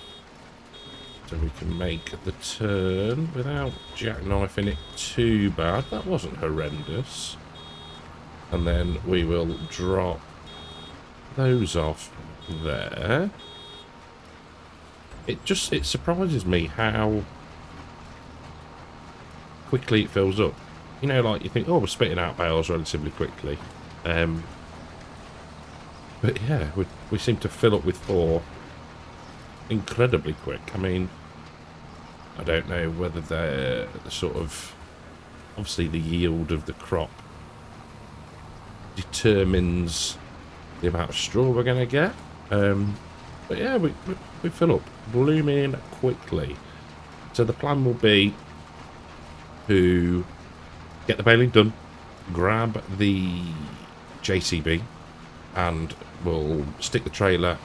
so we can make the turn without jackknifing it too bad. That wasn't horrendous. And then we will drop those off there. It surprises me how quickly it fills up. You know, like you think, oh, we're spitting out bales relatively quickly. But yeah, we seem to fill up with 4 incredibly quick. I mean, I don't know whether they're sort of... Obviously, the yield of the crop determines the amount of straw we're going to get. But yeah, we fill up blooming quickly. So the plan will be to get the baling done, grab the JCB, and we'll stick the trailer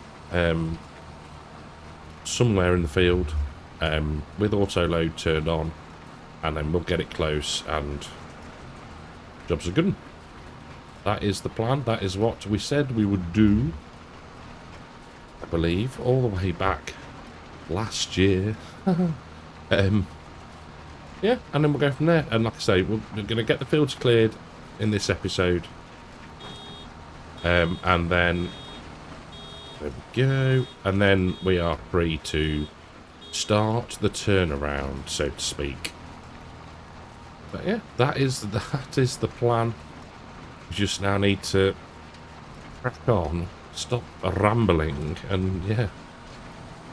somewhere in the field with auto load turned on, and then we'll get it close and jobs are good. That is the plan. That is what we said we would do, I believe, all the way back last year. Yeah, and then we'll go from there. And like I say, we're going to get the fields cleared in this episode. And then, there we go. And then we are free to start the turnaround, so to speak. But yeah, that is the plan. We just now need to crack on, stop rambling, and yeah,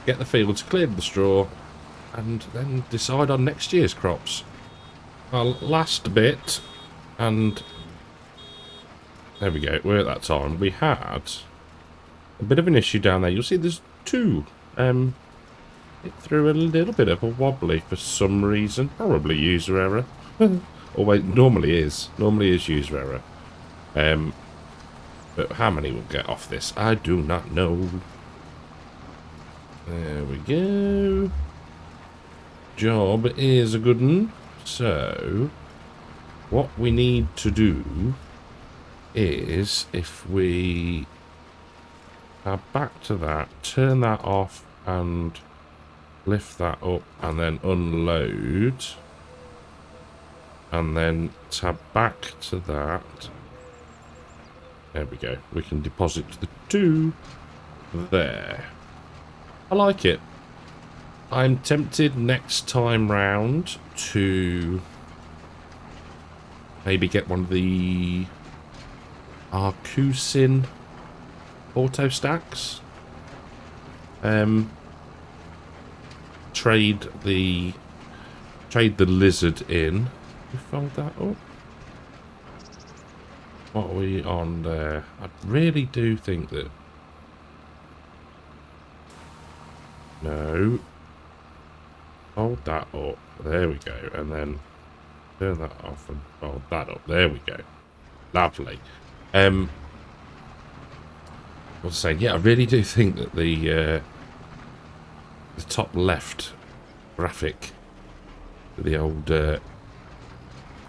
get the fields cleared of the straw, and then decide on next year's crops. Our last bit, and there we go, we're at that time. We had a bit of an issue down there. You'll see there's 2. It threw a little bit of a wobbly for some reason. Probably user error. Or wait, normally is user error. But how many will get off this? I do not know. There we go. Job is a good one. So, what we need to do is, if we are back to that, turn that off and lift that up and then unload, and then tab back to that. There we go. We can deposit the 2 there. I like it. I'm tempted next time round to maybe get one of the Arcusin auto stacks. Trade the lizard in. We fold that up. What are we on there? I really do think that... No. Hold that up. There we go. And then turn that off and fold that up. There we go. Lovely. I was saying, yeah, I really do think that the top left graphic, the old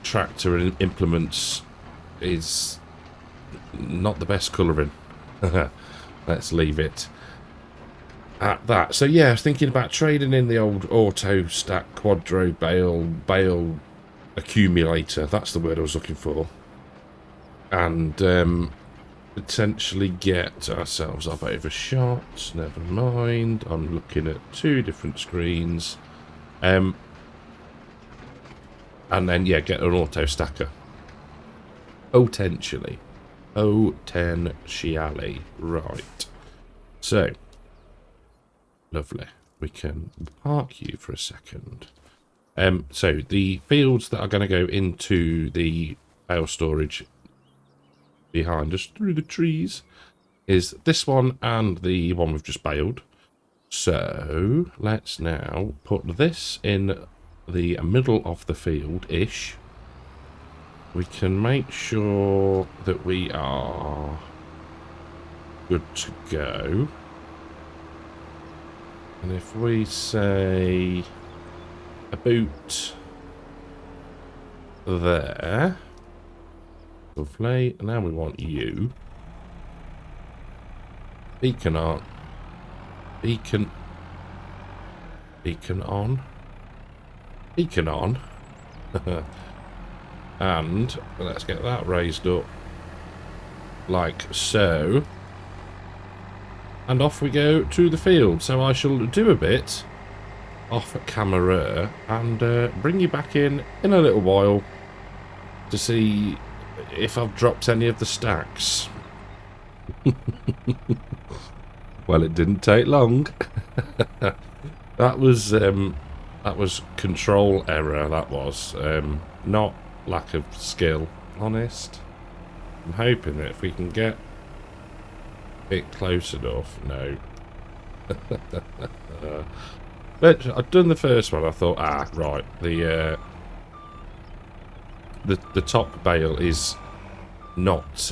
tractor and implements, is not the best colouring. Let's leave it at that. So yeah, I was thinking about trading in the old auto stack quadro bale accumulator. That's the word I was looking for. And potentially get ourselves up overshot. Never mind. I'm looking at 2 different screens. And then yeah, get an auto stacker. Potentially. Potentially. Right. So, lovely. We can park you for a second. So, the fields that are going to go into the bale storage behind us through the trees is this one and the one we've just baled. So, let's now put this in the middle of the field-ish. We can make sure that we are good to go. And if we say about there. Lovely. Now we want you. Beacon on. Beacon. Beacon on. Beacon on. And let's get that raised up. Like so. And off we go to the field. So I shall do a bit off camera and bring you back in a little while to see if I've dropped any of the stacks. Well, it didn't take long. That was control error. That was not lack of skill. Honest. I'm hoping that if we can get it close enough. No. But I'd done the first one. I thought, right, the top bale is not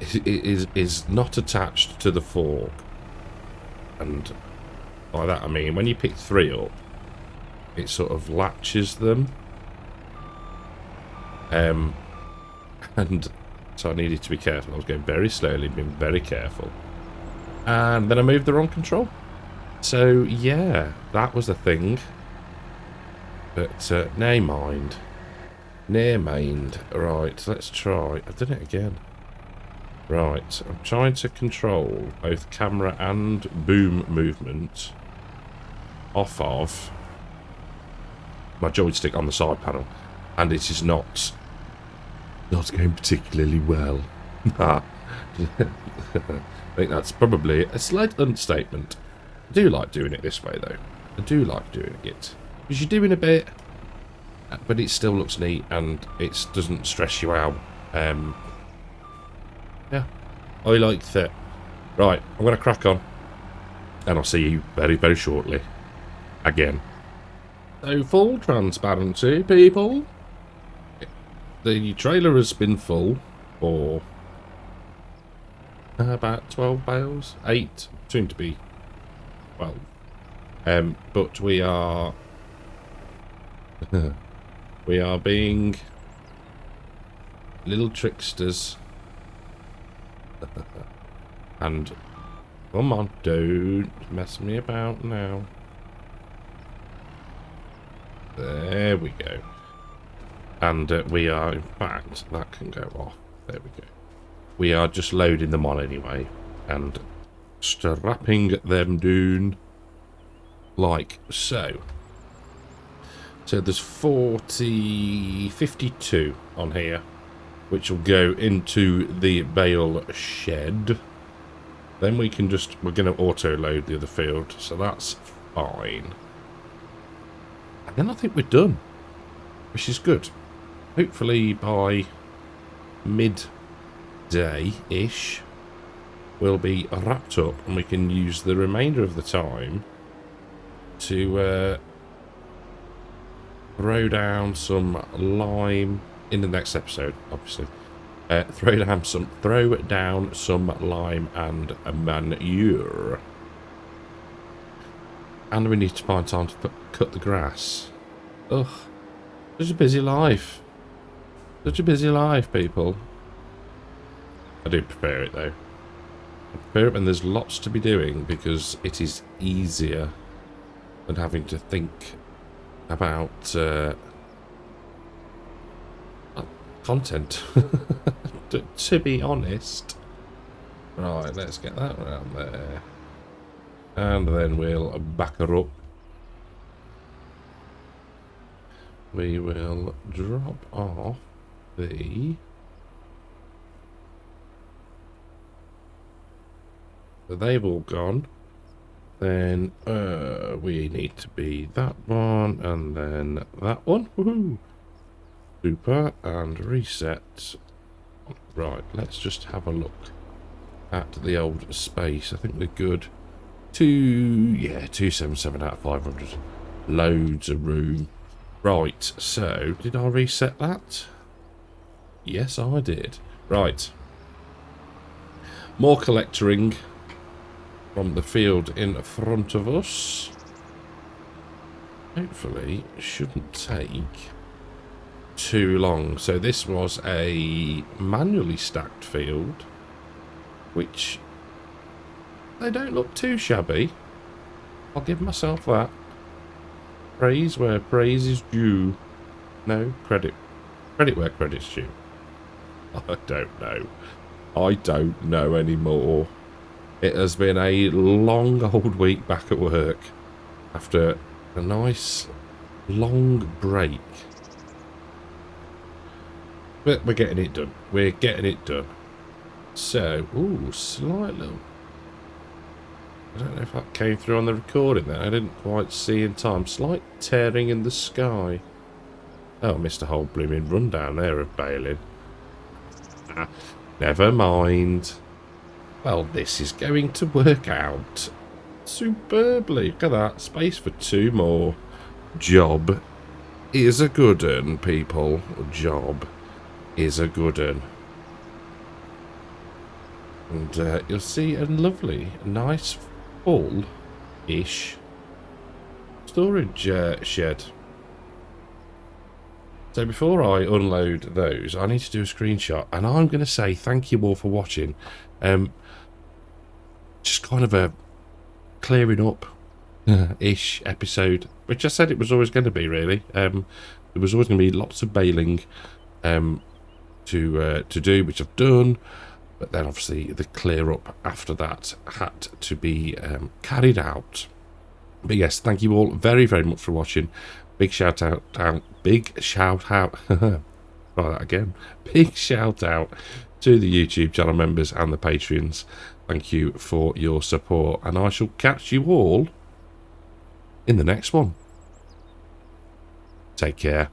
is not attached to the fork, and by that I mean when you pick 3 up, it sort of latches them, and so I needed to be careful. I was going very slowly, being very careful, and then I moved the wrong control. So yeah, that was a thing. But never mind. Never mind. Right, let's try. I've done it again. Right, I'm trying to control both camera and boom movement off of my joystick on the side panel, and it is not going particularly well. I think that's probably a slight understatement. I do like doing it this way though. I do like doing it because you're doing a bit, but it still looks neat and it doesn't stress you out. Yeah, I like that. Right, I'm going to crack on, and I'll see you very, very shortly. Again. So, full transparency, people. The trailer has been full for about 12 bales. 8, soon to be 12. But we are being little tricksters. And come on, don't mess me about now. There we go. And we are, in fact, that can go off. There we go. We are just loading them on anyway and strapping them down like so. So there's 52 on here, which will go into the bale shed. Then we can just, we're going to auto load the other field, so that's fine. And then I think we're done, which is good. Hopefully by midday-ish, we'll be wrapped up and we can use the remainder of the time to throw down some lime in the next episode, obviously. Throw down some lime and manure. And we need to find time to cut the grass. Ugh. Such a busy life. Such a busy life, people. I do prefer it, though. I prefer it when there's lots to be doing, because it is easier than having to think about content. to be honest. Right, let's get that around there. And then we'll back her up. We will drop off the... So they've all gone. Then we need to be that one and then that one. Woohoo! Super, and reset. Right, let's just have a look at the old space. I think we're good. 277 out of 500. Loads of room. Right, so did I reset that? Yes, I did. Right. More collectoring from the field in front of us. Hopefully, shouldn't take too long. So this was a manually stacked field, which they don't look too shabby. I'll give myself that. Praise where praise is due. No, credit where credit's due. I don't know. I don't know anymore. It has been a long old week back at work after a nice long break. But we're getting it done. We're getting it done. So, ooh, slight little... I don't know if that came through on the recording there. I didn't quite see in time. Slight tearing in the sky. Oh, I missed a whole blooming rundown there of bailing. Ah, never mind. Well, this is going to work out superbly. Look at that. Space for 2 more. Job is a good un, people. Job is a good un. And you'll see a lovely, nice, full-ish storage shed. So before I unload those, I need to do a screenshot, and I'm going to say thank you all for watching. Just kind of a clearing up ish episode, which I said it was always going to be, really. There was always going to be lots of bailing to do, which I've done, but then obviously the clear up after that had to be carried out. But yes, thank you all very, very much for watching. Big shout out, big shout out, try that again, big shout out to the YouTube channel members and the Patreons. Thank you for your support, and I shall catch you all in the next one. Take care.